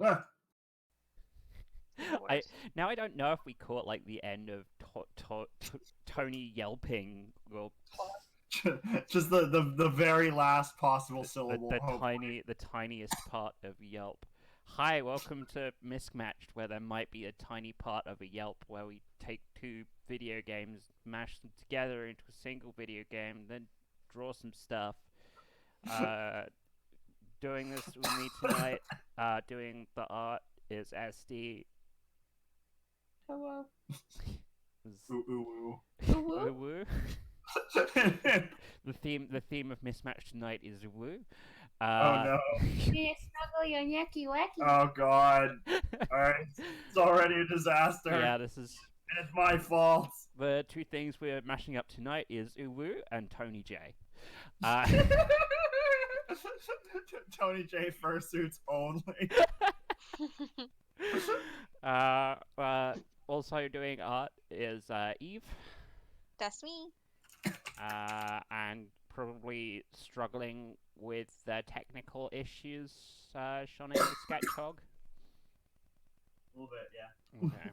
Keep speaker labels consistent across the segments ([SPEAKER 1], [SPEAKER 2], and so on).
[SPEAKER 1] Ah.
[SPEAKER 2] Now I don't know if we caught like the end of Tony yelping or
[SPEAKER 1] Just the very last possible syllable, hopefully.
[SPEAKER 2] the tiniest part of Yelp. Hi, welcome to Miscmatched, where there might be a tiny part of a Yelp where we take two video games, mash them together into a single video game, then draw some stuff. Uh, Doing this with me tonight, doing the art is SD.
[SPEAKER 3] Hello.
[SPEAKER 1] Ooh, ooh,
[SPEAKER 2] Ooh, woo. The theme of Mismatched tonight is woo.
[SPEAKER 1] Oh no.
[SPEAKER 3] Snuggle your necky wacky.
[SPEAKER 1] Oh god. Alright. It's already a disaster.
[SPEAKER 2] Yeah, this is.
[SPEAKER 1] And it's my fault.
[SPEAKER 2] The two things we're mashing up tonight is Uwu and Tony J.
[SPEAKER 1] Tony J fursuits only.
[SPEAKER 2] Also doing art is Eve.
[SPEAKER 4] That's me.
[SPEAKER 2] And probably struggling with the technical issues, Seanic the Sketchog.
[SPEAKER 1] A little bit, yeah.
[SPEAKER 2] Okay.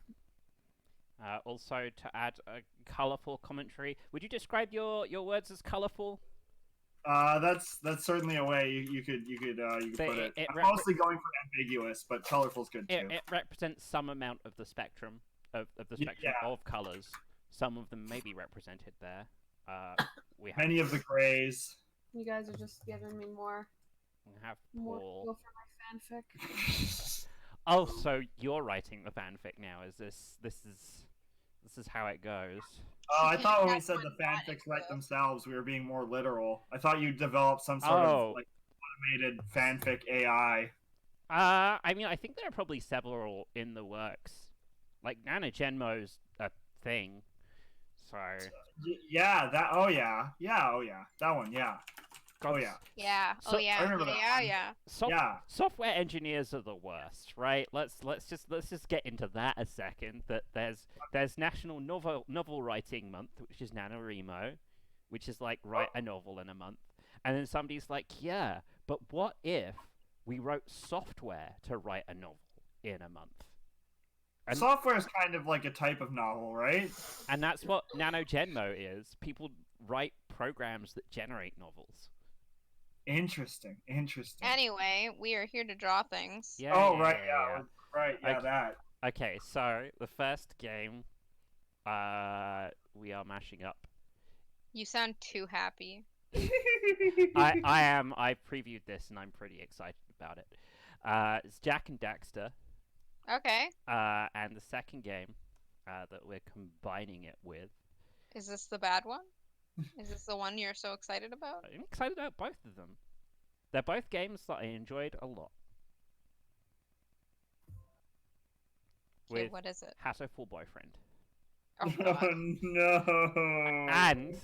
[SPEAKER 2] Also, to add a colourful commentary, would you describe your words as colourful?
[SPEAKER 1] That's certainly a way you could put it. I'm mostly going for ambiguous, but colorful's good too.
[SPEAKER 2] It represents some amount of the spectrum of colours. Some of them may be represented there. We have
[SPEAKER 1] many of the grays.
[SPEAKER 3] You guys are just giving me more.
[SPEAKER 2] We have
[SPEAKER 3] More
[SPEAKER 2] Paul.
[SPEAKER 3] go for my fanfic.
[SPEAKER 2] Oh, so you're writing the fanfic now? Is this is how it goes?
[SPEAKER 1] Oh, I thought when we said the fanfics write themselves, we were being more literal. I thought you developed some sort of like automated fanfic AI.
[SPEAKER 2] I mean, I think there are probably several in the works. Like NanoGenmo's a thing, so
[SPEAKER 1] yeah, that. Oh yeah, that one, yeah. Oh yeah.
[SPEAKER 4] Yeah.
[SPEAKER 2] So,
[SPEAKER 4] oh yeah.
[SPEAKER 1] I remember that.
[SPEAKER 4] Yeah.
[SPEAKER 2] Software engineers are the worst, right? Let's just get into that a second. That there's National Novel Writing Month, which is NaNoWriMo, which is like write a novel in a month, and then somebody's like, yeah, but what if we wrote software to write a novel in a month?
[SPEAKER 1] And software is kind of like a type of novel, right?
[SPEAKER 2] And that's what NanoGenmo is. People write programs that generate novels.
[SPEAKER 1] Interesting.
[SPEAKER 4] Anyway, we are here to draw things.
[SPEAKER 2] Yeah.
[SPEAKER 1] Right. Yeah, that.
[SPEAKER 2] Okay, so the first game we are mashing up.
[SPEAKER 4] You sound too happy.
[SPEAKER 2] I am. I previewed this and I'm pretty excited about it. It's Jak and Daxter.
[SPEAKER 4] Okay.
[SPEAKER 2] And the second game that we're combining it with.
[SPEAKER 4] Is this the bad one? Is this the one you're so excited about?
[SPEAKER 2] I'm excited about both of them. They're both games that I enjoyed a lot.
[SPEAKER 4] Okay, what is it?
[SPEAKER 2] Hatoful Boyfriend.
[SPEAKER 4] Oh, God.
[SPEAKER 1] No.
[SPEAKER 2] And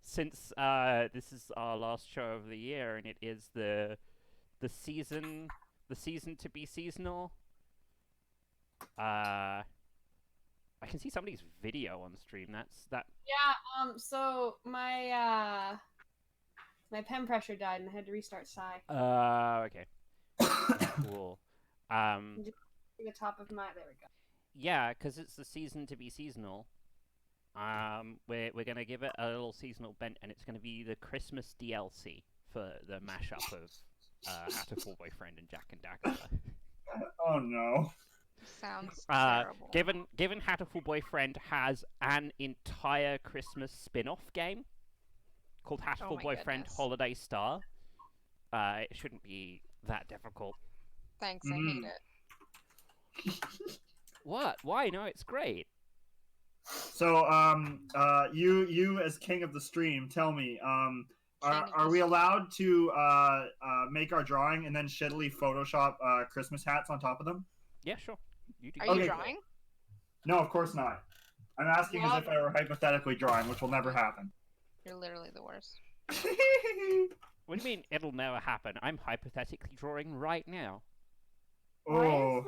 [SPEAKER 2] since this is our last show of the year and it is the season to be seasonal, I can see somebody's video on stream. That's that.
[SPEAKER 3] Yeah. So my my pen pressure died and I had to restart Psy.
[SPEAKER 2] Okay. Cool.
[SPEAKER 3] Just the top of my. There we go.
[SPEAKER 2] Yeah, because it's the season to be seasonal. We're gonna give it a little seasonal bent, and it's gonna be the Christmas DLC for the mashup of Hatoful Boyfriend and Jak and Daxter.
[SPEAKER 1] Oh no.
[SPEAKER 4] Sounds terrible.
[SPEAKER 2] Given Hatoful Boyfriend has an entire Christmas spin-off game called Hatoful Boyfriend Holiday Star, it shouldn't be that difficult.
[SPEAKER 4] Thanks, I hate it.
[SPEAKER 2] What? Why? No, it's great.
[SPEAKER 1] So, you as king of the stream, tell me, are we allowed to make our drawing and then shittily Photoshop Christmas hats on top of them?
[SPEAKER 2] Yeah, sure. You do.
[SPEAKER 4] Are you drawing?
[SPEAKER 1] No, of course not. I'm asking as if I were hypothetically drawing, which will never happen.
[SPEAKER 4] You're literally the worst.
[SPEAKER 2] What do you mean it'll never happen? I'm hypothetically drawing right now.
[SPEAKER 1] Oh.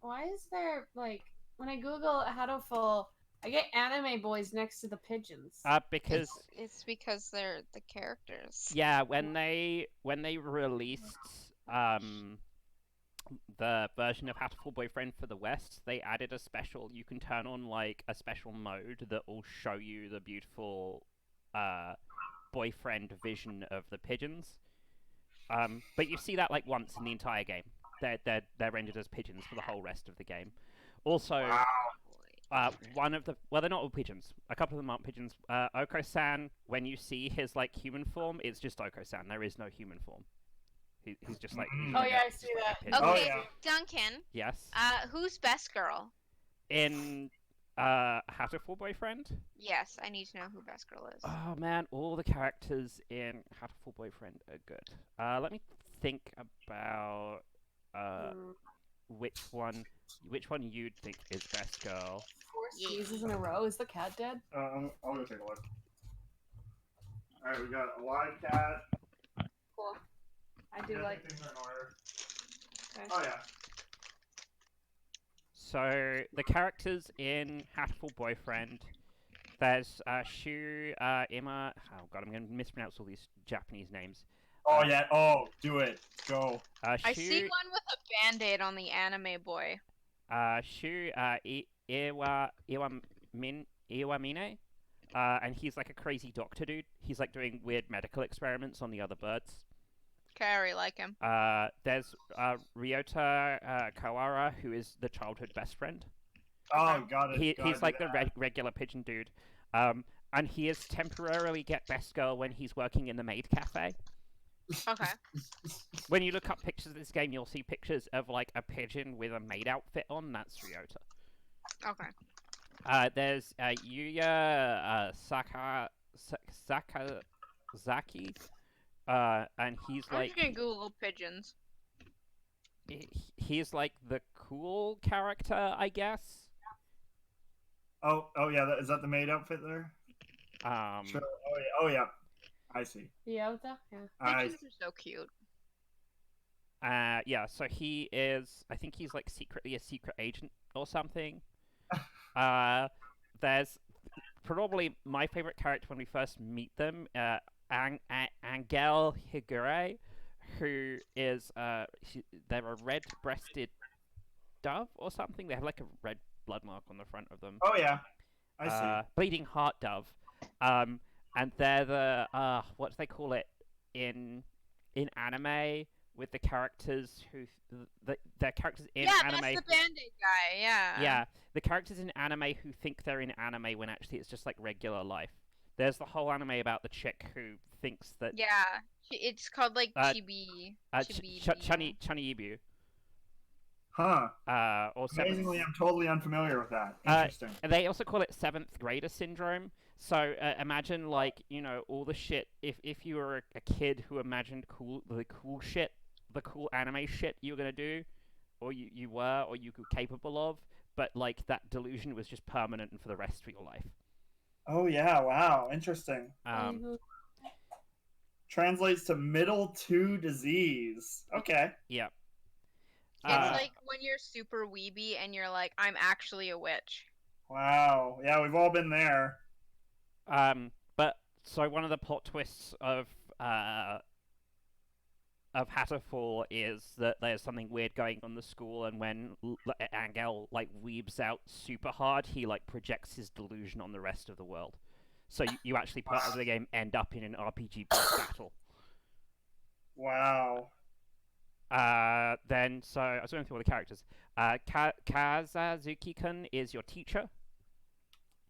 [SPEAKER 3] Why is there like when I Google Hatoful, I get anime boys next to the pigeons?
[SPEAKER 2] Because
[SPEAKER 4] it's because they're the characters.
[SPEAKER 2] Yeah, when they released the version of Hatoful Boyfriend for the West, they added a special. You can turn on like a special mode that will show you the beautiful boyfriend vision of the pigeons. But you see that like once in the entire game. They're rendered as pigeons for the whole rest of the game. Also, one of the they're not all pigeons. A couple of them aren't pigeons. Oko-san, when you see his like human form, it's just Oko-san. There is no human form. He's just like.
[SPEAKER 3] Oh yeah, I see that.
[SPEAKER 2] pigeon.
[SPEAKER 4] Okay,
[SPEAKER 1] yeah.
[SPEAKER 4] Duncan.
[SPEAKER 2] Yes.
[SPEAKER 4] Who's best girl?
[SPEAKER 2] In Hatoful Boyfriend.
[SPEAKER 4] Yes, I need to know who best girl is.
[SPEAKER 2] Oh man, all the characters in Hatoful Boyfriend are good. Let me think about which one you'd think is best girl.
[SPEAKER 3] 4 sneezes in a row. Is the cat dead?
[SPEAKER 1] I'll go take a look. All right, we got a live cat.
[SPEAKER 3] Cool. I do like.
[SPEAKER 1] Things are in order.
[SPEAKER 3] Okay.
[SPEAKER 1] Oh yeah.
[SPEAKER 2] So the characters in Hatoful Boyfriend, there's Shu, Emma. Oh god, I'm going to mispronounce all these Japanese names.
[SPEAKER 1] Oh yeah. Oh, do it. Go.
[SPEAKER 2] Shu,
[SPEAKER 4] I see one with a band-aid on the anime boy.
[SPEAKER 2] Shu, Iwamine, and he's like a crazy doctor dude. He's like doing weird medical experiments on the other birds.
[SPEAKER 4] Carrie, like him.
[SPEAKER 2] There's Ryota Kawara, who is the childhood best friend.
[SPEAKER 1] Oh, got it.
[SPEAKER 2] He's like the regular pigeon dude. And he is temporarily get best girl when he's working in the maid cafe.
[SPEAKER 4] Okay.
[SPEAKER 2] When you look up pictures of this game, you'll see pictures of like a pigeon with a maid outfit on. That's Ryota.
[SPEAKER 4] Okay.
[SPEAKER 2] There's Yuya Sakazaki. And he's
[SPEAKER 4] I'm
[SPEAKER 2] like
[SPEAKER 4] just gonna Google pigeons.
[SPEAKER 2] he's like the cool character, I guess.
[SPEAKER 1] Oh yeah. Is that the maid outfit there? Sure. Oh yeah. I see.
[SPEAKER 3] Yeah.
[SPEAKER 4] Pigeons are so cute.
[SPEAKER 2] Yeah. So he is. I think he's like secretly a secret agent or something. There's probably my favorite character when we first meet them. Angel Higure, who is they're a red-breasted dove or something. They have like a red blood mark on the front of them.
[SPEAKER 1] Oh yeah. I see.
[SPEAKER 2] Bleeding heart dove. And they're the what do they call it in anime with the characters who their characters in anime.
[SPEAKER 4] Yeah, that's the Band-Aid guy. Yeah.
[SPEAKER 2] Yeah, the characters in anime who think they're in anime when actually it's just like regular life. There's the whole anime about the chick who thinks that.
[SPEAKER 4] Yeah, it's called like Chibi.
[SPEAKER 2] Chaniibu.
[SPEAKER 1] Huh.
[SPEAKER 2] Or
[SPEAKER 1] Amazingly, I'm totally unfamiliar with that. Interesting.
[SPEAKER 2] They also call it 7th grader syndrome. So imagine like all the shit. If you were a kid who imagined the cool anime shit you were gonna do, or you were capable of, but like that delusion was just permanent and for the rest of your life.
[SPEAKER 1] Oh yeah! Wow, interesting. Translates to middle 2 disease. Okay.
[SPEAKER 2] Yeah.
[SPEAKER 4] It's like when you're super weeby and you're like, I'm actually a witch.
[SPEAKER 1] Wow. Yeah, we've all been there.
[SPEAKER 2] But so one of the plot twists of Hatoful is that there's something weird going on in the school, and when Angel like weebs out super hard, he like projects his delusion on the rest of the world. So you actually part of the game end up in an RPG boss battle.
[SPEAKER 1] Wow.
[SPEAKER 2] Then so I was going through all the characters. Kazazuki-kun is your teacher.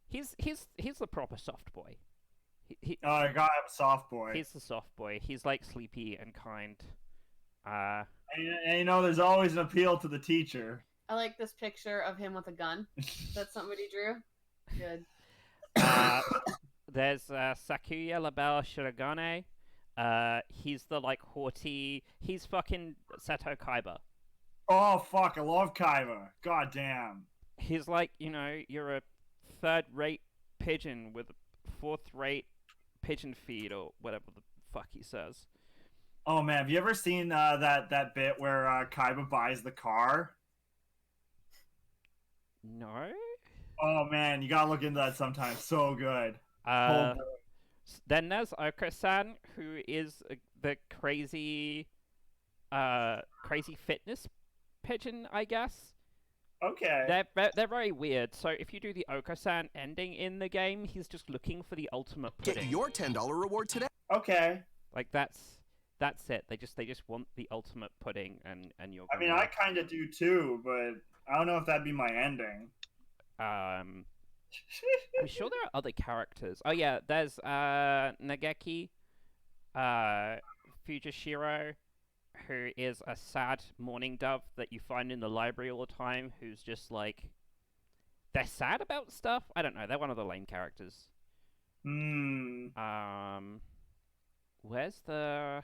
[SPEAKER 2] He's the proper soft boy.
[SPEAKER 1] Oh, I gotta have a soft boy.
[SPEAKER 2] He's the soft boy. He's like sleepy and kind.
[SPEAKER 1] And there's always an appeal to the teacher.
[SPEAKER 3] I like this picture of him with a gun. That somebody drew. Good.
[SPEAKER 2] There's Sakuya Labelle Shirogane. He's the like haughty. He's fucking Seto Kaiba.
[SPEAKER 1] Oh fuck! I love Kaiba. God damn.
[SPEAKER 2] He's like you're a third-rate pigeon with a fourth-rate pigeon feed or whatever the fuck he says.
[SPEAKER 1] Oh man, have you ever seen that bit where Kaiba buys the car?
[SPEAKER 2] No.
[SPEAKER 1] Oh man, you gotta look into that sometime. So good.
[SPEAKER 2] Then there's Oko-san, who is the crazy fitness pigeon, I guess.
[SPEAKER 1] Okay.
[SPEAKER 2] They're very weird. So if you do the Okasan ending in the game, he's just looking for the ultimate pudding.
[SPEAKER 5] Get your $10 reward today.
[SPEAKER 1] Okay.
[SPEAKER 2] Like that's it. They just want the ultimate pudding, and you're.
[SPEAKER 1] I mean, I kind of do too, but I don't know if that'd be my ending.
[SPEAKER 2] I'm sure there are other characters. Oh yeah, there's Nageki, Fujishiro, who is a sad mourning dove that you find in the library all the time, who's just like, they're sad about stuff? I don't know, they're one of the lame characters. Where's the...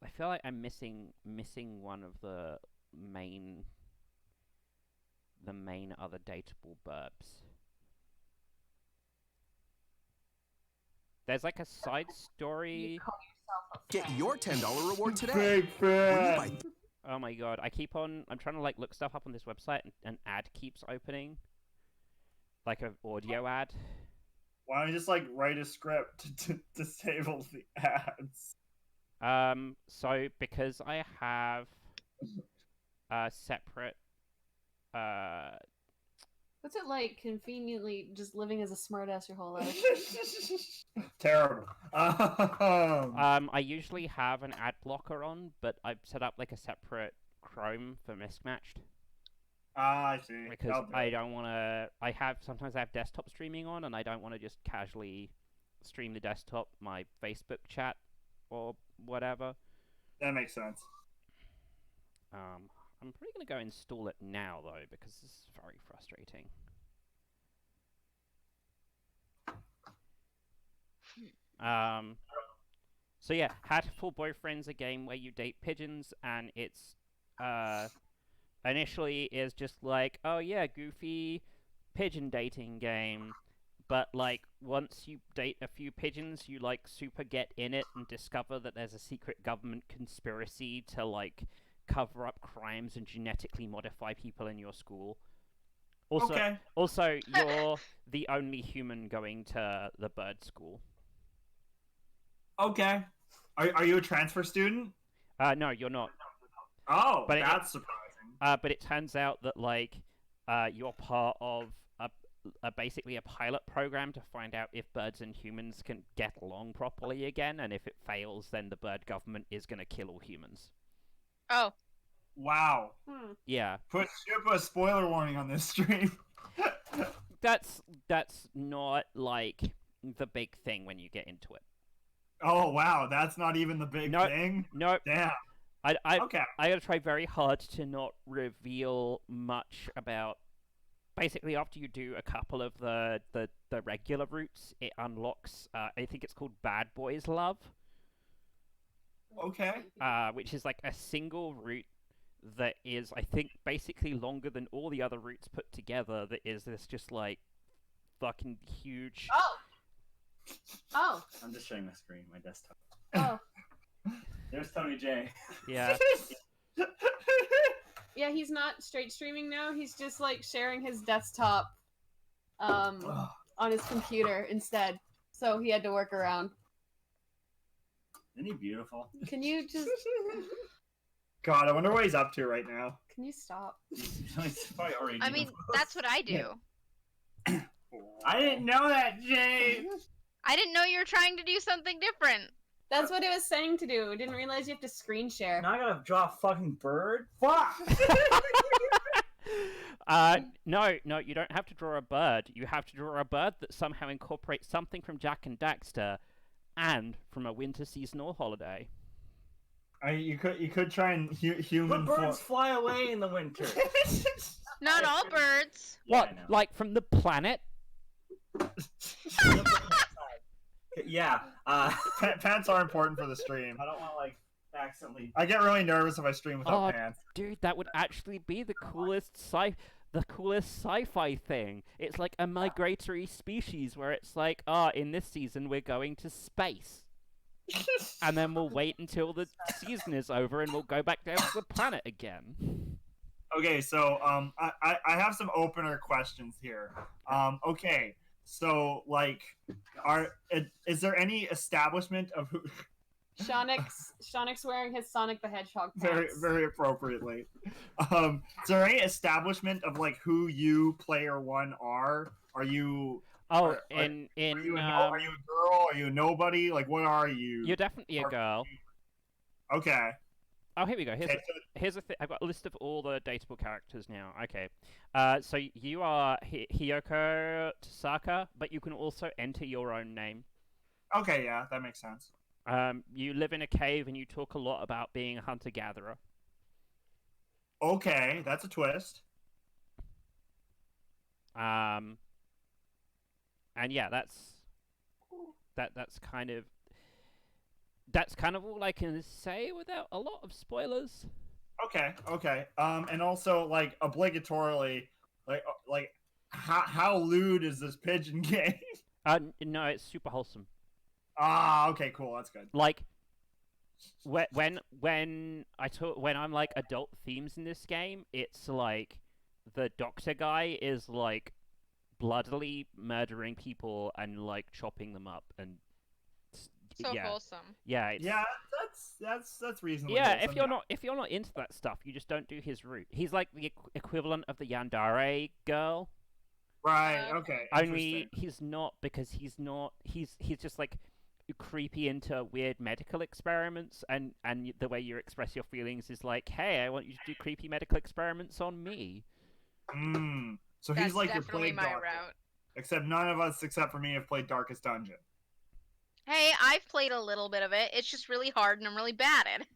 [SPEAKER 2] I feel like I'm missing one of the main other dateable burbs. There's like a side story.
[SPEAKER 3] You call yourself a
[SPEAKER 5] Get
[SPEAKER 3] fan.
[SPEAKER 5] your $10 reward today.
[SPEAKER 1] Big fan.
[SPEAKER 2] Oh my god, I'm trying to like look stuff up on this website and an ad keeps opening. Like an audio ad.
[SPEAKER 1] Why don't you just like write a script to disable the ads?
[SPEAKER 2] So because I have a separate
[SPEAKER 3] What's it like conveniently just living as a smartass your whole life?
[SPEAKER 1] Terrible.
[SPEAKER 2] I usually have an ad blocker on, but I've set up like a separate Chrome for MiscMatched.
[SPEAKER 1] I see.
[SPEAKER 2] Because I don't want to... Sometimes I have desktop streaming on, and I don't want to just casually stream the desktop, my Facebook chat, or whatever.
[SPEAKER 1] That makes sense.
[SPEAKER 2] I'm probably going to go install it now, though, because this is very frustrating. So yeah, Hatoful Boyfriend's a game where you date pigeons, and it's, initially is just like, oh yeah, goofy pigeon dating game. But, like, once you date a few pigeons, you, like, super get in it and discover that there's a secret government conspiracy to, like, cover up crimes and genetically modify people in your school. Also, you're the only human going to the bird school.
[SPEAKER 1] Okay. Are you a transfer student?
[SPEAKER 2] No, you're not.
[SPEAKER 1] Oh,
[SPEAKER 2] But
[SPEAKER 1] that's surprising.
[SPEAKER 2] But it turns out that, like, you're part of basically a pilot program to find out if birds and humans can get along properly again, and if it fails, then the bird government is going to kill all humans.
[SPEAKER 4] Oh.
[SPEAKER 1] Wow.
[SPEAKER 2] Yeah.
[SPEAKER 1] Put a spoiler warning on this stream.
[SPEAKER 2] That's not, like, the big thing when you get into it.
[SPEAKER 1] Oh, wow. That's not even the big thing?
[SPEAKER 2] Nope.
[SPEAKER 1] Damn.
[SPEAKER 2] Okay. I gotta try very hard to not reveal much about... Basically, after you do a couple of the regular routes, it unlocks, I think it's called Bad Boys Love.
[SPEAKER 1] Okay.
[SPEAKER 2] Which is like a single route that is, I think, basically longer than all the other routes put together, that is this just, like, fucking huge...
[SPEAKER 3] Oh!
[SPEAKER 1] I'm just sharing my screen, my desktop.
[SPEAKER 3] Oh.
[SPEAKER 1] There's Tony J.
[SPEAKER 2] Yeah.
[SPEAKER 3] Yeah, he's not straight streaming now. He's just like sharing his desktop on his computer instead. So he had to work around.
[SPEAKER 1] Isn't he beautiful?
[SPEAKER 3] Can you just...
[SPEAKER 1] God, I wonder what he's up to right now.
[SPEAKER 3] Can you stop?
[SPEAKER 1] He's probably already
[SPEAKER 4] I mean, that's what I do.
[SPEAKER 1] I didn't know that, Jay!
[SPEAKER 4] I didn't know you were trying to do something different.
[SPEAKER 3] That's what it was saying to do. Didn't realize you have to screen share.
[SPEAKER 1] Now I gotta draw a fucking bird? Fuck!
[SPEAKER 2] No, you don't have to draw a bird. You have to draw a bird that somehow incorporates something from Jak and Daxter and from a winter seasonal holiday.
[SPEAKER 1] You could try and human.
[SPEAKER 6] But birds fly away in the winter.
[SPEAKER 4] Not all birds.
[SPEAKER 2] What? Like from the planet?
[SPEAKER 6] Yeah.
[SPEAKER 1] Pants are important for the stream. I don't want to like accidentally. I get really nervous if I stream without pants.
[SPEAKER 2] Dude, that would actually be the coolest sci-fi thing. It's like a migratory species where it's like, in this season we're going to space. And then we'll wait until the season is over and we'll go back down to the planet again.
[SPEAKER 1] Okay, so I have some opener questions here. Okay, so like, is there any establishment of who?
[SPEAKER 3] Seanic's wearing his Sonic the Hedgehog
[SPEAKER 1] Very
[SPEAKER 3] pants.
[SPEAKER 1] very appropriately. Is there any establishment of like who you player one are? Are you?
[SPEAKER 2] Oh,
[SPEAKER 1] are
[SPEAKER 2] are
[SPEAKER 1] you a girl? Are you a nobody? Like, what are you?
[SPEAKER 2] you're definitely a girl.
[SPEAKER 1] Okay.
[SPEAKER 2] Oh, here we go.
[SPEAKER 1] Okay,
[SPEAKER 2] Here's a thing. I've got a list of all the dateable characters now. Okay. So you are Hiyoko Tasaka, but you can also enter your own name.
[SPEAKER 1] okay, yeah, that makes sense.
[SPEAKER 2] You live in a cave and you talk a lot about being a hunter-gatherer.
[SPEAKER 1] Okay, that's a twist.
[SPEAKER 2] And yeah, that's kind of all I can say without a lot of spoilers.
[SPEAKER 1] Okay, okay. And also like obligatorily, like how lewd is this pigeon game?
[SPEAKER 2] No, it's super wholesome.
[SPEAKER 1] Ah, okay, cool. That's good.
[SPEAKER 2] Like when I'm like adult themes in this game, it's like the doctor guy is like bloodily murdering people and like chopping them up and
[SPEAKER 4] So
[SPEAKER 2] yeah.
[SPEAKER 4] wholesome.
[SPEAKER 2] Yeah, it's,
[SPEAKER 1] Yeah, that's reasonable.
[SPEAKER 2] yeah. If you're not into that stuff, you just don't do his route. He's like the equivalent of the Yandere girl.
[SPEAKER 1] Right. Okay.
[SPEAKER 2] Only
[SPEAKER 1] Interesting.
[SPEAKER 2] he's not, because he's not. He's just like creepy into weird medical experiments, and the way you express your feelings is like, hey, I want you to do creepy medical experiments on me.
[SPEAKER 1] So
[SPEAKER 4] That's
[SPEAKER 1] he's like your
[SPEAKER 4] definitely
[SPEAKER 1] plague
[SPEAKER 4] my
[SPEAKER 1] doctor.
[SPEAKER 4] route.
[SPEAKER 1] Except none of us, except for me, have played Darkest Dungeon.
[SPEAKER 4] Hey, I've played a little bit of it. It's just really hard and I'm really bad at it.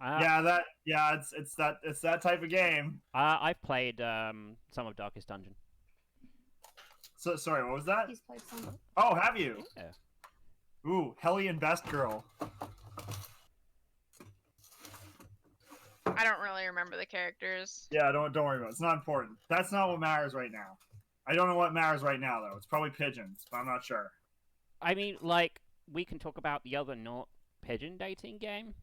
[SPEAKER 1] It's that type of game.
[SPEAKER 2] I've played some of Darkest Dungeon.
[SPEAKER 1] So sorry, what was that?
[SPEAKER 3] He's played some.
[SPEAKER 1] Oh, have you?
[SPEAKER 2] Yeah.
[SPEAKER 1] Ooh, Hellion Best Girl.
[SPEAKER 4] I don't really remember the characters.
[SPEAKER 1] Yeah, don't worry about it. It's not important. That's not what matters right now. I don't know what matters right now though. It's probably pigeons, but I'm not sure.
[SPEAKER 2] I mean, like, we can talk about the other not pigeon dating game.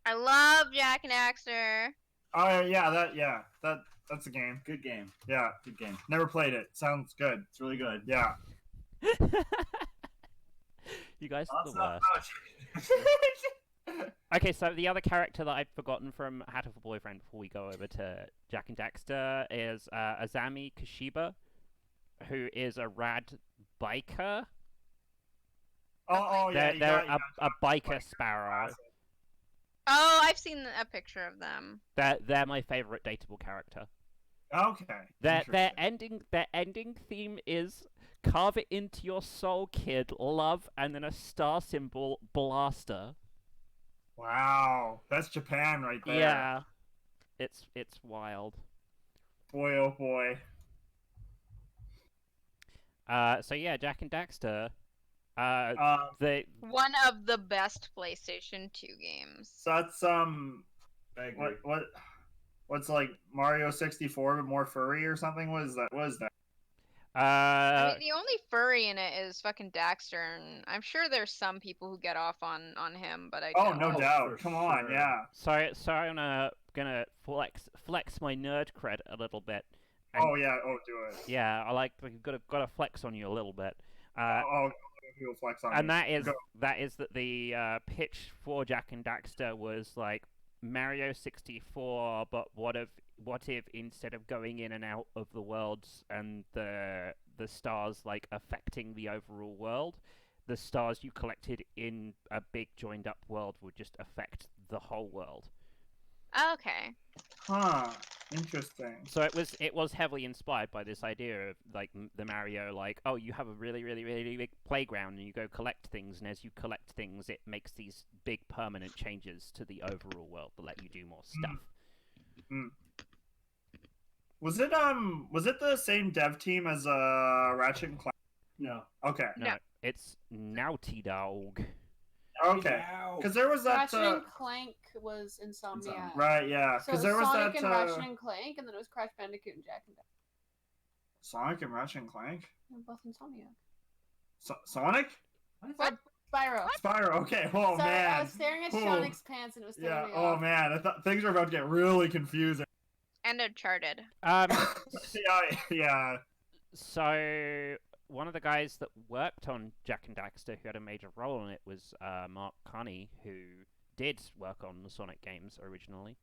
[SPEAKER 4] I love Jak and Daxter.
[SPEAKER 1] Oh yeah, that's a game.
[SPEAKER 6] Good game.
[SPEAKER 1] Yeah,
[SPEAKER 6] Good game.
[SPEAKER 1] never played it. Sounds good.
[SPEAKER 6] It's really good.
[SPEAKER 1] Yeah.
[SPEAKER 2] You guys are the
[SPEAKER 6] Not
[SPEAKER 2] worst. Okay, so the other character that I'd forgotten from Hatoful Boyfriend before we go over to Jak and Daxter is Azami Kashiba, who is a rad biker.
[SPEAKER 1] Oh yeah,
[SPEAKER 2] They're a biker sparrow.
[SPEAKER 4] Oh, I've seen a picture of them.
[SPEAKER 2] They're my favorite dateable character.
[SPEAKER 1] Okay.
[SPEAKER 2] Their ending theme is carve it into your soul, kid, love, and then a star symbol, blaster.
[SPEAKER 1] Wow, that's Japan right there.
[SPEAKER 2] Yeah, it's wild.
[SPEAKER 1] Boy, oh boy.
[SPEAKER 2] So yeah, Jak and Daxter.
[SPEAKER 1] They.
[SPEAKER 4] One of the best PlayStation 2 games.
[SPEAKER 1] So that's
[SPEAKER 6] I agree.
[SPEAKER 1] what's like Mario 64 but more furry or something? What is that?
[SPEAKER 4] I mean, the only furry in it is fucking Daxter, and I'm sure there's some people who get off on him, but I
[SPEAKER 1] Oh,
[SPEAKER 4] don't.
[SPEAKER 1] no
[SPEAKER 6] Oh,
[SPEAKER 1] doubt.
[SPEAKER 6] for
[SPEAKER 1] Come on,
[SPEAKER 6] sure.
[SPEAKER 1] yeah.
[SPEAKER 2] So I'm gonna flex my nerd cred a little bit. And,
[SPEAKER 1] Oh yeah. Oh, do it.
[SPEAKER 2] yeah, I like gotta flex on you a little bit.
[SPEAKER 1] He'll flex on
[SPEAKER 2] And
[SPEAKER 1] me.
[SPEAKER 2] that is that the pitch for Jak and Daxter was like Mario 64, but what if instead of going in and out of the worlds and the stars like affecting the overall world, the stars you collected in a big joined up world would just affect the whole world.
[SPEAKER 4] Okay.
[SPEAKER 1] Huh. Interesting.
[SPEAKER 2] So it was heavily inspired by this idea of like the Mario, like, oh, you have a really big playground and you go collect things, and as you collect things, it makes these big permanent changes to the overall world that let you do more stuff.
[SPEAKER 1] Was it the same dev team as Ratchet and Clank?
[SPEAKER 6] No.
[SPEAKER 1] Okay.
[SPEAKER 2] No, it's Naughty Dog.
[SPEAKER 1] Okay. Because there was that.
[SPEAKER 3] Ratchet and Clank was Insomniac.
[SPEAKER 1] Right. Yeah.
[SPEAKER 3] So
[SPEAKER 1] Because
[SPEAKER 3] it was
[SPEAKER 1] there was
[SPEAKER 3] Sonic
[SPEAKER 1] that.
[SPEAKER 3] and Ratchet and Clank, and then it was Crash Bandicoot and Jak and Daxter.
[SPEAKER 1] Sonic and Ratchet and Clank.
[SPEAKER 3] They're both Insomniac.
[SPEAKER 1] Sonic.
[SPEAKER 3] What? Spyro.
[SPEAKER 1] Spyro. Okay. Oh
[SPEAKER 3] Sorry,
[SPEAKER 1] man.
[SPEAKER 3] I was staring at
[SPEAKER 1] Ooh.
[SPEAKER 3] Sonic's pants and it was throwing
[SPEAKER 1] Yeah.
[SPEAKER 3] me
[SPEAKER 1] Oh
[SPEAKER 3] off.
[SPEAKER 1] man. I thought things were about to get really confusing.
[SPEAKER 4] And Uncharted.
[SPEAKER 1] Yeah.
[SPEAKER 2] So one of the guys that worked on Jak and Daxter, who had a major role in it, was Mark Carney, who did work on the Sonic games originally.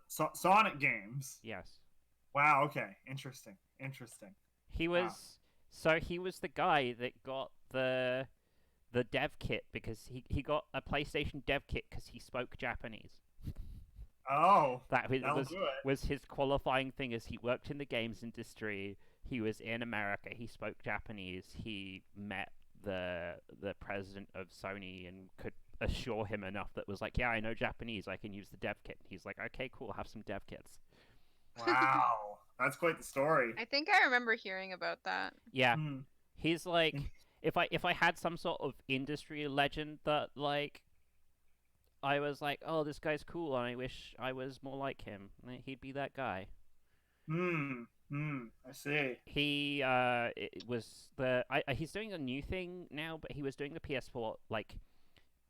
[SPEAKER 1] Sonic games.
[SPEAKER 2] Yes.
[SPEAKER 1] Wow. Okay. Interesting.
[SPEAKER 2] He was he was the guy that got the dev kit because he got a PlayStation dev kit because he spoke Japanese.
[SPEAKER 1] Oh,
[SPEAKER 2] That
[SPEAKER 1] do it.
[SPEAKER 2] was his qualifying thing. As he worked in the games industry, he was in America. He spoke Japanese. He met the president of Sony and could assure him enough that was like, yeah, I know Japanese. I can use the dev kit. He's like, okay, cool. Have some dev kits.
[SPEAKER 1] Wow, that's quite the story.
[SPEAKER 4] I think I remember hearing about that.
[SPEAKER 2] Yeah, he's like, if I had some sort of industry legend that like, I was like, oh, this guy's cool, and I wish I was more like him, he'd be that guy.
[SPEAKER 1] I see.
[SPEAKER 2] He he's doing a new thing now, but he was doing the PS4, like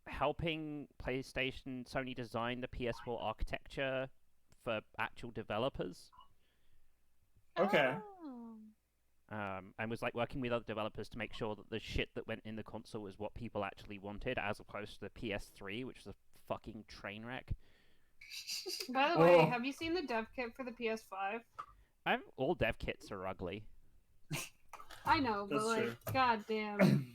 [SPEAKER 2] helping Sony design the PS4 architecture for actual developers.
[SPEAKER 1] Okay.
[SPEAKER 4] Oh.
[SPEAKER 2] And was like working with other developers to make sure that the shit that went in the console was what people actually wanted, as opposed to the PS3, which was a fucking train wreck.
[SPEAKER 3] By the way, have you seen the dev kit for the PS5?
[SPEAKER 2] All dev kits are ugly.
[SPEAKER 3] I know, but
[SPEAKER 1] That's
[SPEAKER 3] like,
[SPEAKER 1] true.
[SPEAKER 3] goddamn.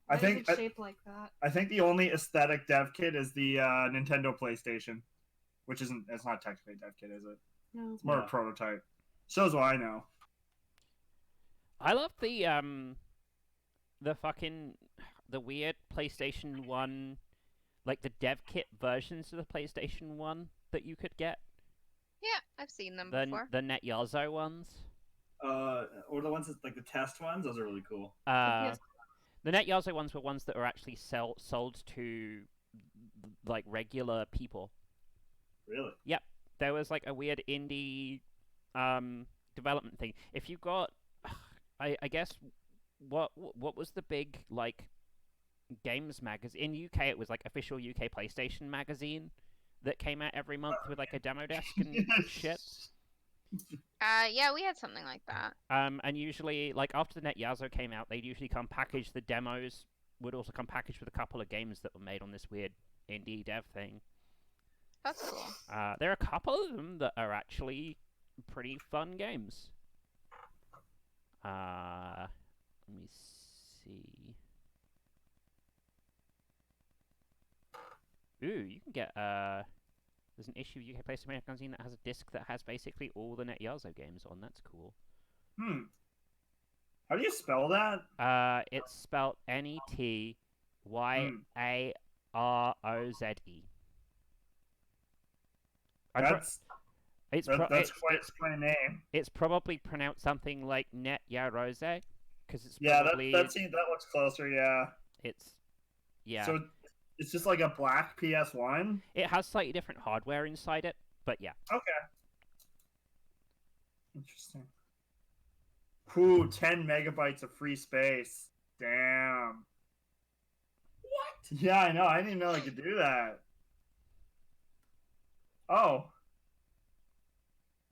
[SPEAKER 1] I
[SPEAKER 3] Why
[SPEAKER 1] think
[SPEAKER 3] is it shaped like that?
[SPEAKER 1] I think the only aesthetic dev kit is the Nintendo PlayStation, which isn't. It's not technically a dev kit, is it?
[SPEAKER 3] No.
[SPEAKER 1] It's more a prototype. Shows what I know.
[SPEAKER 2] I love the weird PlayStation 1, like the dev kit versions of the PlayStation 1 that you could get.
[SPEAKER 4] Yeah, I've seen them before.
[SPEAKER 2] The NetYazo ones.
[SPEAKER 6] Or the ones that, like the test ones, those are really cool.
[SPEAKER 2] The NetYazo ones were ones that were actually sold to like regular people.
[SPEAKER 6] Really?
[SPEAKER 2] Yep. There was like a weird indie development thing. If you got, I guess, what was the big like games magazine in UK? It was like official UK PlayStation magazine that came out every month with like a demo desk and shit.
[SPEAKER 4] Yeah, we had something like that.
[SPEAKER 2] And usually, like after the NetYazo came out, they'd usually come packaged. The demos would also come packaged with a couple of games that were made on this weird indie dev thing.
[SPEAKER 4] That's cool.
[SPEAKER 2] There are a couple of them that are actually pretty fun games. Let me see. Ooh, you can get there's an issue of UK PlayStation magazine that has a disc that has basically all the NetYazo games on. That's cool.
[SPEAKER 1] How do you spell that?
[SPEAKER 2] It's spelled NETYAROZE.
[SPEAKER 1] That's quite a name.
[SPEAKER 2] It's probably pronounced something like NetYaroze, because it's
[SPEAKER 1] Yeah,
[SPEAKER 2] probably...
[SPEAKER 1] that looks closer. Yeah.
[SPEAKER 2] Yeah.
[SPEAKER 1] So it's just like a black PS1.
[SPEAKER 2] It has slightly different hardware inside it, but yeah.
[SPEAKER 1] Okay. Interesting. Ooh, 10 megabytes of free space. Damn. What? Yeah, I know. I didn't know I could do that. Oh.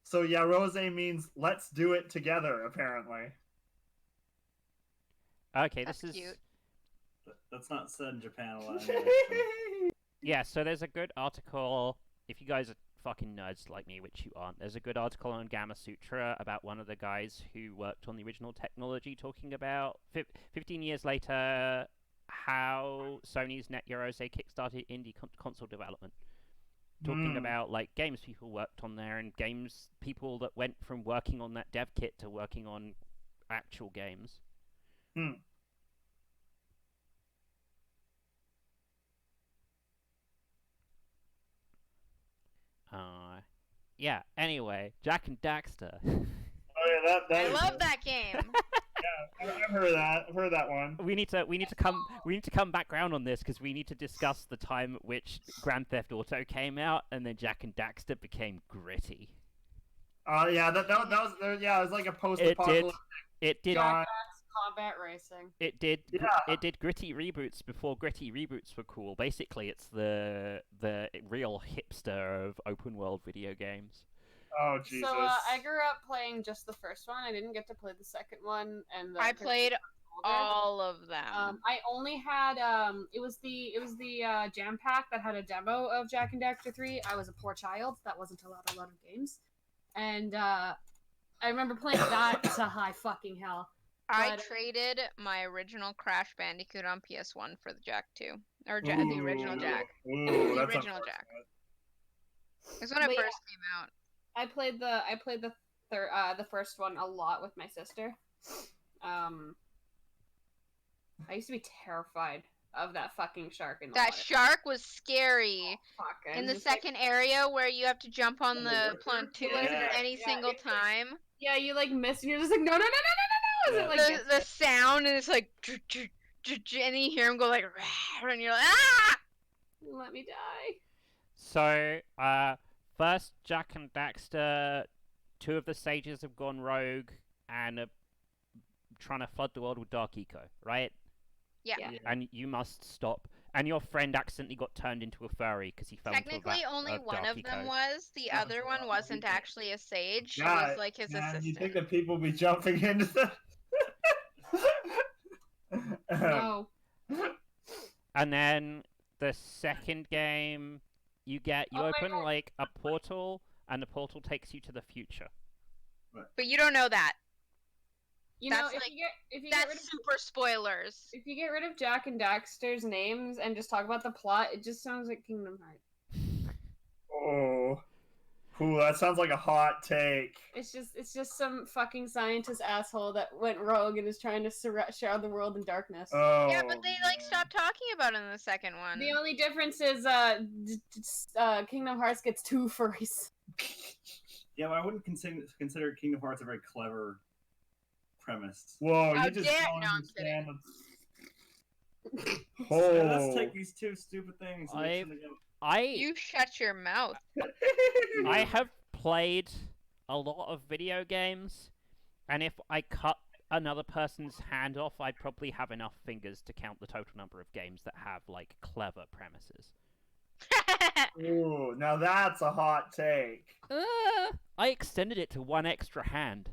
[SPEAKER 1] So yeah, Rose means let's do it together, apparently.
[SPEAKER 2] Okay,
[SPEAKER 4] That's
[SPEAKER 2] this is
[SPEAKER 4] cute.
[SPEAKER 6] That's not said in Japan a lot.
[SPEAKER 2] Yeah, so there's a good article, if you guys are fucking nerds like me, which you aren't, there's a good article on Gamma Sutra about one of the guys who worked on the original technology, talking about 15 years later how Sony's NetYaroze kickstarted indie console development. Talking about like games people worked on there, and games people that went from working on that dev kit to working on actual games. Yeah, anyway, Jak and Daxter.
[SPEAKER 1] Oh yeah, that
[SPEAKER 4] I
[SPEAKER 1] is
[SPEAKER 4] love
[SPEAKER 1] it.
[SPEAKER 4] that game.
[SPEAKER 1] Yeah, I've heard that. I've heard that one.
[SPEAKER 2] We need to come back round on this, because we need to discuss the time at which Grand Theft Auto came out, and then Jak and Daxter became gritty.
[SPEAKER 1] Yeah, that was yeah, it was like a post-apocalyptic.
[SPEAKER 2] It did.
[SPEAKER 1] God.
[SPEAKER 3] combat racing.
[SPEAKER 2] It did.
[SPEAKER 1] Yeah.
[SPEAKER 2] It did gritty reboots before gritty reboots were cool. Basically, it's the real hipster of open world video games.
[SPEAKER 1] Oh Jesus.
[SPEAKER 3] So I grew up playing just the first one. I didn't get to play the second one, and
[SPEAKER 4] I played all of them.
[SPEAKER 3] I only had it was the jam pack that had a demo of Jak and Daxter 3. I was a poor child that wasn't allowed a lot of games, and I remember playing that to high fucking hell.
[SPEAKER 4] I
[SPEAKER 3] but-
[SPEAKER 4] traded my original Crash Bandicoot on PS1 for the Jak 2, or the original Jak.
[SPEAKER 1] Ooh,
[SPEAKER 4] The
[SPEAKER 1] that's
[SPEAKER 4] original
[SPEAKER 1] unfortunate.
[SPEAKER 4] Jak. It was when it
[SPEAKER 3] But yeah.
[SPEAKER 4] first came out.
[SPEAKER 3] I played the first one a lot with my sister. I used to be terrified of that fucking shark in the
[SPEAKER 4] That
[SPEAKER 3] water.
[SPEAKER 4] shark was scary.
[SPEAKER 3] Fuck,
[SPEAKER 4] In
[SPEAKER 3] I'm
[SPEAKER 4] the
[SPEAKER 3] just like-
[SPEAKER 4] second area where you have to jump on the
[SPEAKER 6] Yeah.
[SPEAKER 4] pontoon
[SPEAKER 6] Yeah.
[SPEAKER 4] any single time.
[SPEAKER 3] yeah, you like miss and you're just like no. As it, like, gets
[SPEAKER 4] The
[SPEAKER 3] it.
[SPEAKER 4] sound and it's like and then you hear him go like and you're like ah!
[SPEAKER 3] Let me die.
[SPEAKER 2] So, first Jak and Daxter, 2 of the sages have gone rogue and are trying to flood the world with dark eco, right?
[SPEAKER 4] Yeah.
[SPEAKER 3] Yeah.
[SPEAKER 2] And you must stop. And your friend accidentally got turned into a furry because he fell into a
[SPEAKER 4] Technically,
[SPEAKER 2] vat
[SPEAKER 4] only one
[SPEAKER 2] dark
[SPEAKER 4] of them
[SPEAKER 2] eco.
[SPEAKER 4] was. The
[SPEAKER 6] Yeah,
[SPEAKER 4] other one wasn't actually a sage. It
[SPEAKER 1] God,
[SPEAKER 4] was like his
[SPEAKER 1] Man,
[SPEAKER 4] assistant.
[SPEAKER 1] you think that people be jumping into the?
[SPEAKER 3] No.
[SPEAKER 2] And then the second game, you
[SPEAKER 3] Oh my
[SPEAKER 2] open
[SPEAKER 3] God.
[SPEAKER 2] like a portal, and the portal takes you to the future.
[SPEAKER 4] But you don't know that.
[SPEAKER 3] You know,
[SPEAKER 4] That's
[SPEAKER 3] if
[SPEAKER 4] like-
[SPEAKER 3] you get rid
[SPEAKER 4] That's
[SPEAKER 3] of
[SPEAKER 4] super spoilers.
[SPEAKER 3] if you get rid of Jak and Daxter's names and just talk about the plot, it just sounds like Kingdom Hearts.
[SPEAKER 1] Oh, ooh, that sounds like a hot take.
[SPEAKER 3] It's just some fucking scientist asshole that went rogue and is trying to shroud the world in darkness.
[SPEAKER 1] Oh,
[SPEAKER 4] Yeah, but they like
[SPEAKER 1] man.
[SPEAKER 4] stopped talking about it in the second one.
[SPEAKER 3] The only difference is Kingdom Hearts gets 2 furries.
[SPEAKER 6] Yeah, well, I wouldn't consider Kingdom Hearts a very clever premise.
[SPEAKER 1] Whoa,
[SPEAKER 4] How
[SPEAKER 1] you just
[SPEAKER 4] dare-
[SPEAKER 1] don't
[SPEAKER 4] no, I'm
[SPEAKER 1] understand.
[SPEAKER 6] So let's
[SPEAKER 1] Oh,
[SPEAKER 6] take these 2 stupid things. And mix them together.
[SPEAKER 4] You shut your mouth.
[SPEAKER 2] I have played a lot of video games, and if I cut another person's hand off, I'd probably have enough fingers to count the total number of games that have, like, clever premises.
[SPEAKER 1] Ooh, now that's a hot take.
[SPEAKER 2] I extended it to 1 extra hand.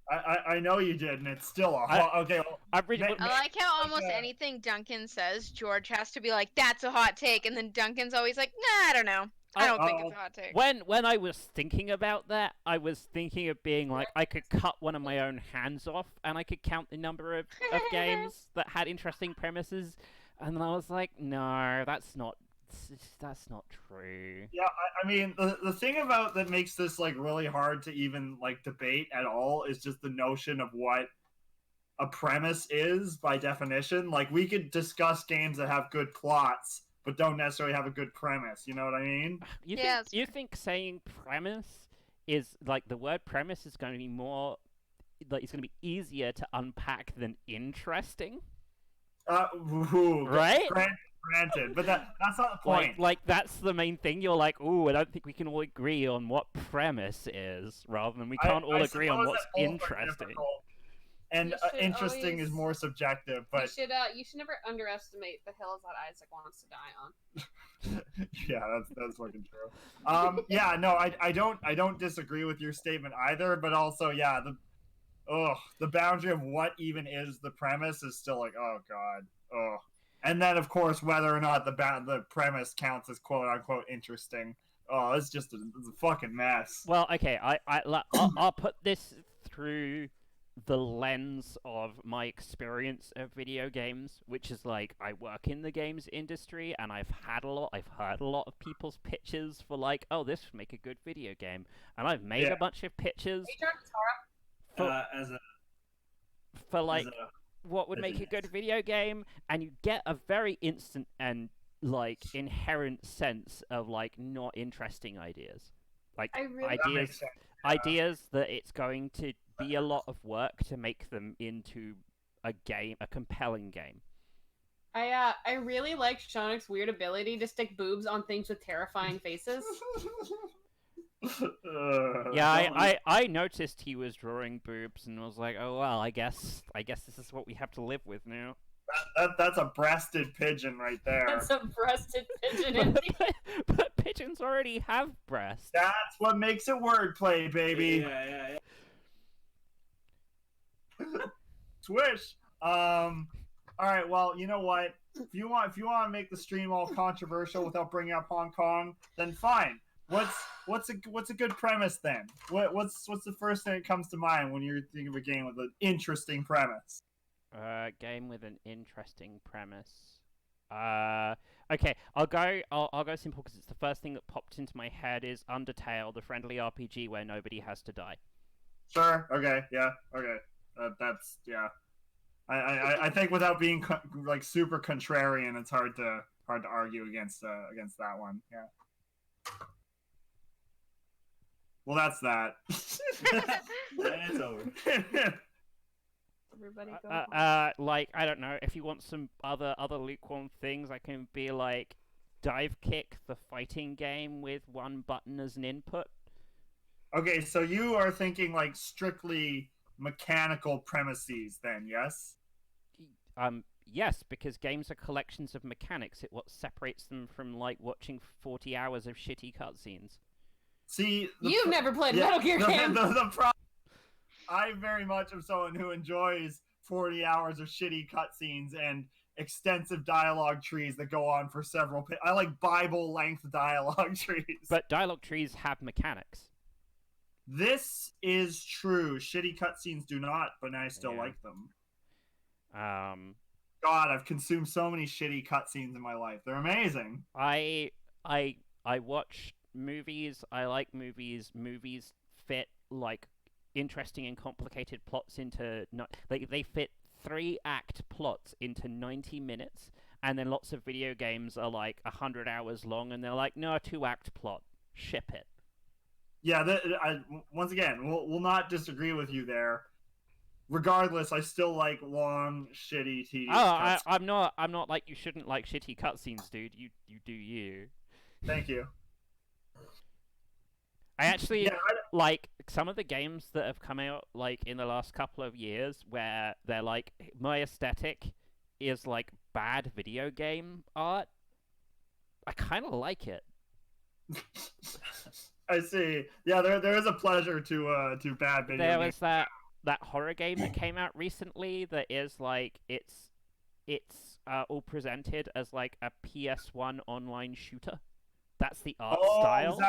[SPEAKER 1] I know you did, and it's still a hot. Okay, well,
[SPEAKER 2] I've really...
[SPEAKER 1] Ma-
[SPEAKER 4] I like how almost
[SPEAKER 1] Yeah.
[SPEAKER 4] anything Duncan says, George has to be like, "That's a hot take," and then Duncan's always like, "Nah, I don't know. I don't think it's a hot take."
[SPEAKER 2] When I was thinking about that, I was thinking of being like, I could cut one of my own hands off, and I could count the number of games that had interesting premises, and then I was like, no, that's not true.
[SPEAKER 1] yeah, I mean, the thing about that makes this like really hard to even like debate at all is just the notion of what a premise is by definition. Like, we could discuss games that have good plots but don't necessarily have a good premise. You know what I mean?
[SPEAKER 2] You
[SPEAKER 4] Yeah,
[SPEAKER 2] think you think saying premise is like the word premise is going to be more like it's going to be easier to unpack than interesting,
[SPEAKER 1] Ooh,
[SPEAKER 2] right?
[SPEAKER 1] Granted, but that's not the point.
[SPEAKER 2] Like that's the main thing. You're like, ooh, I don't think we can all agree on what premise is, rather than we can't all agree on
[SPEAKER 1] suppose
[SPEAKER 2] what's
[SPEAKER 1] that both are
[SPEAKER 2] interesting.
[SPEAKER 1] difficult. And
[SPEAKER 3] You should
[SPEAKER 1] interesting is
[SPEAKER 3] always-
[SPEAKER 1] more subjective, but
[SPEAKER 3] You should never underestimate the hills that Isaac wants to die on.
[SPEAKER 1] yeah, that's fucking true. Yeah, no, I don't disagree with your statement either, but also, yeah, the boundary of what even is the premise is still like, oh god, oh, and then of course whether or not the premise counts as quote unquote interesting. Oh, it's just it's a fucking mess.
[SPEAKER 2] Well, okay, I'll put this through the lens of my experience of video games, which is like I work in the games industry, and I've heard a lot of people's pitches for like, oh, this would make a good video game, and I've made
[SPEAKER 1] Yeah.
[SPEAKER 2] a bunch of pitches
[SPEAKER 3] Hey, Tara.
[SPEAKER 2] for,
[SPEAKER 6] As
[SPEAKER 2] for like
[SPEAKER 6] a
[SPEAKER 2] what would
[SPEAKER 6] as
[SPEAKER 2] make
[SPEAKER 6] an
[SPEAKER 2] a good video game, and you get a very instant and like inherent sense of like not interesting ideas, like
[SPEAKER 3] I really-
[SPEAKER 1] That
[SPEAKER 2] ideas
[SPEAKER 1] makes sense.
[SPEAKER 2] ideas that it's going to be a lot of work to make them into a compelling game.
[SPEAKER 3] I really liked Seanic's weird ability to stick boobs on things with terrifying faces.
[SPEAKER 2] Yeah, I noticed he was drawing boobs and was like, oh well, I guess this is what we have to live with now.
[SPEAKER 1] That's a breasted pigeon right there.
[SPEAKER 3] That's a breasted pigeon.
[SPEAKER 2] But pigeons already have breasts.
[SPEAKER 1] That's what makes it wordplay, baby.
[SPEAKER 6] Yeah.
[SPEAKER 1] Swish. All right. Well, you know what? If you want to make the stream all controversial without bringing up Hong Kong, then fine. What's a good premise then? What's the first thing that comes to mind when you're thinking of a game with an interesting premise?
[SPEAKER 2] Game with an interesting premise. Okay, I'll go simple because it's the first thing that popped into my head is Undertale, the friendly RPG where nobody has to die.
[SPEAKER 1] Sure. Okay. Yeah. Okay. That's yeah. I think without being like super contrarian, it's hard to argue against that one. Yeah. Well, that's that.
[SPEAKER 6] It's over.
[SPEAKER 3] Everybody go.
[SPEAKER 2] Like I don't know if you want some other lukewarm things, I can be like Dive Kick, the fighting game with one button as an input.
[SPEAKER 1] Okay, so you are thinking like strictly mechanical premises, then, yes?
[SPEAKER 2] Yes, because games are collections of mechanics. It's what separates them from like watching 40 hours of shitty cutscenes.
[SPEAKER 1] See,
[SPEAKER 3] You've never played a Metal Gear game.
[SPEAKER 1] I very much am someone who enjoys 40 hours of shitty cutscenes and extensive dialogue trees that go on for several. I like Bible-length dialogue trees.
[SPEAKER 2] But dialogue trees have mechanics.
[SPEAKER 1] This is true. Shitty cutscenes do not, but I still like them. God, I've consumed so many shitty cutscenes in my life. They're amazing.
[SPEAKER 2] I watch movies. I like movies. Movies fit like interesting and complicated plots into they fit 3-act plots into 90 minutes, and then lots of video games are like 100 hours long, and they're like, no, 2-act plot, ship it. Yeah,
[SPEAKER 1] once again, we'll not disagree with you there. Regardless, I still like long, shitty, tedious cutscenes.
[SPEAKER 2] I'm not like you shouldn't like shitty cutscenes, dude. You do you.
[SPEAKER 1] Thank you.
[SPEAKER 2] I actually like some of the games that have come out like in the last couple of years where they're like, my aesthetic is like bad video game art. I kind of like it.
[SPEAKER 1] I see. Yeah, there is a pleasure to bad video
[SPEAKER 2] There
[SPEAKER 1] games.
[SPEAKER 2] was that horror game that came out recently that is like it's all presented as like a PS1 online shooter. That's the art style.
[SPEAKER 1] Was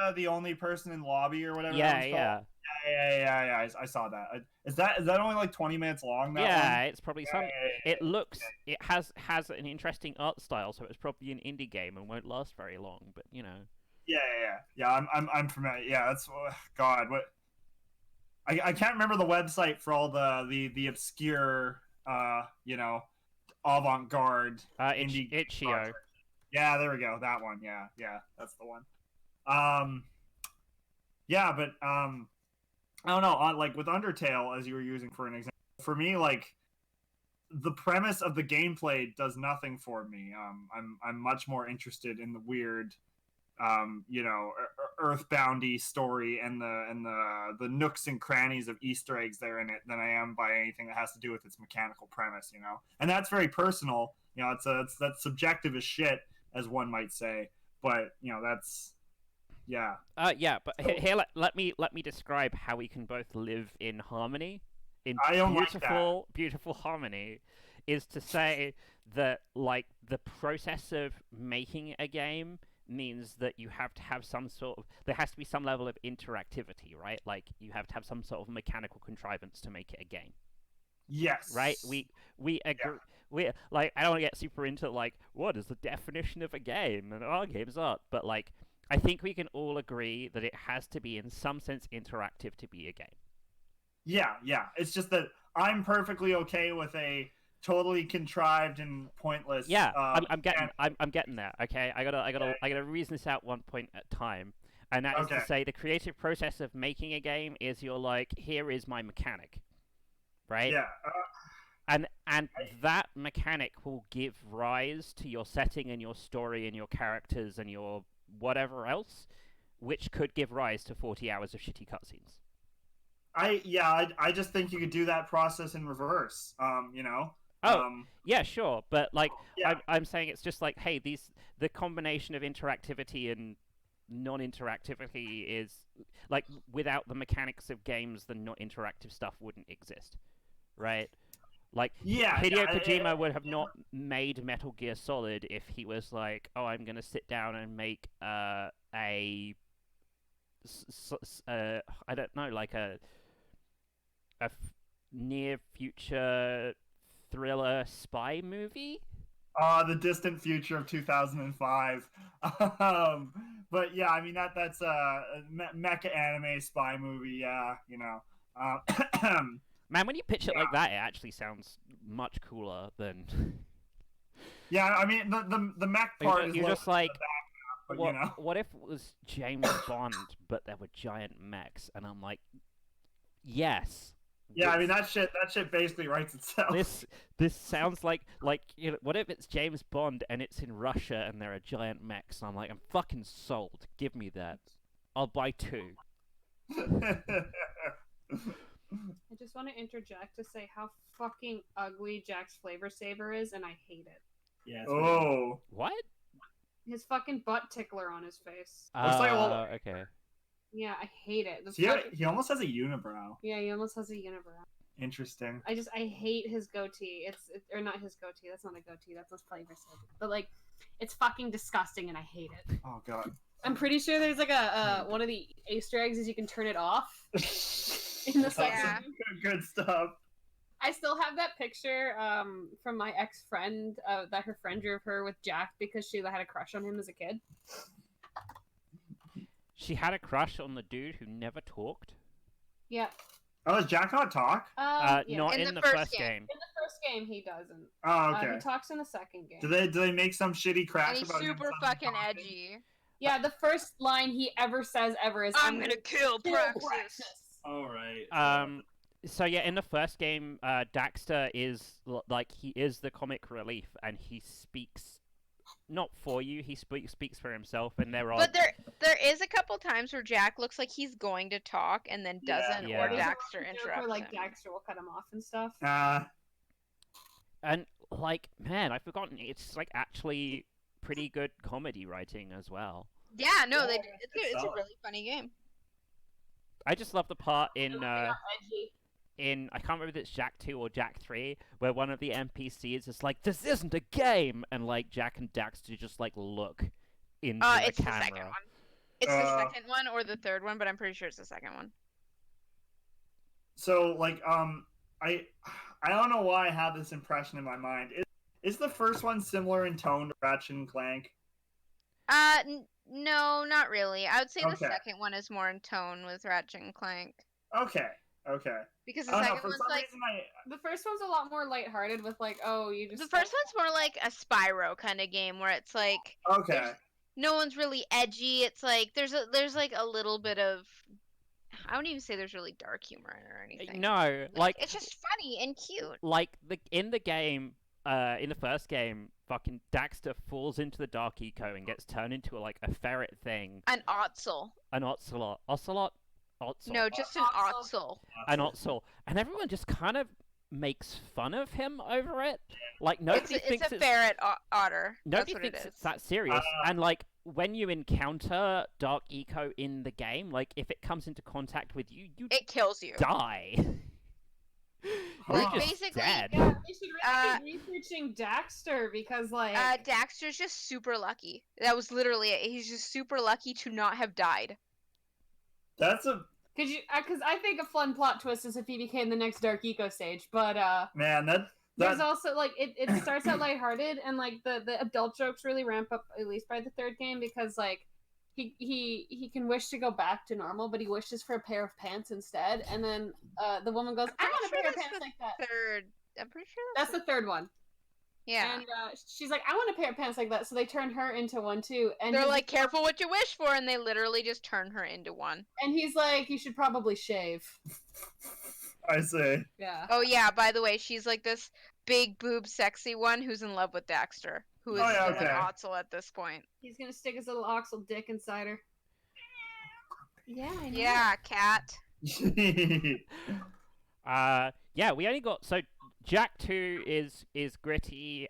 [SPEAKER 1] that the only person in lobby or whatever?
[SPEAKER 2] Yeah.
[SPEAKER 1] I saw that. Is that only like 20 minutes long?
[SPEAKER 2] Yeah, it's probably some. It looks. It has an interesting art style, so it's probably an indie game and won't last very long. But you know.
[SPEAKER 1] Yeah. I'm familiar. Yeah, that's God. What? I can't remember the website for all the obscure, avant-garde indie.
[SPEAKER 2] Itch.io.
[SPEAKER 1] Yeah, there we go. That one. Yeah, that's the one. Yeah, but I don't know. Like with Undertale, as you were using for an example, for me, like the premise of the gameplay does nothing for me. I'm much more interested in the weird, earthboundy story and the nooks and crannies of Easter eggs there in it than I am by anything that has to do with its mechanical premise. And that's very personal. That's subjective as shit, as one might say, but that's
[SPEAKER 2] but here let me describe how we can both live in harmony, in beautiful harmony, is to say that like the process of making a game means that you have to have there has to be some level of interactivity, right? Like you have to have some sort of mechanical contrivance to make it a game.
[SPEAKER 1] Yes.
[SPEAKER 2] Right? We agree. Yeah. We like, I don't want to get super into like what is the definition of a game, and our games aren't, but like I think we can all agree that it has to be in some sense interactive to be a game.
[SPEAKER 1] Yeah. It's just that I'm perfectly okay with a totally contrived and pointless.
[SPEAKER 2] Yeah, I'm getting there. Okay, I gotta reason this out one point at a time, and that is to say the creative process of making a game is you're like, here is my mechanic, right?
[SPEAKER 1] Yeah.
[SPEAKER 2] And that mechanic will give rise to your setting and your story and your characters and your whatever else. which could give rise to 40 hours of shitty cutscenes.
[SPEAKER 1] I just think you could do that process in reverse. You know.
[SPEAKER 2] Yeah, sure, but like
[SPEAKER 1] Yeah.
[SPEAKER 2] I'm saying, it's just like, hey, the combination of interactivity and non-interactivity is like, without the mechanics of games, the not interactive stuff wouldn't exist, right? Like, Hideo Kojima would have not made Metal Gear Solid if he was like, oh, I'm gonna sit down and make I don't know, like a near future thriller spy movie.
[SPEAKER 1] The distant future of 2005. But yeah, I mean that's a mecha anime spy movie. Yeah, you know.
[SPEAKER 2] Man, when you pitch it like that, it actually sounds much cooler than.
[SPEAKER 1] Yeah, I mean the mech part
[SPEAKER 2] you're just like,
[SPEAKER 1] but,
[SPEAKER 2] what,
[SPEAKER 1] you know.
[SPEAKER 2] what if it was James Bond, but there were giant mechs? And I'm like, yes.
[SPEAKER 1] Yeah, I mean that shit basically writes itself.
[SPEAKER 2] This sounds like you know, what if it's James Bond and it's in Russia and there are giant mechs? I'm like, I'm fucking sold. Give me that. I'll buy 2.
[SPEAKER 3] I just want to interject to say how fucking ugly Jack's Flavor Saver is, and I hate it.
[SPEAKER 6] Yeah.
[SPEAKER 1] Oh.
[SPEAKER 2] What?
[SPEAKER 3] His fucking butt tickler on his face.
[SPEAKER 1] Looks like a
[SPEAKER 2] okay.
[SPEAKER 3] Yeah, I hate it.
[SPEAKER 1] He almost has a unibrow.
[SPEAKER 3] Yeah, he almost has a unibrow.
[SPEAKER 1] Interesting.
[SPEAKER 3] I hate his goatee. Or not his goatee. That's not a goatee. That's a Flavor Saver. But like, it's fucking disgusting, and I hate it.
[SPEAKER 1] Oh god.
[SPEAKER 3] I'm pretty sure there's like a one of the Easter eggs is you can turn it off. In the section.
[SPEAKER 4] Yeah.
[SPEAKER 1] Good stuff.
[SPEAKER 3] I still have that picture from my ex-friend that her friend drew of her with Jack because she had a crush on him as a kid.
[SPEAKER 2] She had a crush on the dude who never talked?
[SPEAKER 3] Yeah.
[SPEAKER 1] Oh, does Jak not talk?
[SPEAKER 3] Yeah.
[SPEAKER 2] Not in the first game.
[SPEAKER 3] In the first game, he doesn't.
[SPEAKER 1] Oh, okay.
[SPEAKER 3] He talks in the second game.
[SPEAKER 1] Do they make some shitty crap
[SPEAKER 4] And he's
[SPEAKER 1] about him
[SPEAKER 4] super
[SPEAKER 1] suddenly
[SPEAKER 4] fucking
[SPEAKER 1] talking?
[SPEAKER 4] edgy.
[SPEAKER 3] Yeah, the first line he ever says is,
[SPEAKER 4] I'm gonna kill Praxis.
[SPEAKER 6] All right.
[SPEAKER 2] So yeah, in the first game, Daxter is like, he is the comic relief, and he speaks not for you. He speaks for himself, and there are.
[SPEAKER 4] But there is a couple times where Jak looks like he's going to talk and then doesn't,
[SPEAKER 2] Yeah.
[SPEAKER 4] or Daxter
[SPEAKER 3] Or
[SPEAKER 4] interrupts
[SPEAKER 3] like
[SPEAKER 4] him.
[SPEAKER 3] Daxter will cut him off and stuff.
[SPEAKER 2] And like, man, I've forgotten. It's like actually pretty good comedy writing as well.
[SPEAKER 4] Yeah, no,
[SPEAKER 6] Yeah,
[SPEAKER 4] it's a
[SPEAKER 6] solid.
[SPEAKER 4] really funny game.
[SPEAKER 2] I just love the part in
[SPEAKER 3] Edgy.
[SPEAKER 2] I can't remember if it's Jak 2 or Jak 3, where one of the NPCs is like, "This isn't a game," and like Jak and Daxter just like look into the
[SPEAKER 4] It's
[SPEAKER 2] camera.
[SPEAKER 4] the second one. It's the second one or the third one, but I'm pretty sure it's the second one.
[SPEAKER 1] So like I don't know why I have this impression in my mind. Is the first one similar in tone to Ratchet and Clank?
[SPEAKER 4] No, not really. I would say the
[SPEAKER 1] Okay.
[SPEAKER 4] second one is more in tone with Ratchet and Clank.
[SPEAKER 1] Okay.
[SPEAKER 4] Because
[SPEAKER 1] I
[SPEAKER 4] the
[SPEAKER 1] don't know,
[SPEAKER 4] second
[SPEAKER 1] for
[SPEAKER 4] one's
[SPEAKER 1] some
[SPEAKER 4] like
[SPEAKER 1] reason
[SPEAKER 3] The first one's a lot more lighthearted with like, oh, you just.
[SPEAKER 4] the first one's more like a Spyro kind of game where it's like
[SPEAKER 1] Okay.
[SPEAKER 4] no one's really edgy. It's like there's like a little bit of, I wouldn't even say there's really dark humor in it or anything.
[SPEAKER 2] No, like
[SPEAKER 4] it's just funny and cute.
[SPEAKER 2] like in the game, in the first game, fucking Daxter falls into the Dark Eco and gets turned into a ferret thing.
[SPEAKER 4] An Otzel.
[SPEAKER 2] An Ocelot. Ocelot? Otzel.
[SPEAKER 4] No, just an Otzel.
[SPEAKER 2] An Otzel. And everyone just kind of makes fun of him over it. Like, nobody thinks
[SPEAKER 4] It's a ferret otter.
[SPEAKER 2] Nobody
[SPEAKER 4] That's what
[SPEAKER 2] thinks
[SPEAKER 4] it is.
[SPEAKER 2] it's that serious. And like, when you encounter Dark Eco in the game, like, if it comes into contact with you, you
[SPEAKER 4] It kills you.
[SPEAKER 2] die.
[SPEAKER 1] Like,
[SPEAKER 2] You're just
[SPEAKER 4] basically,
[SPEAKER 2] dead.
[SPEAKER 3] Yeah, they should really be researching Daxter because like.
[SPEAKER 4] Daxter's just super lucky. That was literally it. He's just super lucky to not have died.
[SPEAKER 1] That's a
[SPEAKER 3] Because I think a fun plot twist is if he became the next Dark Eco stage, but
[SPEAKER 1] man.
[SPEAKER 3] there's also like it starts out lighthearted and like the adult jokes really ramp up at least by the third game because like he can wish to go back to normal, but he wishes for a pair of pants instead, and then the woman goes, "I want a pair of pants like that."
[SPEAKER 4] I'm pretty sure
[SPEAKER 3] That's the third one.
[SPEAKER 4] Yeah.
[SPEAKER 3] And she's like, "I want a pair of pants like that," so they turn her into one too. And
[SPEAKER 4] They're
[SPEAKER 3] he's
[SPEAKER 4] like, "Careful what you wish for," and they literally just turn her into one.
[SPEAKER 3] and he's like, "You should probably shave."
[SPEAKER 1] I say.
[SPEAKER 3] Yeah.
[SPEAKER 4] Oh yeah, by the way, she's like this big boob sexy one who's in love with Daxter, who is
[SPEAKER 1] Oh, yeah,
[SPEAKER 4] still
[SPEAKER 1] okay.
[SPEAKER 4] an Otzel at this point.
[SPEAKER 3] He's gonna stick his little oxal dick inside her. Yeah, I know.
[SPEAKER 4] Yeah, cat.
[SPEAKER 2] Yeah, we only got Jak 2 is gritty,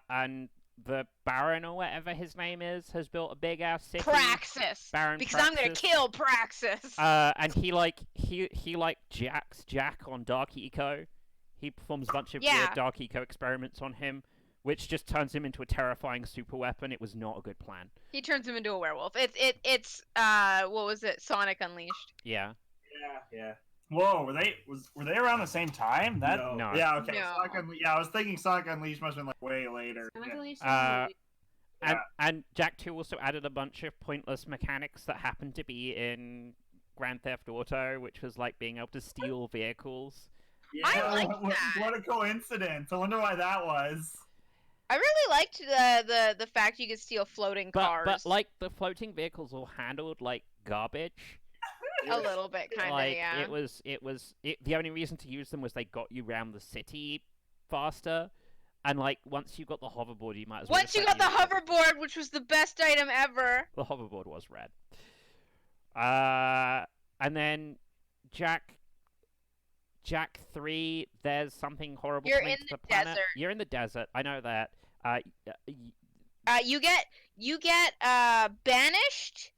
[SPEAKER 2] and the Baron or whatever his name is has built a big ass city.
[SPEAKER 4] Praxis.
[SPEAKER 2] Baron
[SPEAKER 4] Because I'm gonna
[SPEAKER 2] Praxis.
[SPEAKER 4] kill Praxis.
[SPEAKER 2] And he jacks Jak on Dark Eco. He performs a bunch of weird Dark Eco experiments on him, which just turns him into a terrifying super weapon. It was not a good plan.
[SPEAKER 4] He turns him into a werewolf. It's what was it? Sonic Unleashed.
[SPEAKER 2] Yeah.
[SPEAKER 6] Yeah.
[SPEAKER 1] Whoa, were they around the same time?
[SPEAKER 2] No.
[SPEAKER 1] Yeah, okay.
[SPEAKER 4] No.
[SPEAKER 1] I was thinking Sonic Unleashed must have been like way later.
[SPEAKER 3] Sonic Unleashed is
[SPEAKER 2] Uh,
[SPEAKER 3] the movie.
[SPEAKER 2] And Jak 2 also added a bunch of pointless mechanics that happened to be in Grand Theft Auto, which was like being able to steal vehicles.
[SPEAKER 1] Yeah,
[SPEAKER 4] I like that.
[SPEAKER 1] What a coincidence! I wonder why that was.
[SPEAKER 4] I really liked the fact you could steal floating cars.
[SPEAKER 2] But like the floating vehicles all handled like garbage.
[SPEAKER 4] A little bit, kind of,
[SPEAKER 2] Like
[SPEAKER 4] yeah.
[SPEAKER 2] it was the only reason to use them was they got you around the city faster, and like once you got the hoverboard, you might as well.
[SPEAKER 4] Once you got the hoverboard, which was the best item ever.
[SPEAKER 2] The hoverboard was rad. And then Jak 3, there's something horrible
[SPEAKER 4] You're
[SPEAKER 2] coming
[SPEAKER 4] in
[SPEAKER 2] to
[SPEAKER 4] the
[SPEAKER 2] the planet.
[SPEAKER 4] desert.
[SPEAKER 2] You're in the desert. I know that.
[SPEAKER 4] You get banished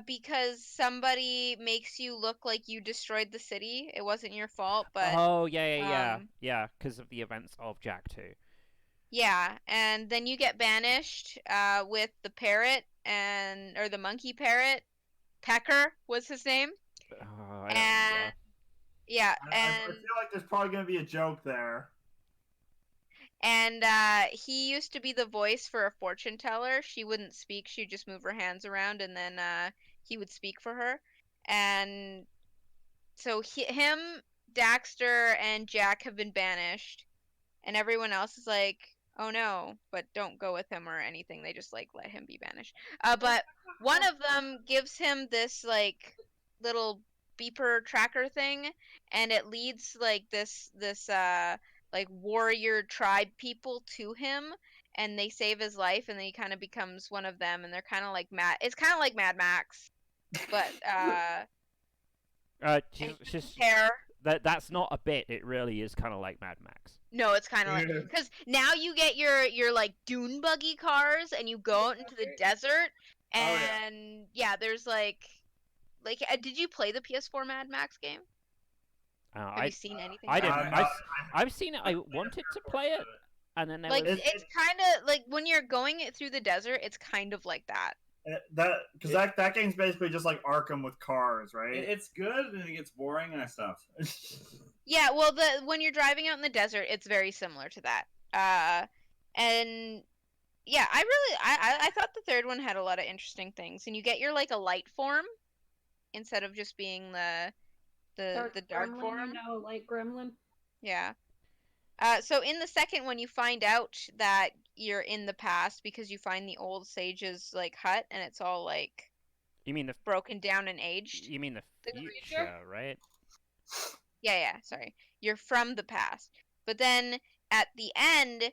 [SPEAKER 4] because somebody makes you look like you destroyed the city. It wasn't your fault, but
[SPEAKER 2] Oh yeah, because of the events of Jak 2.
[SPEAKER 4] yeah, and then you get banished with the parrot or the monkey parrot. Pecker was his name.
[SPEAKER 2] I don't
[SPEAKER 4] And
[SPEAKER 2] remember.
[SPEAKER 4] yeah,
[SPEAKER 1] I
[SPEAKER 4] and
[SPEAKER 1] feel like there's probably gonna be a joke there.
[SPEAKER 4] and he used to be the voice for a fortune teller. She wouldn't speak; she'd just move her hands around, and then he would speak for her. And so him, Daxter, and Jak have been banished, and everyone else is like, "Oh no!" But don't go with him or anything. They just like let him be banished. But one of them gives him this like little beeper tracker thing, and it leads like this like warrior tribe people to him, and they save his life, and then he kind of becomes one of them, and they're kind of like It's kind of like Mad Max, but
[SPEAKER 2] Just
[SPEAKER 4] hair.
[SPEAKER 2] that's not a bit. It really is kind of like Mad Max.
[SPEAKER 4] No, it's kind of like because now you get your like dune buggy cars, and you go out into the desert, and there's like did you play the PS4 Mad Max game? Have you seen anything?
[SPEAKER 2] I
[SPEAKER 4] about
[SPEAKER 2] didn't.
[SPEAKER 4] it?
[SPEAKER 2] I've seen it. I wanted to play it, and then there
[SPEAKER 4] Like
[SPEAKER 2] was...
[SPEAKER 4] it's kind of like when you're going through the desert, it's kind of like that.
[SPEAKER 1] Because that game's basically just like Arkham with cars, right?
[SPEAKER 6] It's good, and it gets boring, and I stopped.
[SPEAKER 4] Yeah, well, when you're driving out in the desert, it's very similar to that. And yeah, I thought the third one had a lot of interesting things, and you get your like a light form instead of just being the dark
[SPEAKER 3] gremlin,
[SPEAKER 4] form.
[SPEAKER 3] Light gremlin.
[SPEAKER 4] Yeah. So in the second one, you find out that you're in the past because you find the old sage's like hut, and it's all like
[SPEAKER 2] You mean the
[SPEAKER 4] broken down and aged.
[SPEAKER 2] You mean the
[SPEAKER 3] The
[SPEAKER 2] future,
[SPEAKER 3] future?
[SPEAKER 2] right?
[SPEAKER 4] Yeah, sorry. You're from the past. But then at the end,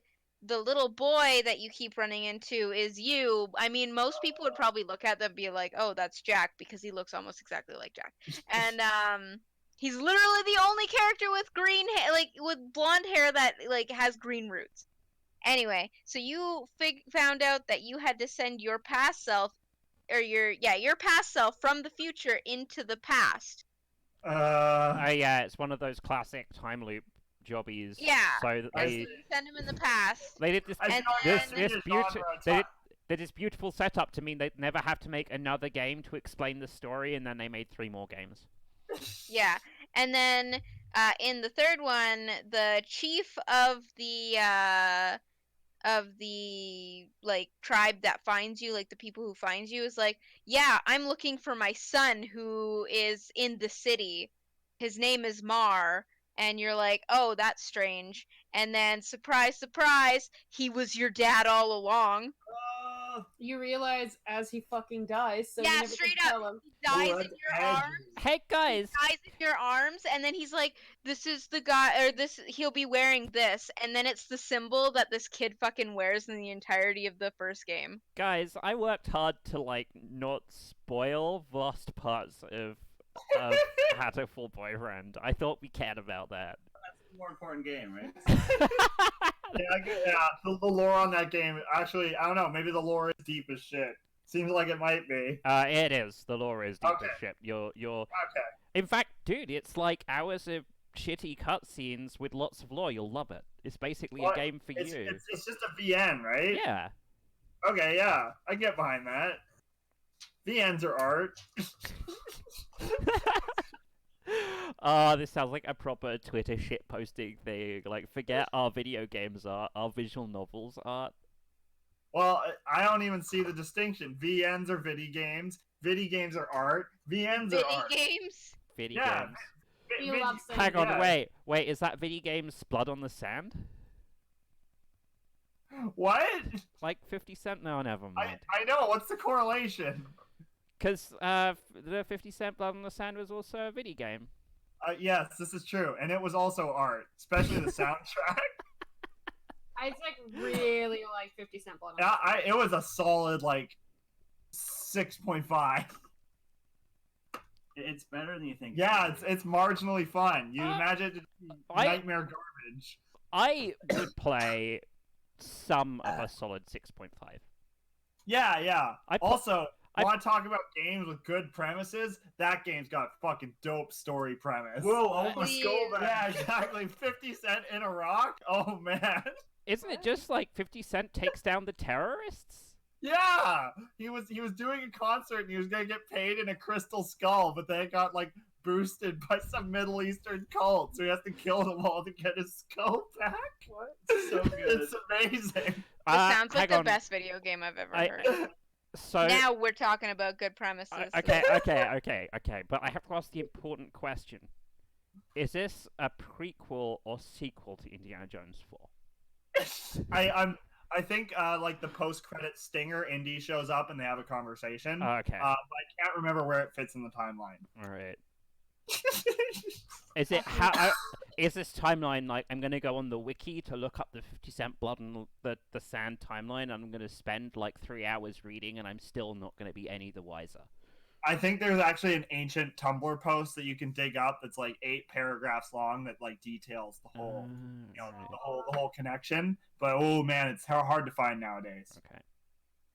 [SPEAKER 4] the little boy that you keep running into is you. I mean, most people would probably look at them and be like, "Oh, that's Jak," because he looks almost exactly like Jak. And he's literally the only character with green hair, like with blonde hair that like has green roots. Anyway, so you found out that you had to send your past self or your past self from the future into the past.
[SPEAKER 2] Yeah, it's one of those classic time loop jobbies.
[SPEAKER 4] Yeah.
[SPEAKER 2] So that they
[SPEAKER 4] Send him in the past.
[SPEAKER 2] they did this
[SPEAKER 1] I
[SPEAKER 4] And
[SPEAKER 1] feel like
[SPEAKER 4] then-
[SPEAKER 1] I've seen
[SPEAKER 2] this
[SPEAKER 1] this
[SPEAKER 2] beautiful
[SPEAKER 1] genre
[SPEAKER 2] they did, they did this beautiful setup to mean they'd never have to make another game to explain the story, and then they made 3 more games.
[SPEAKER 4] Yeah, and then in the third one, the chief of the like tribe that finds you, like the people who find you, is like, yeah, I'm looking for my son who is in the city. His name is Mar, and you're like, oh, that's strange. And then surprise, surprise, he was your dad all along.
[SPEAKER 3] You realize as he fucking dies, so
[SPEAKER 4] Yeah,
[SPEAKER 3] you never
[SPEAKER 4] straight
[SPEAKER 3] can
[SPEAKER 4] up.
[SPEAKER 3] tell him.
[SPEAKER 4] He dies
[SPEAKER 1] Ooh,
[SPEAKER 4] in
[SPEAKER 1] that's
[SPEAKER 4] your
[SPEAKER 1] edgy.
[SPEAKER 4] arms.
[SPEAKER 2] Hey guys,
[SPEAKER 4] Dies in your arms, and then he's like, "This is the guy, or this he'll be wearing this," and then it's the symbol that this kid fucking wears in the entirety of the first game.
[SPEAKER 2] guys, I worked hard to like not spoil vast parts of Hatoful Boyfriend. I thought we cared about that.
[SPEAKER 6] That's a more important game, right?
[SPEAKER 1] Yeah, the lore on that game. Actually, I don't know. Maybe the lore is deep as shit. Seems like it might be.
[SPEAKER 2] It is. The lore is deep
[SPEAKER 1] Okay.
[SPEAKER 2] as shit. You're.
[SPEAKER 1] Okay.
[SPEAKER 2] In fact, dude, it's like hours of shitty cutscenes with lots of lore. You'll love it. It's basically
[SPEAKER 1] Well,
[SPEAKER 2] a game for
[SPEAKER 1] It's,
[SPEAKER 2] you.
[SPEAKER 1] it's just a VN, right?
[SPEAKER 2] Yeah.
[SPEAKER 1] Okay, yeah. I get behind that. VNs are art.
[SPEAKER 2] Oh, this sounds like a proper Twitter shit posting thing. Like, forget our video games art, our visual novels art.
[SPEAKER 1] Well, I don't even see the distinction. VNs are video games. Video games are art. VNs
[SPEAKER 4] Video
[SPEAKER 1] are art.
[SPEAKER 4] games.
[SPEAKER 2] Video
[SPEAKER 1] Yeah.
[SPEAKER 2] games.
[SPEAKER 3] You love saying
[SPEAKER 2] Hang on,
[SPEAKER 1] yeah.
[SPEAKER 2] wait, is that video games Blood on the Sand?
[SPEAKER 1] What?
[SPEAKER 2] Like 50 Cent? No, never mind.
[SPEAKER 1] I know. What's the correlation?
[SPEAKER 2] Because the 50 Cent Blood on the Sand was also a video game.
[SPEAKER 1] Yes, this is true, and it was also art, especially the soundtrack.
[SPEAKER 3] It's like really like 50 Cent Blood.
[SPEAKER 1] It was a solid like 6.5.
[SPEAKER 6] It's better than you think.
[SPEAKER 1] Yeah, it's marginally fun. You imagine nightmare garbage.
[SPEAKER 2] I would play some of a solid 6.5.
[SPEAKER 1] Yeah.
[SPEAKER 2] I
[SPEAKER 1] Want to talk about games with good premises? That game's got a fucking dope story premise.
[SPEAKER 6] Whoa, almost
[SPEAKER 4] Please.
[SPEAKER 6] go back.
[SPEAKER 1] Yeah, exactly. 50 Cent in Iraq? Oh, man.
[SPEAKER 2] Isn't it just like 50 Cent takes down the terrorists?
[SPEAKER 1] Yeah! He was doing a concert and he was going to get paid in a crystal skull, but they got, like, boosted by some Middle Eastern cult, so he has to kill them all to get his skull back.
[SPEAKER 6] What? So good.
[SPEAKER 1] It's amazing.
[SPEAKER 4] It sounds like
[SPEAKER 2] hang
[SPEAKER 4] the
[SPEAKER 2] on.
[SPEAKER 4] best video game I've ever heard.
[SPEAKER 2] So
[SPEAKER 4] Now we're talking about good premises.
[SPEAKER 2] okay. But I have to ask the important question: is this a prequel or sequel to Indiana Jones 4?
[SPEAKER 1] I think like the post-credit stinger, Indy shows up and they have a conversation.
[SPEAKER 2] Okay.
[SPEAKER 1] But I can't remember where it fits in the timeline.
[SPEAKER 2] All right. Is this timeline like I'm gonna go on the wiki to look up the 50 Cent Blood and the Sand timeline? And I'm gonna spend like 3 hours reading, and I'm still not gonna be any the wiser.
[SPEAKER 1] I think there's actually an ancient Tumblr post that you can dig up that's like 8 paragraphs long that like details the whole, the whole connection. But oh man, it's hard to find nowadays.
[SPEAKER 2] Okay.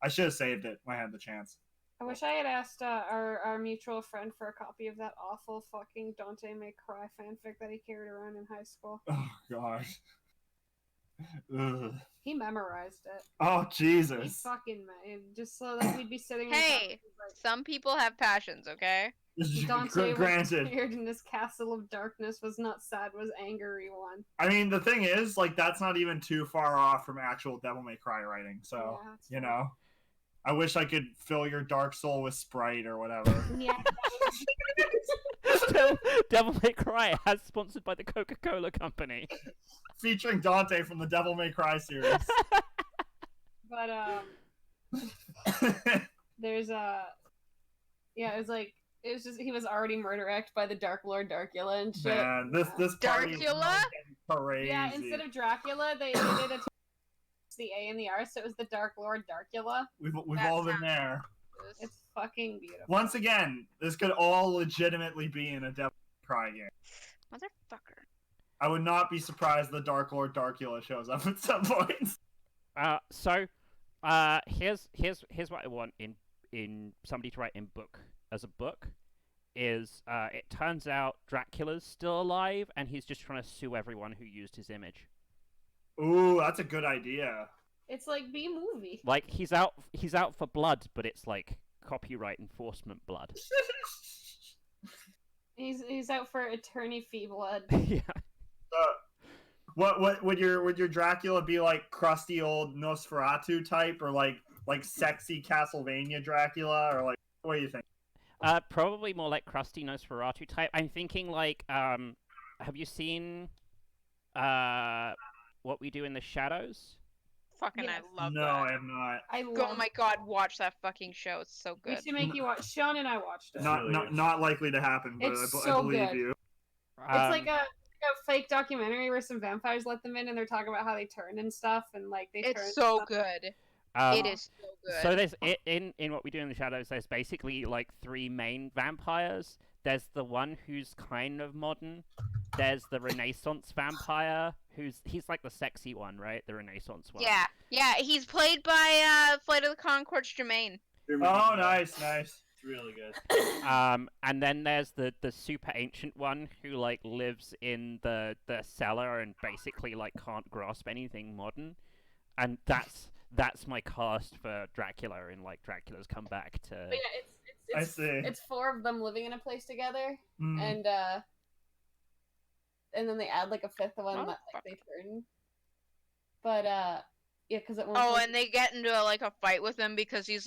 [SPEAKER 1] I should have saved it when I had the chance.
[SPEAKER 3] I wish I had asked our mutual friend for a copy of that awful fucking Dante May Cry fanfic that he carried around in high school.
[SPEAKER 1] Oh gosh. Ugh.
[SPEAKER 3] He memorized it.
[SPEAKER 1] Oh
[SPEAKER 3] He
[SPEAKER 1] Jesus.
[SPEAKER 3] fucking just so that we'd be sitting.
[SPEAKER 4] Hey, some people have passions, okay?
[SPEAKER 3] Dante was
[SPEAKER 1] Granted.
[SPEAKER 3] appeared in this castle of darkness, was not sad, was angry one.
[SPEAKER 1] I mean, the thing is, like, that's not even too far off from actual Devil May Cry writing. So,
[SPEAKER 3] Yeah, that's
[SPEAKER 1] you
[SPEAKER 3] fair.
[SPEAKER 1] know, I wish I could fill your dark soul with Sprite or whatever.
[SPEAKER 3] Yeah.
[SPEAKER 2] Devil May Cry as sponsored by the Coca-Cola Company.
[SPEAKER 1] Featuring Dante from the Devil May Cry series.
[SPEAKER 3] But there's yeah, it was just he was already murder-wrecked by the Dark Lord Darkula and shit.
[SPEAKER 1] Man, this party is
[SPEAKER 4] Darkula?
[SPEAKER 1] crazy.
[SPEAKER 3] Yeah, instead of Dracula, they did a the A and the R, so it was the Dark Lord Darkula.
[SPEAKER 1] We've
[SPEAKER 4] That
[SPEAKER 1] all been
[SPEAKER 4] sounds-
[SPEAKER 1] there.
[SPEAKER 3] It's fucking beautiful.
[SPEAKER 1] Once again, this could all legitimately be in a Devil May Cry game.
[SPEAKER 4] Motherfucker.
[SPEAKER 1] I would not be surprised the Dark Lord Darkula shows up at some point.
[SPEAKER 2] Here's what I want in somebody to write in book as a book is it turns out Dracula's still alive and he's just trying to sue everyone who used his image.
[SPEAKER 1] Ooh, that's a good idea.
[SPEAKER 3] It's like B-movie.
[SPEAKER 2] Like he's out for blood, but it's like copyright enforcement blood.
[SPEAKER 3] He's out for attorney fee blood.
[SPEAKER 2] Yeah.
[SPEAKER 1] What would your Dracula be, like crusty old Nosferatu type, or like sexy Castlevania Dracula, or like what do you think?
[SPEAKER 2] Probably more like crusty Nosferatu type. I'm thinking like have you seen What We Do in the Shadows?
[SPEAKER 4] Fucking,
[SPEAKER 3] Yes.
[SPEAKER 4] I love
[SPEAKER 1] No,
[SPEAKER 4] that.
[SPEAKER 1] I am not.
[SPEAKER 3] I
[SPEAKER 4] Oh
[SPEAKER 3] love.
[SPEAKER 4] my god, watch that fucking show. It's so
[SPEAKER 3] We
[SPEAKER 4] good.
[SPEAKER 3] should make you watch. Sean and I watched it.
[SPEAKER 1] Not likely to happen, but
[SPEAKER 3] It's
[SPEAKER 1] I
[SPEAKER 3] so
[SPEAKER 1] believe
[SPEAKER 3] good.
[SPEAKER 1] you.
[SPEAKER 3] It's like a fake documentary where some vampires let them in and they're talking about how they turn and stuff and like they turn.
[SPEAKER 4] It's so
[SPEAKER 3] stuff.
[SPEAKER 4] good.
[SPEAKER 2] Um,
[SPEAKER 4] It is so good.
[SPEAKER 2] So there's in What We Do in the Shadows. There's basically like 3 main vampires. There's the one who's kind of modern. There's the Renaissance vampire he's like the sexy one, right? The Renaissance one.
[SPEAKER 4] Yeah, he's played by Flight of the Conchords Jermaine.
[SPEAKER 1] Oh, nice.
[SPEAKER 6] It's really good.
[SPEAKER 2] And then there's the super ancient one who like lives in the cellar and basically like can't grasp anything modern. And that's my cast for Dracula in like Dracula's comeback to.
[SPEAKER 3] But yeah,
[SPEAKER 1] I see.
[SPEAKER 3] It's 4 of them living in a place together,
[SPEAKER 1] Mm.
[SPEAKER 3] and then they add like a 5th one that like they turn. But yeah, because at one
[SPEAKER 4] Oh,
[SPEAKER 3] point,
[SPEAKER 4] and they get into like a fight with him because he's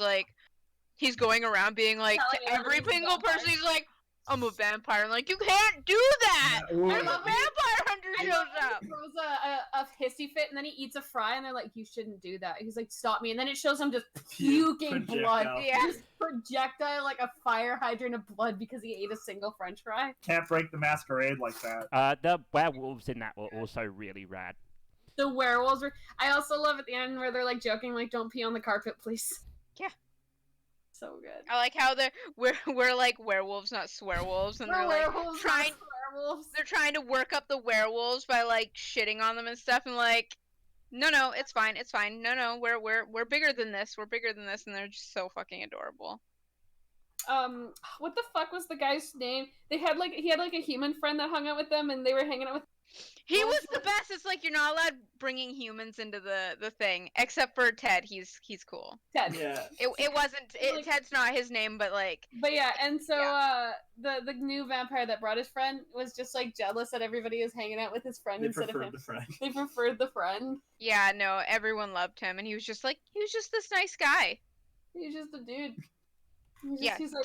[SPEAKER 4] going around being like
[SPEAKER 3] Telling
[SPEAKER 4] to every
[SPEAKER 3] everybody he's a
[SPEAKER 4] single
[SPEAKER 3] vampire.
[SPEAKER 4] person, he's like, I'm a vampire. And like, you can't do that.
[SPEAKER 1] Yeah, ooh.
[SPEAKER 4] And the vampire hunter
[SPEAKER 3] I
[SPEAKER 4] shows
[SPEAKER 3] love when
[SPEAKER 4] up.
[SPEAKER 3] he throws a hissy fit and then he eats a fry and they're like, you shouldn't do that. He's like, stop me. And then it shows him just puking blood.
[SPEAKER 6] Projectile.
[SPEAKER 4] Yeah.
[SPEAKER 3] Just projectile like a fire hydrant of blood because he ate a single french fry.
[SPEAKER 1] Can't break the masquerade like that.
[SPEAKER 2] The werewolves in that were also really rad.
[SPEAKER 3] The werewolves are. I also love at the end where they're like joking, like, don't pee on the carpet, please.
[SPEAKER 4] Yeah.
[SPEAKER 3] So good.
[SPEAKER 4] I like how we're like werewolves, not swearwolves, and
[SPEAKER 3] We're
[SPEAKER 4] they're like
[SPEAKER 3] werewolves,
[SPEAKER 4] trying.
[SPEAKER 3] not werewolves.
[SPEAKER 4] They're trying to work up the werewolves by like shitting on them and stuff, and like, no, it's fine, no, we're bigger than this, and they're just so fucking adorable.
[SPEAKER 3] What the fuck was the guy's name? He had like a human friend that hung out with them, and they were hanging out with.
[SPEAKER 4] He was the best. It's like you're not allowed bringing humans into the thing, except for Ted. He's cool.
[SPEAKER 3] Ted.
[SPEAKER 6] Yeah.
[SPEAKER 4] It wasn't.
[SPEAKER 3] Like-
[SPEAKER 4] Ted's not his name, but like.
[SPEAKER 3] But yeah, and so the new vampire that brought his friend was just like jealous that everybody is hanging out with his friend
[SPEAKER 6] They
[SPEAKER 3] instead of
[SPEAKER 6] preferred
[SPEAKER 3] him.
[SPEAKER 6] the friend.
[SPEAKER 3] They preferred the friend.
[SPEAKER 4] Yeah, no, everyone loved him, and he was just this nice guy.
[SPEAKER 3] He's just a dude. He's like,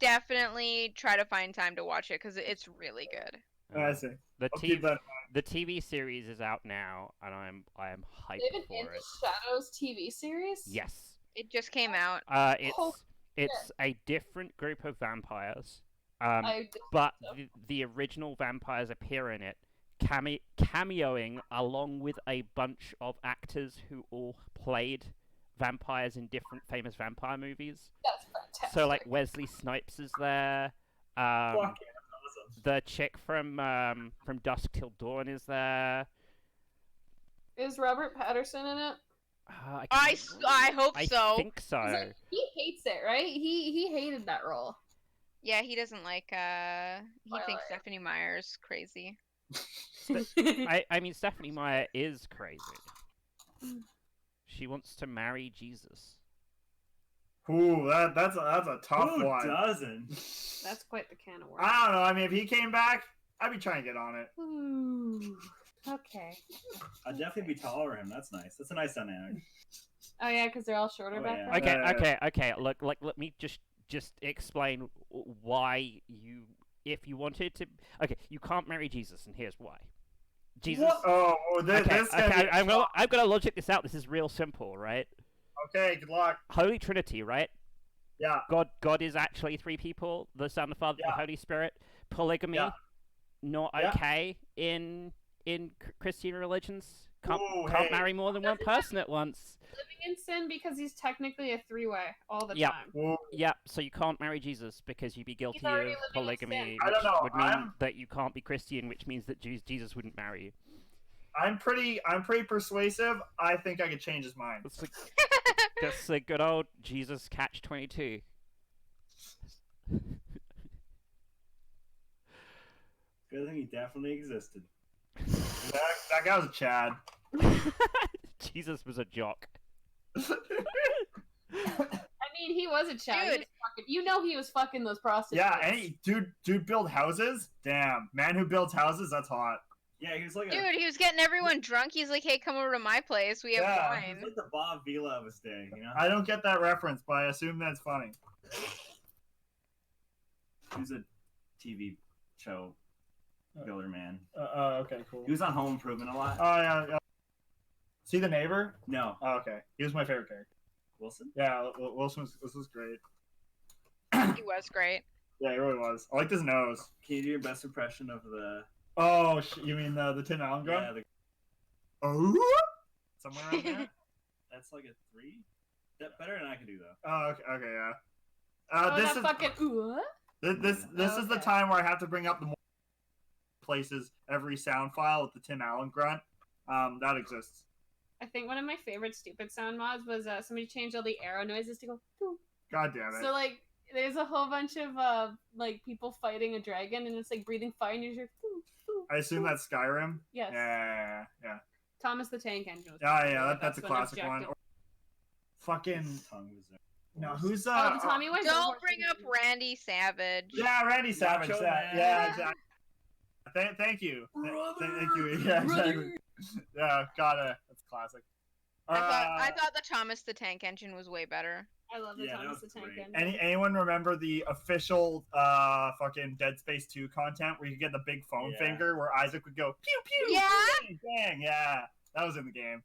[SPEAKER 4] Definitely try to find time to watch it because it's really good.
[SPEAKER 1] I see.
[SPEAKER 2] The
[SPEAKER 1] I'll keep that.
[SPEAKER 2] the TV series is out now, and I am hyped
[SPEAKER 3] they have an In
[SPEAKER 2] for
[SPEAKER 3] the
[SPEAKER 2] it.
[SPEAKER 3] Shadows TV series.
[SPEAKER 2] Yes.
[SPEAKER 4] It just came out.
[SPEAKER 3] Holy
[SPEAKER 2] It's a different group of vampires.
[SPEAKER 3] I
[SPEAKER 2] But the original vampires appear in it, cameoing along with a bunch of actors who all played vampires in different famous vampire movies.
[SPEAKER 3] that's fantastic.
[SPEAKER 2] So like Wesley Snipes is there.
[SPEAKER 6] Fuck yeah, that's awesome.
[SPEAKER 2] The chick from Dusk Till Dawn is there.
[SPEAKER 3] Is Robert Patterson in it?
[SPEAKER 4] I hope
[SPEAKER 2] I
[SPEAKER 4] so.
[SPEAKER 2] think so.
[SPEAKER 3] 'Cause, like, he hates it, right? He hated that role.
[SPEAKER 4] Yeah, he doesn't like. He thinks
[SPEAKER 3] Twilight.
[SPEAKER 4] Stephanie Meyer's crazy.
[SPEAKER 2] I mean, Stephanie Meyer is crazy. She wants to marry Jesus.
[SPEAKER 1] Ooh, that's a tough
[SPEAKER 6] Who
[SPEAKER 1] one.
[SPEAKER 6] doesn't?
[SPEAKER 3] That's quite the can of worms.
[SPEAKER 1] I don't know. I mean, if he came back, I'd be trying to get on it.
[SPEAKER 3] Ooh. Okay.
[SPEAKER 6] I'd definitely be taller than him. That's nice. That's a nice dynamic.
[SPEAKER 3] Oh yeah, because they're all shorter
[SPEAKER 6] Oh,
[SPEAKER 3] back
[SPEAKER 6] yeah.
[SPEAKER 3] then.
[SPEAKER 2] Okay. Look, let me just explain why if you wanted to. Okay, you can't marry Jesus, and here's why. Jesus.
[SPEAKER 1] What? Oh, this guy.
[SPEAKER 2] I'm gonna logic this out. This is real simple, right?
[SPEAKER 1] Okay, good luck.
[SPEAKER 2] Holy Trinity, right?
[SPEAKER 1] Yeah.
[SPEAKER 2] God is actually 3 people: the Son, the Father, the
[SPEAKER 1] Yeah.
[SPEAKER 2] Holy Spirit. Polygamy,
[SPEAKER 1] Yeah.
[SPEAKER 2] not
[SPEAKER 1] Yeah.
[SPEAKER 2] okay in Christian religions. Can't
[SPEAKER 1] Ooh,
[SPEAKER 2] can't
[SPEAKER 1] hey.
[SPEAKER 2] marry more than one person at once.
[SPEAKER 3] Living in sin because he's technically a 3-way all the
[SPEAKER 2] Yep.
[SPEAKER 3] time.
[SPEAKER 1] Ooh,
[SPEAKER 2] Yep, so you can't marry Jesus because you'd be guilty
[SPEAKER 3] already
[SPEAKER 2] of
[SPEAKER 3] living in
[SPEAKER 2] polygamy,
[SPEAKER 3] sin.
[SPEAKER 2] which
[SPEAKER 1] I don't know,
[SPEAKER 2] would mean
[SPEAKER 1] I'm-
[SPEAKER 2] that you can't be Christian, which means that Jesus wouldn't marry you.
[SPEAKER 1] I'm pretty persuasive. I think I could change his mind.
[SPEAKER 2] That's the good old Jesus catch-22.
[SPEAKER 6] Good thing he definitely existed.
[SPEAKER 1] That guy was a Chad.
[SPEAKER 2] Jesus was a jock.
[SPEAKER 3] I mean, he was a child.
[SPEAKER 4] Dude.
[SPEAKER 3] You know he was fucking those prostitutes.
[SPEAKER 1] Yeah, and dude build houses. Damn, man who builds houses, that's hot.
[SPEAKER 6] Yeah, he was like
[SPEAKER 4] Dude, he was getting everyone drunk. He's like, "Hey, come over to my place. We have
[SPEAKER 1] Yeah.
[SPEAKER 6] he was
[SPEAKER 4] wine."
[SPEAKER 6] like the Bob Vila of his day, you know?
[SPEAKER 1] I don't get that reference, but I assume that's funny.
[SPEAKER 6] He was a TV show builder man.
[SPEAKER 1] Okay, cool.
[SPEAKER 6] He was on Home Improvement a lot.
[SPEAKER 1] Oh yeah. See the neighbor?
[SPEAKER 6] No.
[SPEAKER 1] Oh, okay. He was my favorite character.
[SPEAKER 6] Wilson?
[SPEAKER 1] Yeah, Wilson was great.
[SPEAKER 4] He was great.
[SPEAKER 1] Yeah, he really was. I liked his nose.
[SPEAKER 6] Can you do your best impression of the...
[SPEAKER 1] Oh, you mean the Tim Allen grunt?
[SPEAKER 6] Yeah,
[SPEAKER 1] Oh? Somewhere around there?
[SPEAKER 6] that's like a 3? That better than I can do, though.
[SPEAKER 1] Oh, okay, yeah.
[SPEAKER 3] Oh,
[SPEAKER 1] This
[SPEAKER 3] that
[SPEAKER 1] is
[SPEAKER 3] fucking ooh.
[SPEAKER 1] this is the
[SPEAKER 3] Okay.
[SPEAKER 1] time where I have to bring up the places every sound file with the Tim Allen grunt. That exists.
[SPEAKER 3] I think one of my favorite stupid sound mods was somebody changed all the arrow noises to go "Pooh."
[SPEAKER 1] God damn it.
[SPEAKER 3] So like there's a whole bunch of like people fighting a dragon and it's like breathing fire and you're just "Pooh, pooh,
[SPEAKER 1] I assume
[SPEAKER 3] pooh."
[SPEAKER 1] that's Skyrim.
[SPEAKER 3] Yes.
[SPEAKER 1] Yeah.
[SPEAKER 3] Thomas the Tank Engine. Was
[SPEAKER 1] Yeah,
[SPEAKER 3] probably
[SPEAKER 1] that's a
[SPEAKER 3] the best
[SPEAKER 1] classic one.
[SPEAKER 3] objective.
[SPEAKER 1] Or fucking
[SPEAKER 6] Tongue was there.
[SPEAKER 1] no, who's
[SPEAKER 3] Oh, the Tommy Wiseau
[SPEAKER 4] Don't
[SPEAKER 3] horse
[SPEAKER 4] bring
[SPEAKER 3] is-
[SPEAKER 4] up Randy Savage.
[SPEAKER 1] Yeah, Randy Savage.
[SPEAKER 6] Macho
[SPEAKER 1] That,
[SPEAKER 6] Man.
[SPEAKER 1] yeah, exactly. Thank you. Thank you. Yeah, exactly. Yeah, gotta. That's classic.
[SPEAKER 4] I thought the Thomas the Tank Engine was way better.
[SPEAKER 3] I love the
[SPEAKER 6] Yeah, that
[SPEAKER 3] Thomas
[SPEAKER 6] was
[SPEAKER 3] the Tank
[SPEAKER 6] great.
[SPEAKER 3] Engine.
[SPEAKER 1] Anyone remember the official fucking Dead Space 2 content where you get the big phone
[SPEAKER 6] Yeah.
[SPEAKER 1] finger where Isaac would go pew pew?
[SPEAKER 4] Yeah?
[SPEAKER 1] Bang, bang, yeah. That was in the game.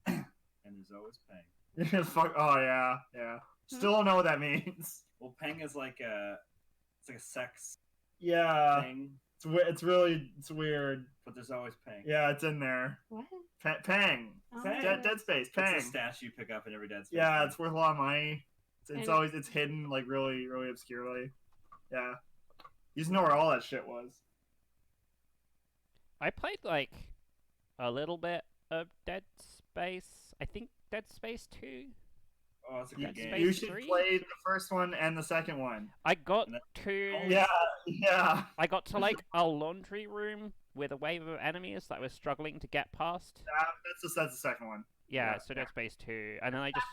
[SPEAKER 6] And there's always Peng.
[SPEAKER 1] Fuck. Oh yeah. Still don't know what that means.
[SPEAKER 6] Well, Peng is like a... It's like a sex
[SPEAKER 1] Yeah.
[SPEAKER 6] thing,
[SPEAKER 1] It's weird.
[SPEAKER 6] but there's always Peng.
[SPEAKER 1] Yeah, it's in there.
[SPEAKER 3] What?
[SPEAKER 1] Pang.
[SPEAKER 3] Oh.
[SPEAKER 6] Pang.
[SPEAKER 1] Dead Space. Pang.
[SPEAKER 6] It's a statue you pick up in every Dead Space.
[SPEAKER 1] Yeah,
[SPEAKER 6] game.
[SPEAKER 1] it's worth a lot of money. It's
[SPEAKER 3] And-
[SPEAKER 1] always hidden like really obscurely. Yeah. You just know where all that shit was.
[SPEAKER 2] I played like a little bit of Dead Space. I think Dead Space 2.
[SPEAKER 6] Oh, it's a
[SPEAKER 2] Dead
[SPEAKER 6] good game.
[SPEAKER 2] Space
[SPEAKER 1] You should
[SPEAKER 2] 3?
[SPEAKER 1] play the first one and the second one.
[SPEAKER 2] I got
[SPEAKER 6] And that-
[SPEAKER 2] to
[SPEAKER 1] Yeah.
[SPEAKER 2] I got to like a laundry room with a wave of enemies that I was struggling to get past.
[SPEAKER 1] That's the second one.
[SPEAKER 2] Yeah,
[SPEAKER 1] Yeah.
[SPEAKER 2] so Dead Space 2, and then I just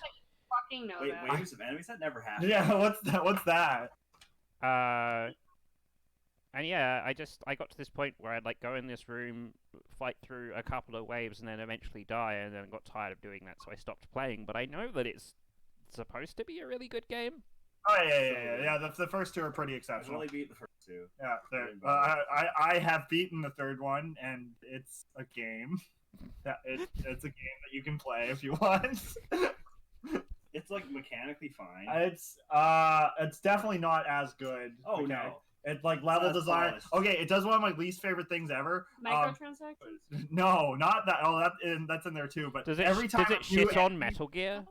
[SPEAKER 3] Fucking know
[SPEAKER 6] Wait,
[SPEAKER 3] that.
[SPEAKER 6] waves of enemies? That never happened.
[SPEAKER 1] Yeah, what's that?
[SPEAKER 2] and yeah, I got to this point where I'd like go in this room, fight through a couple of waves, and then eventually die, and then got tired of doing that, so I stopped playing. But I know that it's supposed to be a really good game.
[SPEAKER 1] Oh yeah. The first two are pretty
[SPEAKER 6] I've
[SPEAKER 1] exceptional.
[SPEAKER 6] only beat the first 2.
[SPEAKER 1] Yeah, I have beaten the third one, and it's a game. Yeah, it's a game that you can play if you want.
[SPEAKER 6] It's like mechanically fine.
[SPEAKER 1] It's definitely not as good.
[SPEAKER 6] Oh,
[SPEAKER 1] okay?
[SPEAKER 6] no.
[SPEAKER 1] It's like level
[SPEAKER 6] It's not
[SPEAKER 1] design.
[SPEAKER 6] polished.
[SPEAKER 1] Okay, it does one of my least favorite things ever.
[SPEAKER 3] Microtransactions?
[SPEAKER 1] No, not that. Oh, that's in there too. But
[SPEAKER 2] Does it
[SPEAKER 1] every time
[SPEAKER 2] does it
[SPEAKER 1] a new
[SPEAKER 2] shit on
[SPEAKER 1] enemy-
[SPEAKER 2] Metal Gear?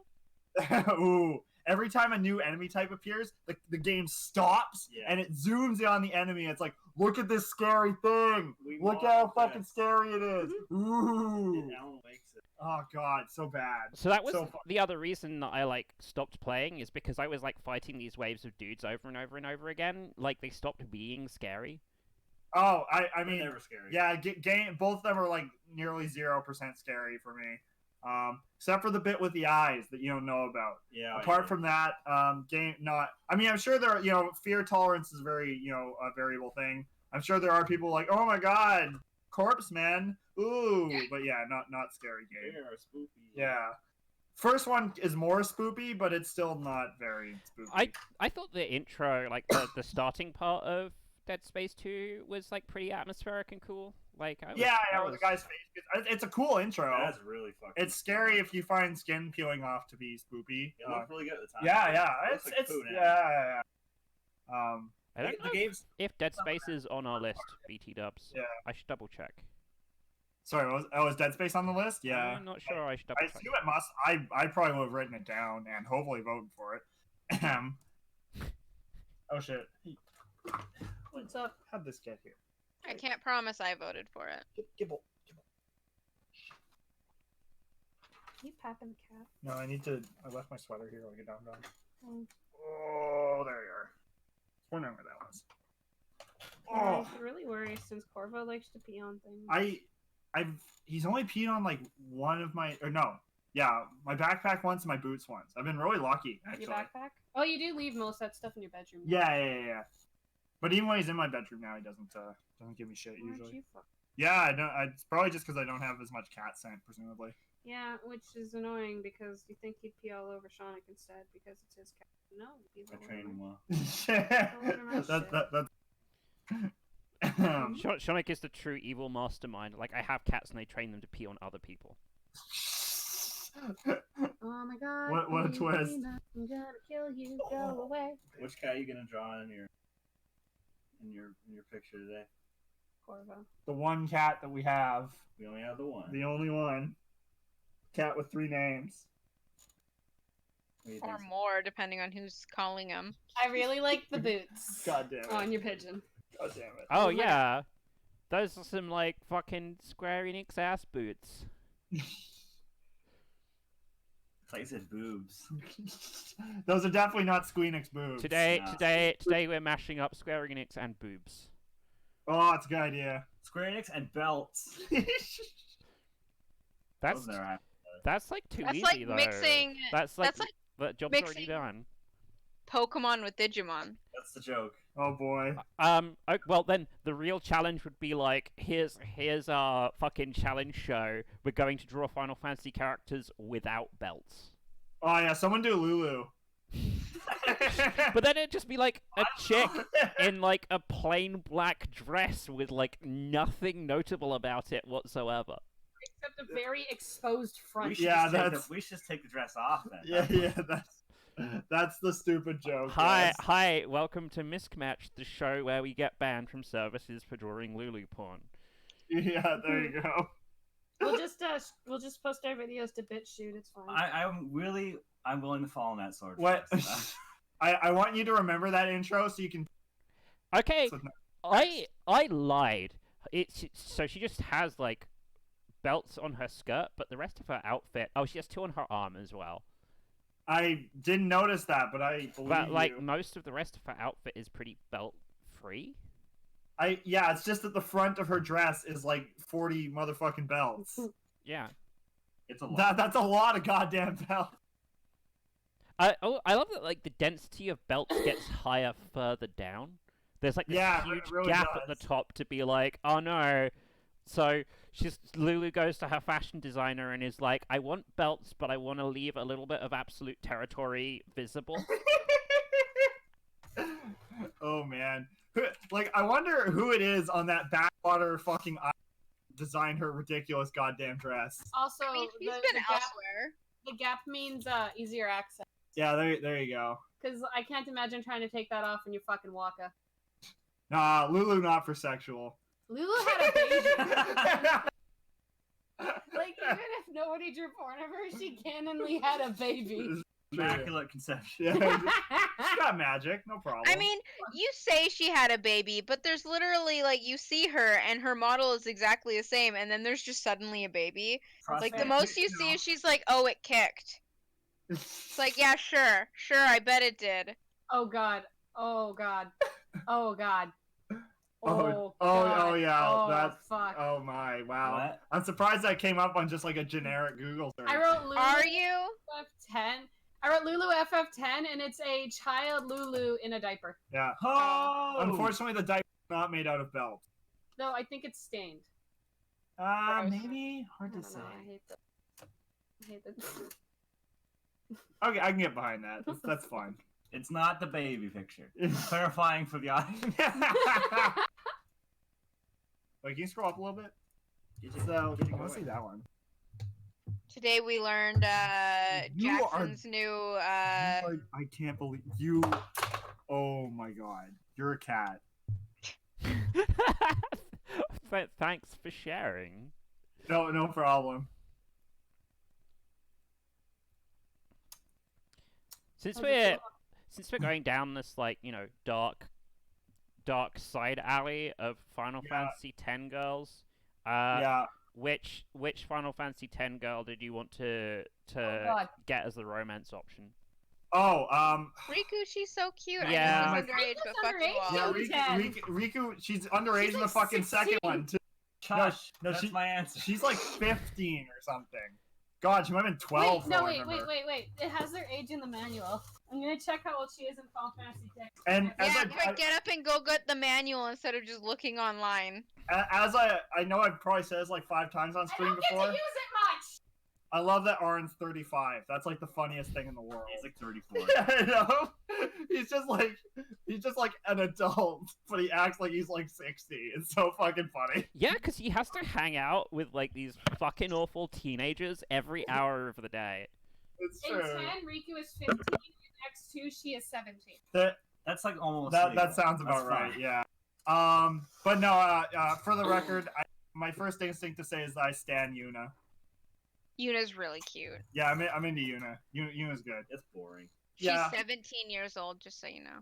[SPEAKER 1] Ooh. Every time a new enemy type appears, the game stops
[SPEAKER 6] Yeah.
[SPEAKER 1] and it zooms in on the enemy. It's like, look at this scary thing.
[SPEAKER 6] We
[SPEAKER 1] Look how
[SPEAKER 6] modeled
[SPEAKER 1] fucking
[SPEAKER 6] this.
[SPEAKER 1] scary it is. Ooh.
[SPEAKER 6] And Alan Wake's it.
[SPEAKER 1] Oh god, so bad.
[SPEAKER 2] So that was
[SPEAKER 1] So fu-
[SPEAKER 2] the other reason that I like stopped playing, is because I was like fighting these waves of dudes over and over and over again. Like they stopped being scary.
[SPEAKER 1] Oh, I
[SPEAKER 6] They're
[SPEAKER 1] mean,
[SPEAKER 6] never scary.
[SPEAKER 1] yeah, game. Both of them are like nearly 0% scary for me. Except for the bit with the eyes that you don't know about.
[SPEAKER 6] Yeah.
[SPEAKER 1] Apart from that, game not. I mean, I'm sure there are, fear tolerance is very, a variable thing. I'm sure there are people like, oh my god, corpse man, ooh, but yeah, not scary game.
[SPEAKER 6] They are spooky.
[SPEAKER 1] Yeah, first one is more spoopy, but it's still not very spoopy.
[SPEAKER 2] I thought the intro, like the starting part of Dead Space 2, was like pretty atmospheric and cool. Like I was,
[SPEAKER 1] Yeah,
[SPEAKER 2] I
[SPEAKER 1] with the
[SPEAKER 2] was-
[SPEAKER 1] guy's face. It's a cool intro.
[SPEAKER 6] That's really fucking.
[SPEAKER 1] It's scary if you find skin peeling off to be spoopy.
[SPEAKER 6] It looked really good at the time.
[SPEAKER 1] Yeah,
[SPEAKER 6] It
[SPEAKER 1] it's
[SPEAKER 6] looks like poo now.
[SPEAKER 1] yeah.
[SPEAKER 2] I don't know
[SPEAKER 6] The game's
[SPEAKER 2] if Dead Space is on our list, BT dubs.
[SPEAKER 1] Yeah.
[SPEAKER 2] I should double check.
[SPEAKER 1] Sorry, was Dead Space on the list? Yeah.
[SPEAKER 2] I'm not sure. I should double
[SPEAKER 1] I
[SPEAKER 2] check.
[SPEAKER 1] assume it must. I probably would have written it down and hopefully voted for it. Oh shit.
[SPEAKER 3] What's up?
[SPEAKER 1] How'd this get here?
[SPEAKER 4] I can't promise I voted for it.
[SPEAKER 1] Gibble.
[SPEAKER 3] You papping the cat?
[SPEAKER 1] No, I left my sweater here. I'll get down.
[SPEAKER 3] Mm.
[SPEAKER 1] Oh, there you are. Wondering where that was.
[SPEAKER 3] I
[SPEAKER 1] Oh,
[SPEAKER 3] really worry since Corvo likes to pee on things.
[SPEAKER 1] he's only peed on like one of my, or no, yeah, my backpack once and my boots once. I've been really lucky actually.
[SPEAKER 3] Your backpack? Oh, you do leave most of that stuff in your bedroom.
[SPEAKER 1] Yeah. But even when he's in my bedroom now, he doesn't give me shit
[SPEAKER 3] Why
[SPEAKER 1] usually.
[SPEAKER 3] don't you fuck?
[SPEAKER 1] Yeah, I don't. It's probably just because I don't have as much cat scent, presumably.
[SPEAKER 3] Yeah, which is annoying because you think he'd pee all over Sonic instead because it's his cat. No, he'd be
[SPEAKER 6] I
[SPEAKER 3] all
[SPEAKER 6] trained him
[SPEAKER 3] over
[SPEAKER 6] well.
[SPEAKER 1] That's
[SPEAKER 2] Shonik is the true evil mastermind. Like I have cats and they train them to pee on other people.
[SPEAKER 3] Oh my god.
[SPEAKER 1] What a twist.
[SPEAKER 3] I'm gonna kill you. Go away.
[SPEAKER 6] Which cat are you gonna draw in your picture today?
[SPEAKER 3] Corvo.
[SPEAKER 1] The one cat that we have.
[SPEAKER 6] We only have the one.
[SPEAKER 1] The only one. Cat with 3 names.
[SPEAKER 6] What do you
[SPEAKER 4] Or
[SPEAKER 6] think?
[SPEAKER 4] more, depending on who's calling him.
[SPEAKER 3] I really like the boots.
[SPEAKER 1] God damn it.
[SPEAKER 3] On your pigeon.
[SPEAKER 1] God damn it.
[SPEAKER 2] Oh
[SPEAKER 3] Oh my
[SPEAKER 2] yeah, those are some like fucking Square Enix ass boots.
[SPEAKER 6] It's like I said, boobs.
[SPEAKER 1] Those are definitely not Squeenix boobs.
[SPEAKER 2] Today
[SPEAKER 6] no.
[SPEAKER 2] we're mashing up Square Enix and boobs.
[SPEAKER 1] Oh, that's a good idea.
[SPEAKER 6] Square Enix and belts.
[SPEAKER 2] That's
[SPEAKER 6] Those never happen.
[SPEAKER 2] that's like too
[SPEAKER 4] That's
[SPEAKER 2] easy
[SPEAKER 4] like
[SPEAKER 2] though.
[SPEAKER 4] mixing.
[SPEAKER 2] That's like
[SPEAKER 4] That's like
[SPEAKER 2] the job's already
[SPEAKER 4] mixing-
[SPEAKER 2] done.
[SPEAKER 4] Pokemon with Digimon.
[SPEAKER 6] That's the joke.
[SPEAKER 1] Oh boy.
[SPEAKER 2] Well then the real challenge would be like here's our fucking challenge show. We're going to draw Final Fantasy characters without belts.
[SPEAKER 1] Oh yeah, someone do Lulu.
[SPEAKER 2] But then it'd just be like a chick in like a plain black dress with like nothing notable about it whatsoever.
[SPEAKER 3] Except a very exposed front.
[SPEAKER 6] We should,
[SPEAKER 1] Yeah,
[SPEAKER 6] we should just take the dress off then.
[SPEAKER 1] Yeah, that's the stupid joke.
[SPEAKER 2] Hi,
[SPEAKER 1] guys.
[SPEAKER 2] welcome to MiscMatched, the show where we get banned from services for drawing Lulu porn.
[SPEAKER 1] Yeah, there you go.
[SPEAKER 3] We'll just post our videos to BitChute. It's fine.
[SPEAKER 6] I'm willing to fall in that sword.
[SPEAKER 1] What?
[SPEAKER 6] Yes.
[SPEAKER 1] I want you to remember that intro so you can.
[SPEAKER 2] Okay, I lied. So she just has like belts on her skirt, but the rest of her outfit. Oh, she has 2 on her arm as well.
[SPEAKER 1] I didn't notice that, but I believe
[SPEAKER 2] But like
[SPEAKER 1] you.
[SPEAKER 2] most of the rest of her outfit is pretty belt free.
[SPEAKER 1] Yeah, it's just that the front of her dress is like 40 motherfucking belts.
[SPEAKER 2] Yeah.
[SPEAKER 6] It's a lot.
[SPEAKER 1] That's a lot of goddamn belts.
[SPEAKER 2] I love that like the density of belts gets higher further down. There's like this
[SPEAKER 1] Yeah, it
[SPEAKER 2] huge
[SPEAKER 1] really
[SPEAKER 2] gap at
[SPEAKER 1] does.
[SPEAKER 2] the top to be like, oh no. So Lulu goes to her fashion designer and is like, I want belts, but I want to leave a little bit of absolute territory visible.
[SPEAKER 1] Oh man, like I wonder who it is on that backwater fucking island designed her ridiculous goddamn dress.
[SPEAKER 3] Also,
[SPEAKER 4] I mean, he's
[SPEAKER 3] the
[SPEAKER 4] been
[SPEAKER 3] gap,
[SPEAKER 4] elsewhere.
[SPEAKER 3] the gap means easier access.
[SPEAKER 1] Yeah, there you go.
[SPEAKER 3] Because I can't imagine trying to take that off when you fucking Waka.
[SPEAKER 1] Nah, Lulu not for sexual.
[SPEAKER 3] Lulu had a baby. Like, even if nobody drew porn of her, she canonically had a baby.
[SPEAKER 6] Immaculate conception.
[SPEAKER 1] Yeah, she's got magic, no problem.
[SPEAKER 4] I mean, you say she had a baby, but there's literally like you see her and her model is exactly the same, and then there's just suddenly a baby. Like the
[SPEAKER 6] Crossfit,
[SPEAKER 4] most you see is she's like, "Oh, it kicked." It's like, yeah, sure, I bet it did.
[SPEAKER 3] Oh god. Oh god. Oh god.
[SPEAKER 1] Oh,
[SPEAKER 3] God.
[SPEAKER 1] yeah,
[SPEAKER 3] Oh,
[SPEAKER 1] that's
[SPEAKER 3] fuck.
[SPEAKER 1] oh my, wow.
[SPEAKER 6] What?
[SPEAKER 1] I'm surprised that came up on just like a generic Google search.
[SPEAKER 3] I wrote Lulu
[SPEAKER 4] Are you?
[SPEAKER 3] FF10. I wrote Lulu FF10, and it's a child Lulu in a diaper.
[SPEAKER 1] Yeah.
[SPEAKER 6] Oh!
[SPEAKER 1] Unfortunately, the diaper is not made out of belt.
[SPEAKER 3] No, I think it's stained. Gross.
[SPEAKER 1] Maybe hard
[SPEAKER 3] I
[SPEAKER 1] to
[SPEAKER 3] don't
[SPEAKER 1] say.
[SPEAKER 3] know, I hate that.
[SPEAKER 1] Okay, I can get behind that. That's fine.
[SPEAKER 6] It's not the baby picture. Clarifying for the audience.
[SPEAKER 1] Wait, can you scroll up a little bit? So, I want to see that one.
[SPEAKER 4] Today we learned
[SPEAKER 1] You are-
[SPEAKER 4] Jackson's new
[SPEAKER 1] I can't believe you. Oh my god, you're a cat.
[SPEAKER 2] Thanks for sharing.
[SPEAKER 1] No problem.
[SPEAKER 2] Since we're going down this like dark side alley of Final
[SPEAKER 1] Yeah.
[SPEAKER 2] Fantasy X girls,
[SPEAKER 1] Yeah.
[SPEAKER 2] which Final Fantasy X girl did you want to
[SPEAKER 3] God.
[SPEAKER 2] get as the romance option?
[SPEAKER 1] Oh,
[SPEAKER 4] Riku. She's so cute.
[SPEAKER 2] Yeah.
[SPEAKER 4] I know she's underage, but fuck you all.
[SPEAKER 1] yeah,
[SPEAKER 3] Riku's
[SPEAKER 1] Riku, she's underage
[SPEAKER 3] She's
[SPEAKER 1] in the
[SPEAKER 3] like
[SPEAKER 1] fucking
[SPEAKER 3] 16.
[SPEAKER 1] second one too.
[SPEAKER 6] Shush.
[SPEAKER 1] No,
[SPEAKER 6] That's
[SPEAKER 1] she-
[SPEAKER 6] my answer.
[SPEAKER 1] She's like 15 or something. God, she might have been 12.
[SPEAKER 3] Wait, no,
[SPEAKER 1] for all I
[SPEAKER 3] wait.
[SPEAKER 1] remember.
[SPEAKER 3] It has their age in the manual. I'm gonna check how old she is in Final Fantasy X.
[SPEAKER 1] And as
[SPEAKER 4] Yeah,
[SPEAKER 1] I,
[SPEAKER 4] quick, get up and go get the manual instead of just looking online.
[SPEAKER 1] as I know I've probably said this like 5 times on
[SPEAKER 3] I
[SPEAKER 1] stream
[SPEAKER 3] don't get to
[SPEAKER 1] before.
[SPEAKER 3] use it much.
[SPEAKER 1] I love that Arn's 35. That's like the funniest thing in the world.
[SPEAKER 6] He's like 34.
[SPEAKER 1] Yeah, I know. He's just like an adult, but he acts like he's like 60. It's so fucking funny.
[SPEAKER 2] Yeah, because he has to hang out with like these fucking awful teenagers every hour of the day.
[SPEAKER 1] It's
[SPEAKER 3] In
[SPEAKER 1] true.
[SPEAKER 3] 10, Riku is 15. In X2, she is 17.
[SPEAKER 6] That's like almost.
[SPEAKER 1] That
[SPEAKER 6] legal.
[SPEAKER 1] sounds about
[SPEAKER 6] That's
[SPEAKER 1] right.
[SPEAKER 6] fine.
[SPEAKER 1] Yeah. But no. For the record, my first instinct to say is I stan Yuna.
[SPEAKER 4] Yuna's really cute.
[SPEAKER 1] Yeah, I'm into Yuna. Yuna's good.
[SPEAKER 6] It's boring.
[SPEAKER 4] She's
[SPEAKER 1] Yeah.
[SPEAKER 4] 17 years old, just so you know.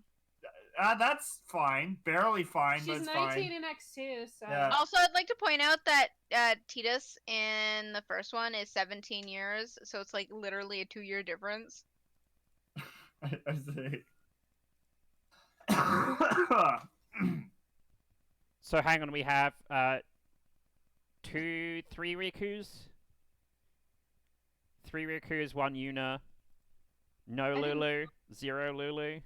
[SPEAKER 1] That's fine. Barely fine, but
[SPEAKER 3] She's
[SPEAKER 1] it's
[SPEAKER 3] 19
[SPEAKER 1] fine.
[SPEAKER 3] in X2, so.
[SPEAKER 1] Yeah.
[SPEAKER 4] Also, I'd like to point out that Tidus in the first one is 17 years, so it's like literally a 2-year difference.
[SPEAKER 1] I see.
[SPEAKER 2] So hang on, we have 3 Rikus. 3 Rikus, 1 Yuna. No
[SPEAKER 3] didn't-
[SPEAKER 2] Lulu, 0 Lulu.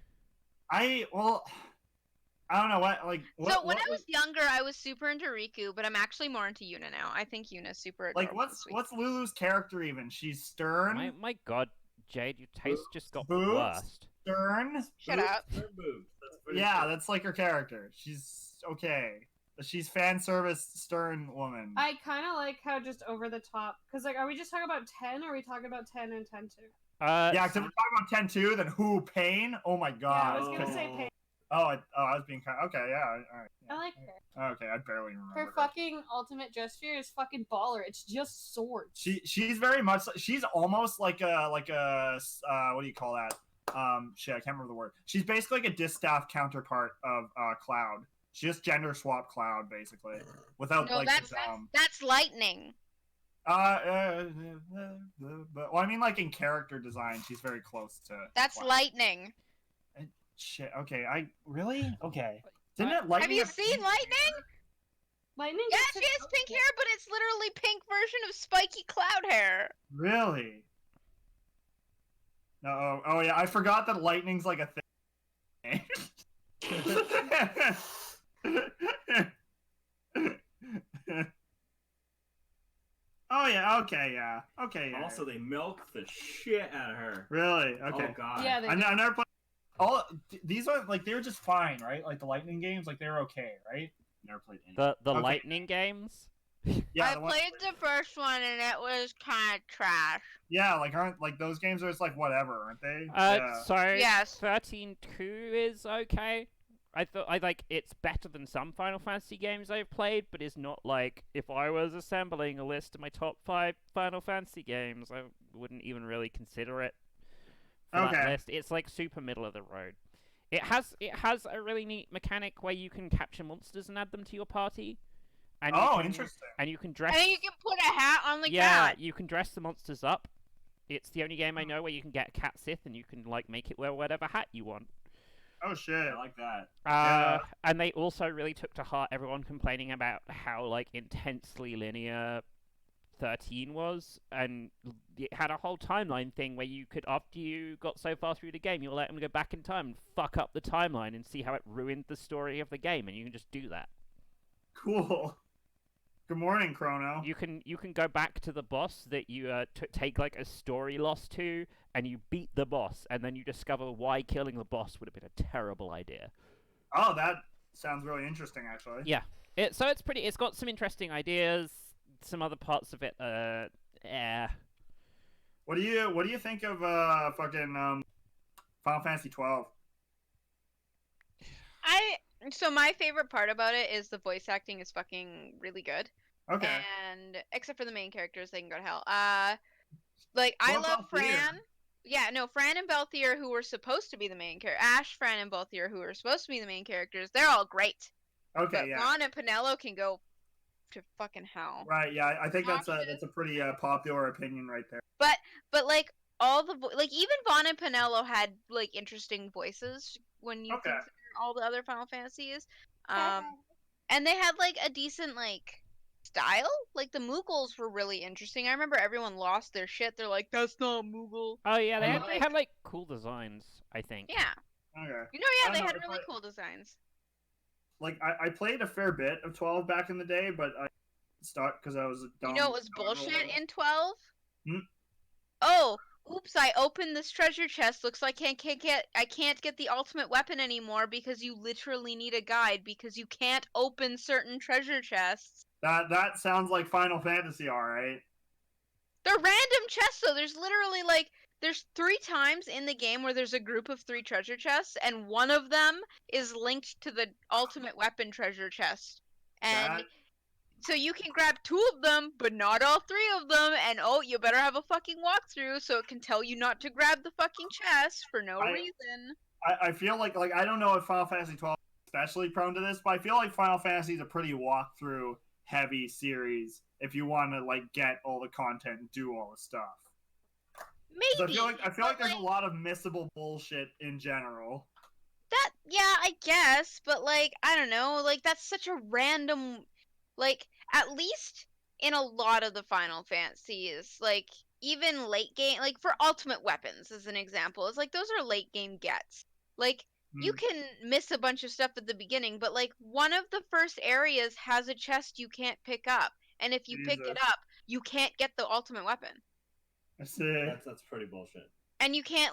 [SPEAKER 1] I don't know what like. What,
[SPEAKER 4] So when
[SPEAKER 1] what
[SPEAKER 4] I was younger, I was super into Riku, but I'm actually more into Yuna now. I think Yuna's super adorable.
[SPEAKER 1] like
[SPEAKER 4] and sweet.
[SPEAKER 1] what's Lulu's character even? She's stern.
[SPEAKER 2] My god, Jade, your taste just got
[SPEAKER 1] Boobs?
[SPEAKER 2] worst.
[SPEAKER 1] Stern.
[SPEAKER 4] Shut
[SPEAKER 1] Boobs?
[SPEAKER 4] up.
[SPEAKER 6] Her boobs. That's pretty
[SPEAKER 1] Yeah,
[SPEAKER 6] cool.
[SPEAKER 1] that's like her character. She's okay. She's fan service stern woman.
[SPEAKER 3] I kind of like how just over the top. Because, like, are we just talking about 10 or are we talking about 10 and 10 too?
[SPEAKER 1] Yeah, because if we're talking about 10-2, then who? Pain? Oh my
[SPEAKER 3] Yeah, I
[SPEAKER 1] god.
[SPEAKER 3] was gonna say
[SPEAKER 6] Oh.
[SPEAKER 3] Paige.
[SPEAKER 1] I was being kind. Okay, yeah, all right.
[SPEAKER 3] I like her.
[SPEAKER 1] Okay, I barely remember.
[SPEAKER 3] Her fucking ultimate gesture is fucking baller. It's just swords.
[SPEAKER 1] She's very much. She's almost like a what do you call that? Shit, I can't remember the word. She's basically like a distaff counterpart of Cloud. She just gender swap Cloud basically, without
[SPEAKER 4] No,
[SPEAKER 1] like
[SPEAKER 4] that's Lightning.
[SPEAKER 1] but well, I mean like in character design, she's very close to.
[SPEAKER 4] That's
[SPEAKER 1] Cloud.
[SPEAKER 4] Lightning.
[SPEAKER 1] Shit. Okay. Okay. Didn't it like?
[SPEAKER 4] Have you seen Lightning?
[SPEAKER 3] Lightning.
[SPEAKER 4] Yeah,
[SPEAKER 3] gets
[SPEAKER 4] she
[SPEAKER 3] her-
[SPEAKER 4] has pink hair, but it's literally pink version of spiky Cloud hair.
[SPEAKER 1] Really? No. Oh yeah, I forgot that lightning's like a thing. Oh yeah. Okay. Yeah. Okay. Yeah.
[SPEAKER 6] Also, they milk the shit out of her.
[SPEAKER 1] Really? Okay.
[SPEAKER 6] Oh god.
[SPEAKER 3] Yeah, they
[SPEAKER 1] I never played. These are like they were just fine, right? Like the lightning games, like they were okay, right?
[SPEAKER 6] Never played any.
[SPEAKER 2] The
[SPEAKER 1] Okay.
[SPEAKER 2] Lightning games?
[SPEAKER 1] Yeah.
[SPEAKER 4] I
[SPEAKER 1] the one-
[SPEAKER 4] played the first one and it was kind of trash.
[SPEAKER 1] Yeah, like aren't like those games are just like whatever, aren't they?
[SPEAKER 2] So
[SPEAKER 4] Yes.
[SPEAKER 2] 13-2 is okay. I like it's better than some Final Fantasy games I've played, but it's not like if I was assembling a list of my top 5 Final Fantasy games, I wouldn't even really consider it for that
[SPEAKER 1] Okay.
[SPEAKER 2] list. It's like super middle of the road. It has a really neat mechanic where you can capture monsters and add them to your party. And you
[SPEAKER 1] Oh,
[SPEAKER 2] can,
[SPEAKER 1] interesting.
[SPEAKER 2] And you can dress.
[SPEAKER 4] And then you can put a hat on the
[SPEAKER 2] yeah,
[SPEAKER 4] cat.
[SPEAKER 2] you can dress the monsters up. It's the only game I know where you can get a cat Sith and you can like make it wear whatever hat you want.
[SPEAKER 1] Oh shit.
[SPEAKER 6] I like that.
[SPEAKER 2] And they also really took to heart everyone complaining about how like intensely linear 13 was, and it had a whole timeline thing where you could, after you got so far through the game, you'll let them go back in time and fuck up the timeline and see how it ruined the story of the game, and you can just do that.
[SPEAKER 1] Cool. Good morning, Chrono.
[SPEAKER 2] You can go back to the boss that you take like a story loss to, and you beat the boss, and then you discover why killing the boss would have been a terrible idea.
[SPEAKER 1] Oh, that sounds really interesting, actually.
[SPEAKER 2] Yeah. So it's pretty. It's got some interesting ideas. Some other parts of it,
[SPEAKER 1] What do you think of fucking Final Fantasy 12?
[SPEAKER 4] So my favorite part about it is the voice acting is fucking really good.
[SPEAKER 1] Okay.
[SPEAKER 4] And except for the main characters, they can go to hell. Like I
[SPEAKER 1] What
[SPEAKER 4] love
[SPEAKER 1] about Balthier?
[SPEAKER 4] Fran. Yeah, no, Fran and Balthier, who were supposed to be the main character. Ash, Fran, and Balthier, who were supposed to be the main characters. They're all great.
[SPEAKER 1] Okay,
[SPEAKER 4] But
[SPEAKER 1] yeah.
[SPEAKER 4] Ron and Penelo can go to fucking hell.
[SPEAKER 1] Right, yeah. I think that's
[SPEAKER 4] Options.
[SPEAKER 1] a pretty popular opinion right there.
[SPEAKER 4] But like all the like even Vaughn and Penelo had like interesting voices when you
[SPEAKER 1] Okay.
[SPEAKER 4] consider all the other Final Fantasies. And they had like a decent like style. Like the Moogles were really interesting. I remember everyone lost their shit. They're like, "That's not Moogle."
[SPEAKER 2] Oh yeah,
[SPEAKER 4] And,
[SPEAKER 2] they had like cool designs, I think.
[SPEAKER 4] Yeah,
[SPEAKER 1] Okay.
[SPEAKER 4] you know,
[SPEAKER 1] I
[SPEAKER 4] yeah,
[SPEAKER 1] don't
[SPEAKER 4] they
[SPEAKER 1] know,
[SPEAKER 4] had
[SPEAKER 1] if
[SPEAKER 4] really
[SPEAKER 1] I-
[SPEAKER 4] cool designs.
[SPEAKER 1] Like I played a fair bit of 12 back in the day, but I stopped because I was a dumb.
[SPEAKER 4] You know, it was bullshit in 12. Oh, oops! I opened this treasure chest. Looks like I can't get the ultimate weapon anymore because you literally need a guide because you can't open certain treasure chests.
[SPEAKER 1] That sounds like Final Fantasy, all right.
[SPEAKER 4] They're random chests though. There's literally like there's 3 times in the game where there's a group of 3 treasure chests, and one of them is linked to the ultimate weapon treasure chest. And
[SPEAKER 1] That
[SPEAKER 4] so you can grab 2 of them, but not all 3 of them, and oh, you better have a fucking walkthrough so it can tell you not to grab the fucking chest for no reason.
[SPEAKER 1] I feel like I don't know if Final Fantasy 12 is especially prone to this, but I feel like Final Fantasy is a pretty walkthrough heavy series if you want to like get all the content and do all the stuff.
[SPEAKER 4] Maybe.
[SPEAKER 1] I feel like there's a lot of missable bullshit in general.
[SPEAKER 4] That, yeah, I guess, but like I don't know, like that's such a random, like at least in a lot of the Final Fantasies, like even late game, like for ultimate weapons as an example, it's like those are late game gets. Like you can miss a bunch of stuff at the beginning, but like one of the first areas has a chest you can't pick up, and if you pick it up, you can't get the ultimate weapon.
[SPEAKER 1] I see.
[SPEAKER 6] That's pretty bullshit.
[SPEAKER 4] And you can't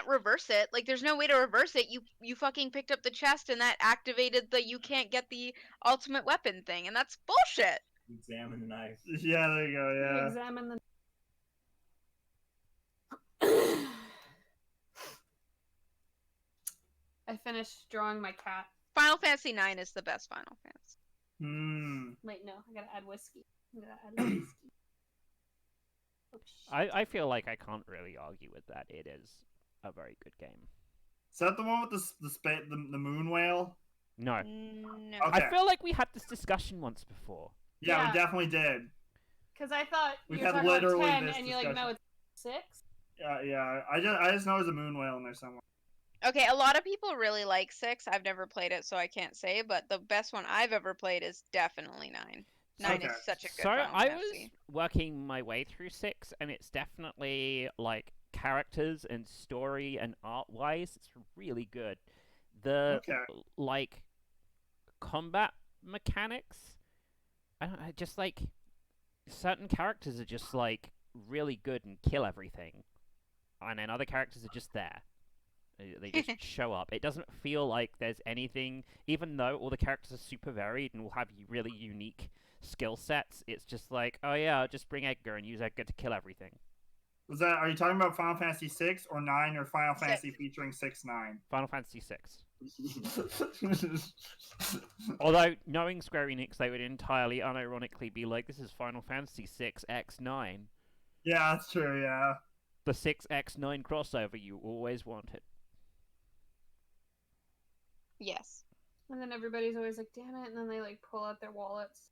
[SPEAKER 4] reverse it. Like there's no way to reverse it. You fucking picked up the chest and that activated the you can't get the ultimate weapon thing, and that's bullshit.
[SPEAKER 6] Examine the knife.
[SPEAKER 1] Yeah, there you go. Yeah.
[SPEAKER 3] Examine the. I finished drawing my cat.
[SPEAKER 4] Final Fantasy IX is the best Final Fantasy.
[SPEAKER 3] Wait, no, I gotta add whiskey. Oh,
[SPEAKER 2] I feel like I can't really argue with that. It is a very good game.
[SPEAKER 1] Is that the one with the moon whale?
[SPEAKER 2] No.
[SPEAKER 4] No.
[SPEAKER 1] Okay.
[SPEAKER 2] I feel like we had this discussion once before.
[SPEAKER 1] Yeah,
[SPEAKER 3] Yeah.
[SPEAKER 1] we definitely did.
[SPEAKER 3] Because I thought
[SPEAKER 1] We've
[SPEAKER 3] you were
[SPEAKER 1] had
[SPEAKER 3] talking about
[SPEAKER 1] literally
[SPEAKER 3] 10,
[SPEAKER 1] this
[SPEAKER 3] and you're like, no,
[SPEAKER 1] discussion.
[SPEAKER 3] it's 6.
[SPEAKER 1] Yeah. I just know there's a moon whale in there somewhere.
[SPEAKER 4] Okay, a lot of people really like 6. I've never played it, so I can't say, but the best one I've ever played is definitely 9. 9
[SPEAKER 1] Okay.
[SPEAKER 4] is such a good
[SPEAKER 2] So
[SPEAKER 4] Final
[SPEAKER 2] I
[SPEAKER 4] Fantasy.
[SPEAKER 2] was working my way through 6, and it's definitely like characters and story and art wise, it's really good. The
[SPEAKER 1] Okay.
[SPEAKER 2] like combat mechanics, I don't know, just like certain characters are just like really good and kill everything, and then other characters are just there. They just show up. It doesn't feel like there's anything, even though all the characters are super varied and will have really unique skill sets. It's just like, oh yeah, I'll just bring Edgar and use Edgar to kill everything.
[SPEAKER 1] Are you talking about Final Fantasy 6 or 9 or Final Fantasy featuring 6-9?
[SPEAKER 2] Final Fantasy 6. Although, knowing Square Enix, they would entirely unironically be like, this is Final Fantasy 6x9.
[SPEAKER 1] Yeah, that's true, yeah.
[SPEAKER 2] The 6x9 crossover you always wanted.
[SPEAKER 4] Yes.
[SPEAKER 3] And then everybody's always like, damn it, and then they like pull out their wallets.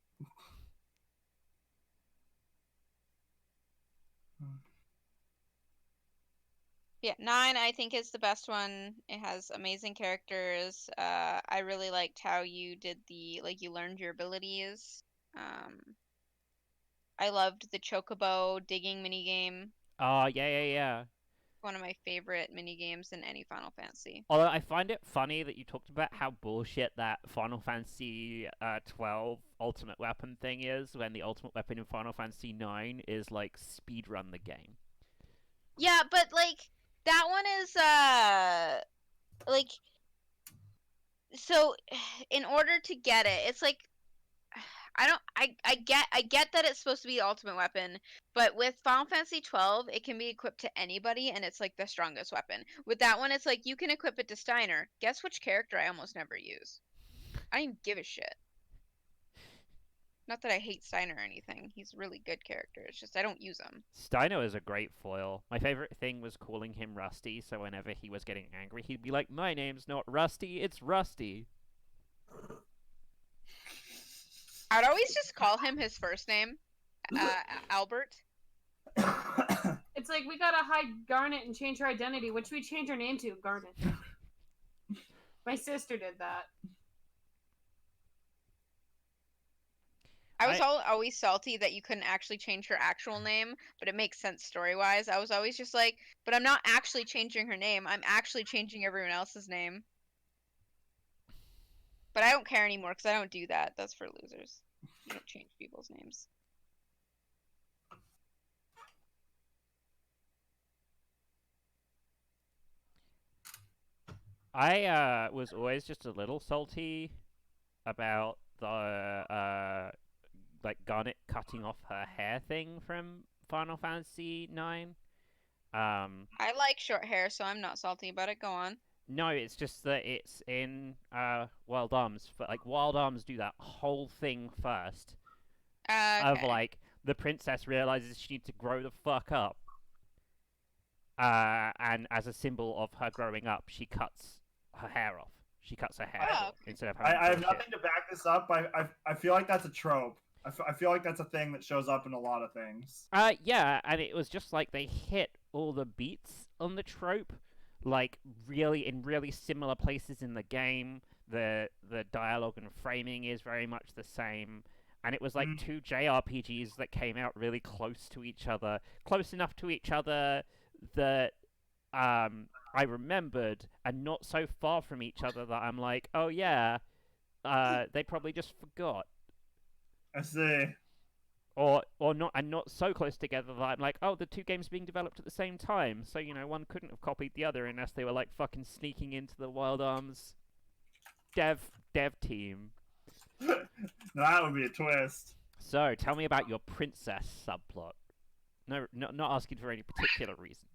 [SPEAKER 4] Yeah, 9 I think is the best one. It has amazing characters. I really liked how you did you learned your abilities. I loved the chocobo digging minigame.
[SPEAKER 2] Oh, yeah.
[SPEAKER 4] One of my favorite minigames in any Final Fantasy.
[SPEAKER 2] Although I find it funny that you talked about how bullshit that Final Fantasy 12 Ultimate Weapon thing is, when the Ultimate Weapon in Final Fantasy 9 is like speedrun the game.
[SPEAKER 4] Yeah, but like that one is like so in order to get it, it's like I get that it's supposed to be the ultimate weapon, but with Final Fantasy 12, it can be equipped to anybody and it's like the strongest weapon. With that one, it's like you can equip it to Steiner. Guess which character I almost never use? I didn't give a shit. Not that I hate Steiner or anything. He's a really good character. It's just I don't use him.
[SPEAKER 2] Steiner is a great foil. My favorite thing was calling him Rusty, so whenever he was getting angry, he'd be like, my name's not Rusty, it's Rusty.
[SPEAKER 4] I'd always just call him his first name, Albert.
[SPEAKER 3] It's like, we gotta hide Garnet and change her identity. What should we change her name to? Garnet. My sister did that.
[SPEAKER 4] I was always salty that you couldn't actually change her actual name, but it makes sense story-wise. I was always just like, but I'm not actually changing her name. I'm actually changing everyone else's name. But I don't care anymore because I don't do that. That's for losers. You don't change people's names.
[SPEAKER 2] I was always just a little salty about the like Garnet cutting off her hair thing from Final Fantasy IX.
[SPEAKER 4] I like short hair, so I'm not salty about it. Go on.
[SPEAKER 2] No, it's just that it's in Wild Arms. But like Wild Arms do that whole thing first of
[SPEAKER 4] Okay.
[SPEAKER 2] like the princess realizes she needs to grow the fuck up. And as a symbol of her growing up, she cuts her hair off. She cuts her hair
[SPEAKER 4] Oh,
[SPEAKER 2] short
[SPEAKER 4] okay.
[SPEAKER 2] instead of having
[SPEAKER 1] I have
[SPEAKER 2] short
[SPEAKER 1] nothing to back this up. I feel like that's a trope. I feel like that's a thing that shows up in a lot of things.
[SPEAKER 2] Yeah, and it was just like they hit all the beats on the trope, like really similar places in the game. The dialogue and framing is very much the same, and it was like two JRPGs that came out really close to each other, close enough to each other that I remembered, and not so far from each other that I'm like, oh yeah, they probably just forgot.
[SPEAKER 1] I see.
[SPEAKER 2] Or not, and not so close together that I'm like, oh, the two games being developed at the same time, so one couldn't have copied the other unless they were like fucking sneaking into the Wild Arms dev team.
[SPEAKER 1] That would be a twist.
[SPEAKER 2] So tell me about your princess subplot. No, not asking for any particular reason.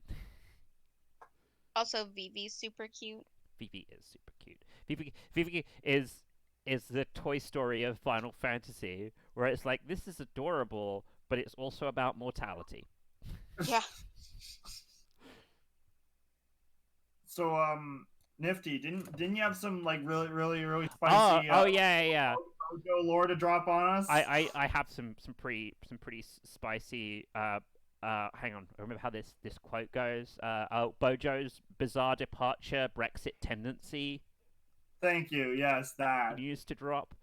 [SPEAKER 4] Also, Vivi's super cute.
[SPEAKER 2] Vivi is super cute. Vivi is the Toy Story of Final Fantasy, where it's like, this is adorable, but it's also about mortality.
[SPEAKER 4] Yeah.
[SPEAKER 1] So, Nifty, didn't you have some like really spicy?
[SPEAKER 2] Yeah.
[SPEAKER 1] Mojo lore to drop on us?
[SPEAKER 2] I have some pretty spicy. Hang on, I remember how this quote goes. Bojo's bizarre departure, Brexit tendency.
[SPEAKER 1] Thank you. Yes, that.
[SPEAKER 2] News to drop.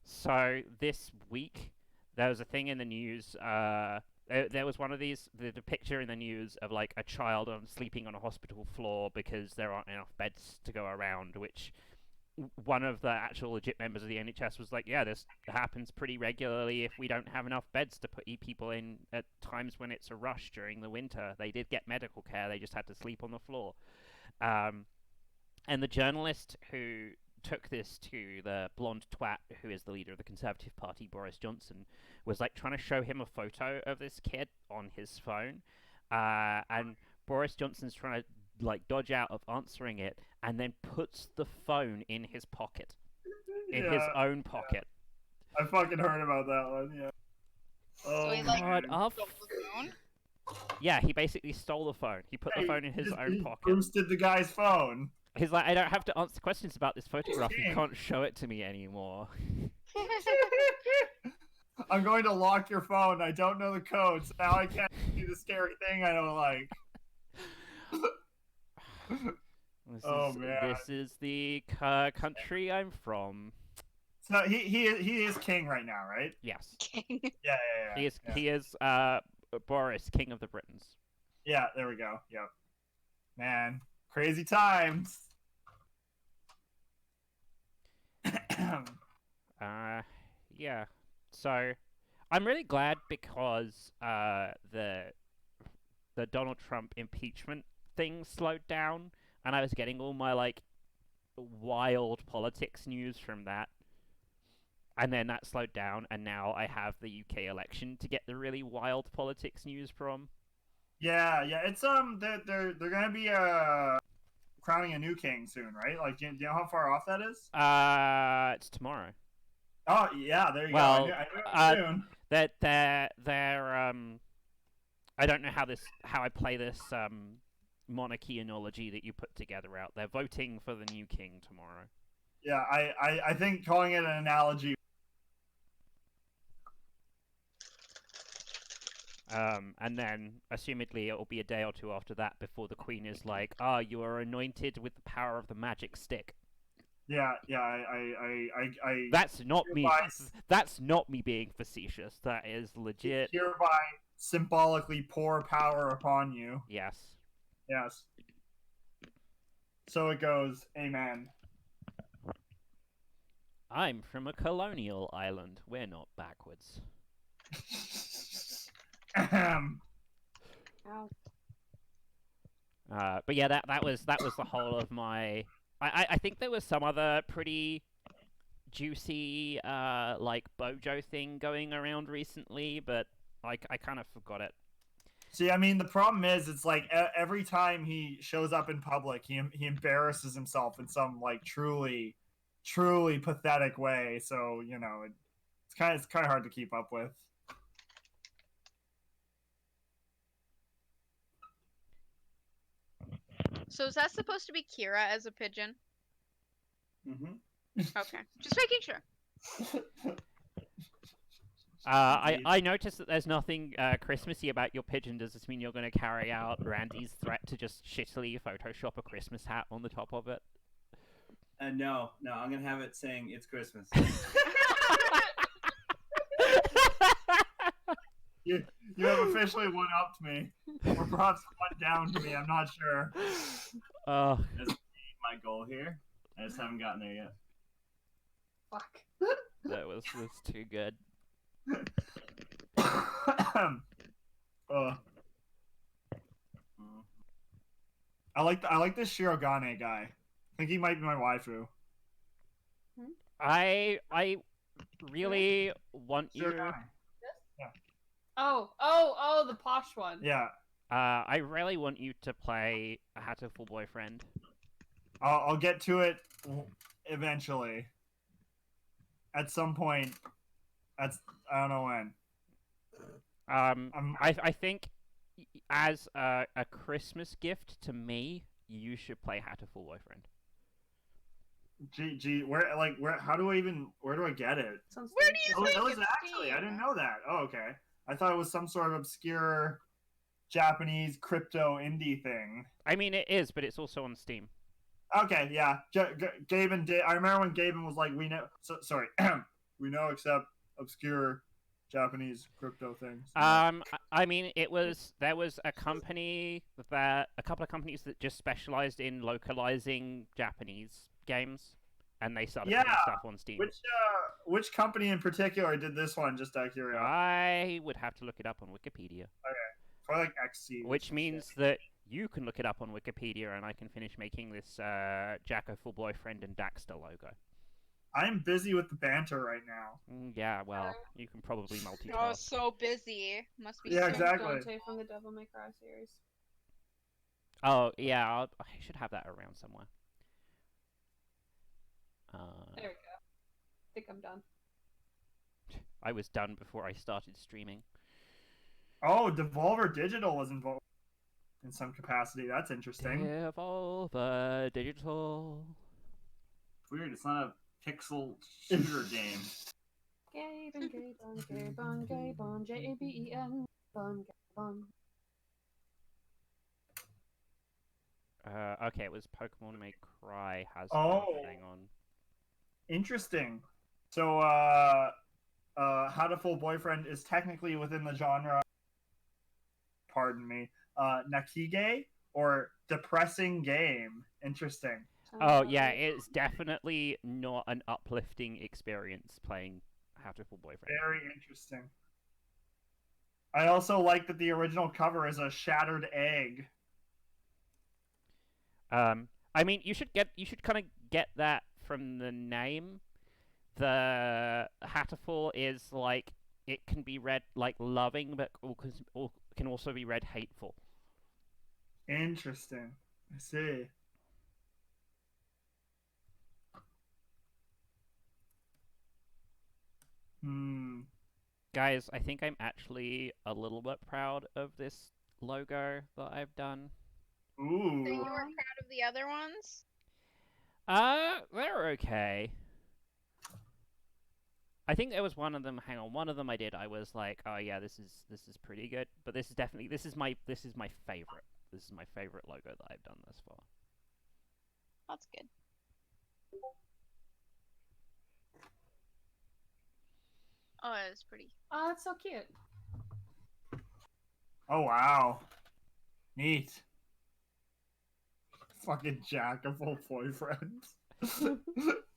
[SPEAKER 2] So this week there was a thing in the news. There was one of these, the picture in the news of like a child sleeping on a hospital floor because there aren't enough beds to go around, which one of the actual legit members of the NHS was like, yeah, this happens pretty regularly if we don't have enough beds to put people in at times when it's a rush during the winter. They did get medical care, they just had to sleep on the floor. And the journalist who took this to the blonde twat who is the leader of the Conservative Party, Boris Johnson, was like trying to show him a photo of this kid on his phone, and Boris Johnson's trying to like dodge out of answering it, and then puts the phone in his pocket, in his own pocket.
[SPEAKER 1] I fucking heard about that one. Yeah.
[SPEAKER 4] So he, like, stole the phone?
[SPEAKER 2] Yeah, he basically stole the phone. He put the phone in his own pocket.
[SPEAKER 1] Boosted the guy's phone.
[SPEAKER 2] He's like, I don't have to answer questions about this photograph. You can't show it to me anymore.
[SPEAKER 1] I'm going to lock your phone. I don't know the code, so now I can't do the scary thing I don't like.
[SPEAKER 2] This is the country I'm from.
[SPEAKER 1] So he is king right now, right?
[SPEAKER 2] Yes.
[SPEAKER 4] King.
[SPEAKER 1] Yeah.
[SPEAKER 2] He is Boris, King of the Britons.
[SPEAKER 1] Yeah, there we go. Yep. Man, crazy times.
[SPEAKER 2] Yeah. So, I'm really glad because the Donald Trump impeachment thing slowed down, and I was getting all my like wild politics news from that. And then that slowed down, and now I have the UK election to get the really wild politics news from.
[SPEAKER 1] Yeah. It's they're gonna be crowning a new king soon, right? Like, do you know how far off that is?
[SPEAKER 2] It's tomorrow.
[SPEAKER 1] Oh yeah, there you go. I knew it was soon.
[SPEAKER 2] They're I don't know how I play this monarchyology that you put together out. They're voting for the new king tomorrow.
[SPEAKER 1] Yeah, I think calling it an analogy.
[SPEAKER 2] And then, assumedly, it will be a day or two after that before the Queen is like, you are anointed with the power of the magic stick.
[SPEAKER 1] Yeah, I
[SPEAKER 2] That's not
[SPEAKER 1] hereby,
[SPEAKER 2] me. That's not me being facetious. That is legit.
[SPEAKER 1] Hereby symbolically pour power upon you.
[SPEAKER 2] Yes.
[SPEAKER 1] Yes. So it goes. Amen.
[SPEAKER 2] I'm from a colonial island. We're not backwards.
[SPEAKER 3] Ow.
[SPEAKER 2] But yeah, that was the whole of my. I think there was some other pretty juicy like Bojo thing going around recently, but I kind of forgot it.
[SPEAKER 1] See, I mean, the problem is, it's like every time he shows up in public, he embarrasses himself in some like truly pathetic way. So you know, it's kind of hard to keep up with.
[SPEAKER 4] So is that supposed to be Kira as a pigeon?
[SPEAKER 6] Mm-hmm.
[SPEAKER 4] Okay, just making sure.
[SPEAKER 2] I noticed that there's nothing Christmassy about your pigeon. Does this mean you're going to carry out Randy's threat to just shittily Photoshop a Christmas hat on the top of it?
[SPEAKER 6] No, I'm gonna have it saying it's Christmas.
[SPEAKER 1] You have officially one-upped me, or perhaps one down to me. I'm not sure.
[SPEAKER 6] That's my goal here. I just haven't gotten there yet.
[SPEAKER 3] Fuck.
[SPEAKER 2] That was too good.
[SPEAKER 1] I like this Shirogane guy. I think he might be my waifu.
[SPEAKER 2] I really want you.
[SPEAKER 1] Shirogane.
[SPEAKER 3] Oh, the posh one.
[SPEAKER 1] Yeah.
[SPEAKER 2] I really want you to play a Hatoful Boyfriend.
[SPEAKER 1] I'll get to it eventually. At some point. I don't know when.
[SPEAKER 2] I think as a Christmas gift to me, you should play Hatoful Boyfriend.
[SPEAKER 1] How do I get it?
[SPEAKER 4] Where do you
[SPEAKER 1] Oh,
[SPEAKER 4] think
[SPEAKER 1] that was
[SPEAKER 4] it's
[SPEAKER 1] actually,
[SPEAKER 4] Steam?
[SPEAKER 1] I didn't know that. Oh, okay. I thought it was some sort of obscure Japanese crypto indie thing.
[SPEAKER 2] I mean, it is, but it's also on Steam.
[SPEAKER 1] Okay, yeah. Gaben did. I remember when Gaben was like, "We know." Sorry, we know except obscure Japanese crypto things.
[SPEAKER 2] I mean, there was a couple of companies that just specialized in localizing Japanese games, and they started putting stuff on Steam.
[SPEAKER 1] Which company in particular did this one? Just out of curiosity.
[SPEAKER 2] I would have to look it up on Wikipedia.
[SPEAKER 1] Okay, probably like XC.
[SPEAKER 2] Which means that you can look it up on Wikipedia, and I can finish making this Hatoful Boyfriend and Daxter logo.
[SPEAKER 1] I'm busy with the banter right now.
[SPEAKER 2] Yeah, well, you can probably multitask.
[SPEAKER 4] Oh, so busy. Must be.
[SPEAKER 1] Yeah,
[SPEAKER 4] so
[SPEAKER 1] exactly.
[SPEAKER 3] Dante from the Devil May Cry series.
[SPEAKER 2] Oh, yeah, I should have that around somewhere.
[SPEAKER 3] There we go. I think I'm done.
[SPEAKER 2] I was done before I started streaming.
[SPEAKER 1] Oh, Devolver Digital was involved in some capacity. That's interesting.
[SPEAKER 2] Devolver Digital.
[SPEAKER 6] Weird. It's not a pixel shooter game.
[SPEAKER 3] Gaben, Jaben, Jaben.
[SPEAKER 2] Okay, it was Pokemon May Cry has
[SPEAKER 1] Oh.
[SPEAKER 2] thing on.
[SPEAKER 1] Interesting. So, Hatoful Boyfriend is technically within the genre. Pardon me. Nakige or depressing game. Interesting.
[SPEAKER 2] Oh yeah, it's definitely not an uplifting experience playing Hatoful Boyfriend.
[SPEAKER 1] Very interesting. I also like that the original cover is a shattered egg.
[SPEAKER 2] I mean, you should kind of get that from the name. The Hatoful is like, it can be read like loving, but can also be read hateful.
[SPEAKER 1] Interesting. I see.
[SPEAKER 2] Guys, I think I'm actually a little bit proud of this logo that I've done.
[SPEAKER 1] Ooh.
[SPEAKER 4] So you were proud of the other ones?
[SPEAKER 2] They're okay. I think there was one of them. Hang on, one of them I was like, oh yeah, this is pretty good. But this is my favorite. This is my favorite logo that I've done thus far.
[SPEAKER 4] That's good. Oh, it's pretty.
[SPEAKER 3] Oh, that's so cute.
[SPEAKER 1] Oh wow. Neat. Fucking Jackable Boyfriend.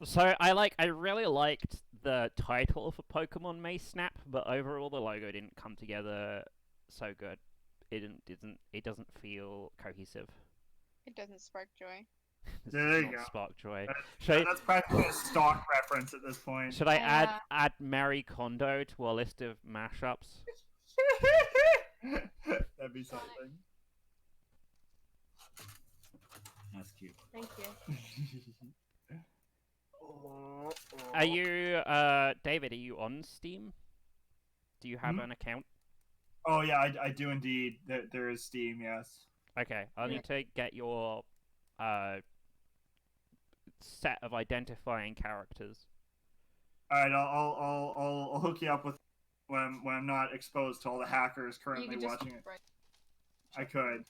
[SPEAKER 2] So I really liked the title for Pokemon May Snap, but overall the logo didn't come together so good. It doesn't feel cohesive.
[SPEAKER 4] It doesn't spark joy.
[SPEAKER 2] This
[SPEAKER 1] There
[SPEAKER 2] does
[SPEAKER 1] you
[SPEAKER 2] not
[SPEAKER 1] go.
[SPEAKER 2] spark joy.
[SPEAKER 1] That-
[SPEAKER 2] Should
[SPEAKER 1] That's practically a stock reference at this point.
[SPEAKER 2] I
[SPEAKER 3] Yeah.
[SPEAKER 2] add Marie Kondo to our list of mashups?
[SPEAKER 1] That'd be something.
[SPEAKER 6] That's cute.
[SPEAKER 3] Thank you.
[SPEAKER 2] Are you, David, are you on Steam? Do you have
[SPEAKER 1] Hmm?
[SPEAKER 2] an account?
[SPEAKER 1] Oh yeah, I do indeed. There is Steam, yes.
[SPEAKER 2] Okay, I'll
[SPEAKER 1] Yeah.
[SPEAKER 2] need to get your, set of identifying characters.
[SPEAKER 1] All right, I'll hook you up with when I'm not exposed to all the hackers
[SPEAKER 3] You
[SPEAKER 1] currently
[SPEAKER 3] can just
[SPEAKER 1] watching it.
[SPEAKER 3] right.
[SPEAKER 1] I could.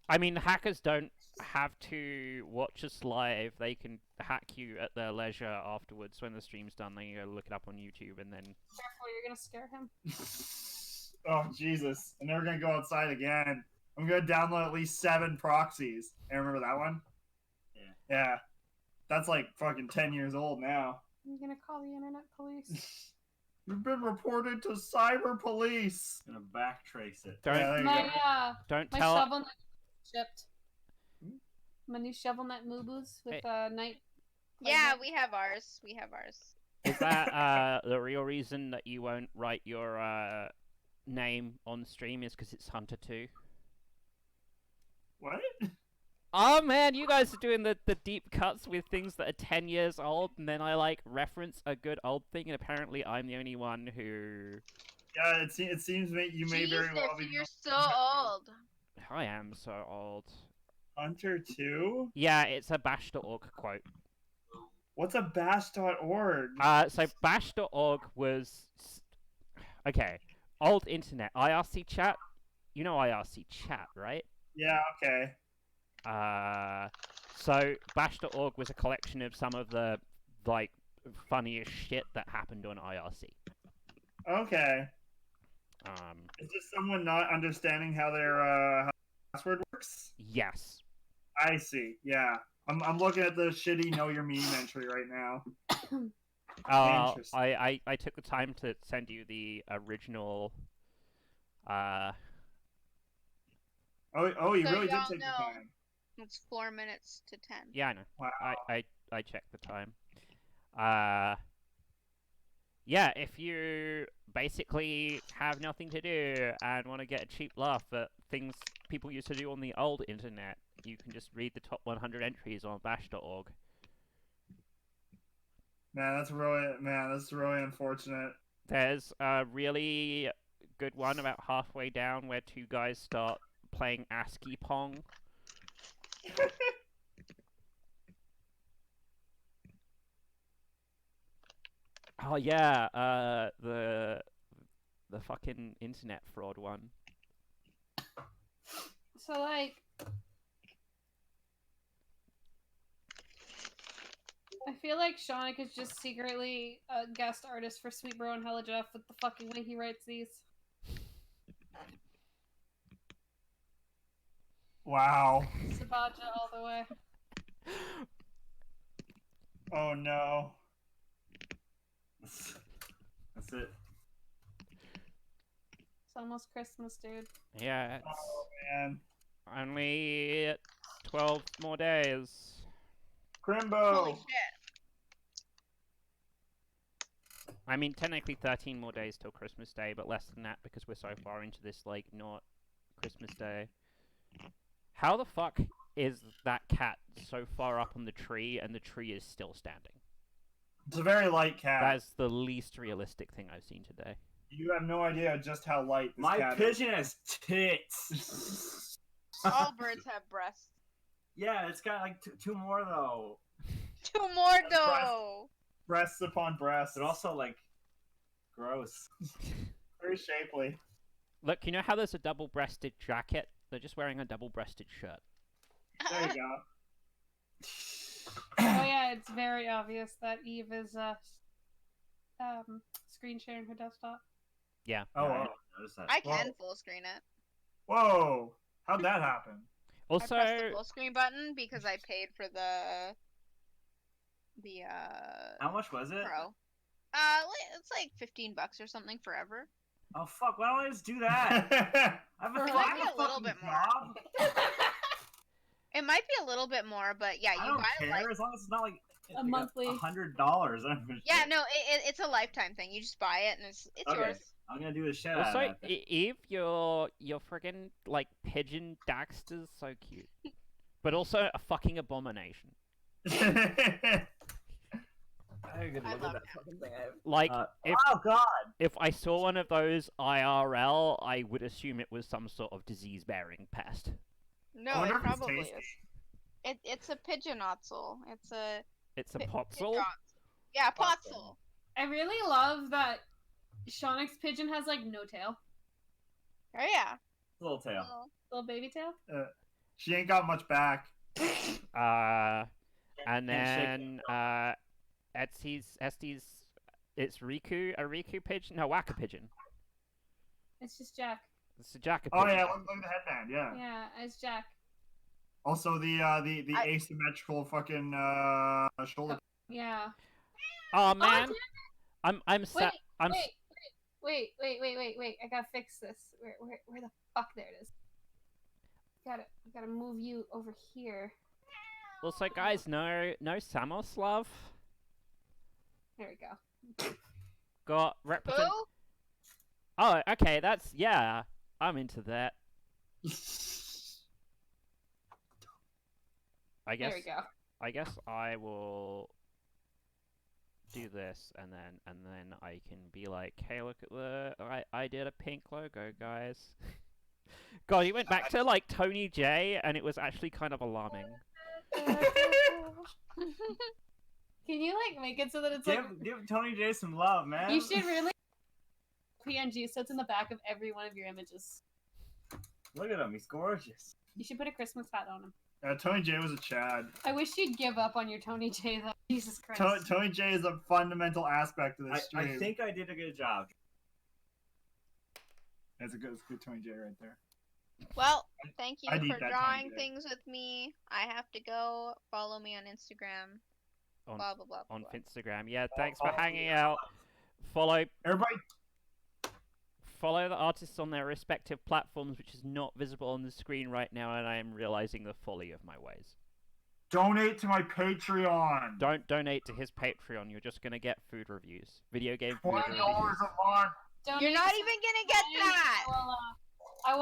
[SPEAKER 2] I mean, hackers don't have to watch us live. They can hack you at their leisure afterwards when the stream's done. They can go look it up on YouTube and then...
[SPEAKER 3] Careful, you're gonna scare him.
[SPEAKER 1] Oh Jesus! I'm never gonna go outside again. I'm gonna download at least 7 proxies. I remember that one.
[SPEAKER 6] Yeah.
[SPEAKER 1] Yeah. That's like fucking 10 years old now.
[SPEAKER 3] I'm gonna call the internet police.
[SPEAKER 1] You've been reported to cyber police.
[SPEAKER 6] Gonna backtrace it.
[SPEAKER 2] Don't,
[SPEAKER 1] Yeah, there you
[SPEAKER 3] My
[SPEAKER 1] go.
[SPEAKER 2] don't
[SPEAKER 3] my
[SPEAKER 2] tell...
[SPEAKER 3] shovel net shipped. My new shovel net moobos with night.
[SPEAKER 4] Yeah, we have ours. We have ours.
[SPEAKER 2] Is that, the real reason that you won't write your, name on stream is because it's Hunter 2?
[SPEAKER 1] What?
[SPEAKER 2] Oh man, you guys are doing the deep cuts with things that are 10 years old, and then I, like, reference a good old thing, and apparently I'm the only one who...
[SPEAKER 1] Yeah, it seems you may very well be.
[SPEAKER 4] You're so old.
[SPEAKER 2] I am so old.
[SPEAKER 1] Hunter 2?
[SPEAKER 2] Yeah, it's a bash.org quote.
[SPEAKER 1] What's a bash.org?
[SPEAKER 2] So bash.org was... Okay, old internet, IRC chat. You know IRC chat, right?
[SPEAKER 1] Yeah, okay.
[SPEAKER 2] So bash.org was a collection of some of the, like, funniest shit that happened on IRC.
[SPEAKER 1] Okay. Is this someone not understanding how their how password works?
[SPEAKER 2] Yes.
[SPEAKER 1] I see. Yeah. I'm looking at the shitty know your meme entry right now. Interesting.
[SPEAKER 2] I took the time to send you the original,
[SPEAKER 1] Oh, you
[SPEAKER 4] So
[SPEAKER 1] really did
[SPEAKER 4] y'all
[SPEAKER 1] take the
[SPEAKER 4] know.
[SPEAKER 1] time.
[SPEAKER 4] It's 4 minutes to 10.
[SPEAKER 2] yeah, I know.
[SPEAKER 1] Wow.
[SPEAKER 2] I checked the time. Yeah, if you basically have nothing to do and want to get a cheap laugh at things people used to do on the old internet, you can just read the top 100 entries on bash.org.
[SPEAKER 1] Man, that's really unfortunate.
[SPEAKER 2] There's a really good one about halfway down where 2 guys start playing ASCII Pong. Oh yeah, the fucking internet fraud one.
[SPEAKER 3] So like, I feel like Seanic is just secretly a guest artist for Sweet Bro and Hella Jeff with the fucking way he writes these.
[SPEAKER 1] Wow.
[SPEAKER 3] Sabaja all the way.
[SPEAKER 1] Oh no.
[SPEAKER 6] That's it.
[SPEAKER 3] It's almost Christmas, dude.
[SPEAKER 2] Yeah, it's
[SPEAKER 1] Oh man.
[SPEAKER 2] only 12 more days.
[SPEAKER 1] Crimbo.
[SPEAKER 4] Holy shit.
[SPEAKER 2] I mean, technically 13 more days till Christmas Day, but less than that because we're so far into this, like, not Christmas Day. How the fuck is that cat so far up on the tree and the tree is still standing?
[SPEAKER 1] It's a very light cat.
[SPEAKER 2] That is the least realistic thing I've seen today.
[SPEAKER 1] You have no idea just how light this
[SPEAKER 6] My
[SPEAKER 1] cat
[SPEAKER 6] pigeon has tits.
[SPEAKER 4] All birds have breasts.
[SPEAKER 6] Yeah, it's got like 2 more though.
[SPEAKER 4] 2 more though.
[SPEAKER 1] Breasts upon breasts.
[SPEAKER 6] But also like gross.
[SPEAKER 1] Very shapely.
[SPEAKER 2] Look, you know how there's a double-breasted jacket? They're just wearing a double-breasted shirt.
[SPEAKER 1] There you go.
[SPEAKER 3] Oh yeah, it's very obvious that Eve is screen sharing her desktop.
[SPEAKER 2] Yeah.
[SPEAKER 1] Oh,
[SPEAKER 6] Yeah, I
[SPEAKER 1] wow.
[SPEAKER 6] didn't notice that.
[SPEAKER 4] I can
[SPEAKER 1] Whoa.
[SPEAKER 4] full screen it.
[SPEAKER 1] Whoa! How'd that happen?
[SPEAKER 2] Also,
[SPEAKER 4] I pressed the full screen button because I paid for the
[SPEAKER 6] How much was it?
[SPEAKER 4] Pro. It's like $15 or something forever.
[SPEAKER 6] Oh fuck! Why don't I just do that? I have a,
[SPEAKER 3] For
[SPEAKER 6] I
[SPEAKER 3] like
[SPEAKER 6] have
[SPEAKER 4] a little
[SPEAKER 6] fucking
[SPEAKER 4] bit more.
[SPEAKER 6] job.
[SPEAKER 4] It might be a little bit more, but yeah,
[SPEAKER 6] I
[SPEAKER 4] you
[SPEAKER 6] don't
[SPEAKER 4] buy
[SPEAKER 6] care
[SPEAKER 4] like
[SPEAKER 6] as long as it's not like
[SPEAKER 3] A monthly.
[SPEAKER 6] $100.
[SPEAKER 4] yeah, no, it's a lifetime thing. You just buy it and it's
[SPEAKER 6] Okay.
[SPEAKER 4] yours.
[SPEAKER 6] I'm gonna do the shit
[SPEAKER 2] Also,
[SPEAKER 6] out of that.
[SPEAKER 2] Eve, your friggin' like pigeon Daxter's so cute, but also a fucking abomination.
[SPEAKER 4] I love it.
[SPEAKER 2] Like, if
[SPEAKER 6] Oh god!
[SPEAKER 2] if I saw one of those IRL, I would assume it was some sort of disease-bearing pest.
[SPEAKER 4] No,
[SPEAKER 1] I
[SPEAKER 4] it
[SPEAKER 1] wonder if it's
[SPEAKER 4] probably
[SPEAKER 1] tasty.
[SPEAKER 4] is. It's a pigeonotzel. It's a
[SPEAKER 2] It's a
[SPEAKER 4] pi-
[SPEAKER 2] potzel.
[SPEAKER 4] pigeon- Yeah, potzel.
[SPEAKER 3] I really love that Seanic's pigeon has like no tail,
[SPEAKER 4] Oh yeah.
[SPEAKER 6] Little tail.
[SPEAKER 3] little baby tail.
[SPEAKER 1] She ain't got much back.
[SPEAKER 2] And
[SPEAKER 6] Can't shake
[SPEAKER 2] then Este's, it's Riku, a Riku pigeon? No, Waka pigeon.
[SPEAKER 3] It's just Jack.
[SPEAKER 2] It's a Jaka
[SPEAKER 1] Oh
[SPEAKER 2] pigeon.
[SPEAKER 1] yeah, look at the headband. Yeah.
[SPEAKER 3] Yeah, it's Jack.
[SPEAKER 1] Also the asymmetrical fucking shoulder.
[SPEAKER 3] Yeah.
[SPEAKER 2] Oh
[SPEAKER 3] Oh,
[SPEAKER 2] man,
[SPEAKER 3] damn it.
[SPEAKER 2] I'm sad.
[SPEAKER 3] Wait. I gotta fix this. Where the fuck? There it is. Gotta move you over here.
[SPEAKER 2] Also, guys, no Samoslav.
[SPEAKER 3] There we go.
[SPEAKER 2] Got represent.
[SPEAKER 4] Who?
[SPEAKER 2] Oh, okay, yeah. I'm into that. I guess.
[SPEAKER 3] There we go.
[SPEAKER 2] I guess I will do this, and then I can be like, hey, look at I did a pink logo, guys. God, he went back to like Tony J, and it was actually kind of alarming.
[SPEAKER 3] Can you like make it so that it's like
[SPEAKER 6] Give Tony J some love, man.
[SPEAKER 3] you should really PNG so it's in the back of every one of your images.
[SPEAKER 6] Look at him. He's gorgeous.
[SPEAKER 3] You should put a Christmas hat on him.
[SPEAKER 1] Tony J was a Chad.
[SPEAKER 3] I wish you'd give up on your Tony J though. Jesus Christ.
[SPEAKER 1] Tony J is a fundamental aspect of this
[SPEAKER 6] I
[SPEAKER 1] stream.
[SPEAKER 6] think I did a good job.
[SPEAKER 1] That's a good Tony J right there.
[SPEAKER 4] Well, thank you
[SPEAKER 1] I need
[SPEAKER 4] for
[SPEAKER 1] that
[SPEAKER 4] drawing
[SPEAKER 1] Tony J.
[SPEAKER 4] things with me. I have to go. Follow me on Instagram.
[SPEAKER 2] On
[SPEAKER 4] Blah blah blah.
[SPEAKER 2] on
[SPEAKER 4] blah.
[SPEAKER 2] Instagram. Yeah, thanks for
[SPEAKER 6] follow me
[SPEAKER 2] hanging
[SPEAKER 6] on
[SPEAKER 2] out. Follow
[SPEAKER 1] Everybody,
[SPEAKER 2] the artists on their respective platforms, which is not visible on the screen right now, and I am realizing the folly of my ways.
[SPEAKER 1] donate to my Patreon.
[SPEAKER 2] Don't donate to his Patreon. You're just gonna get food reviews, video game food
[SPEAKER 1] $20
[SPEAKER 2] reviews.
[SPEAKER 1] a month.
[SPEAKER 3] Donate
[SPEAKER 4] You're not
[SPEAKER 3] to
[SPEAKER 4] even gonna get that.
[SPEAKER 3] Noella.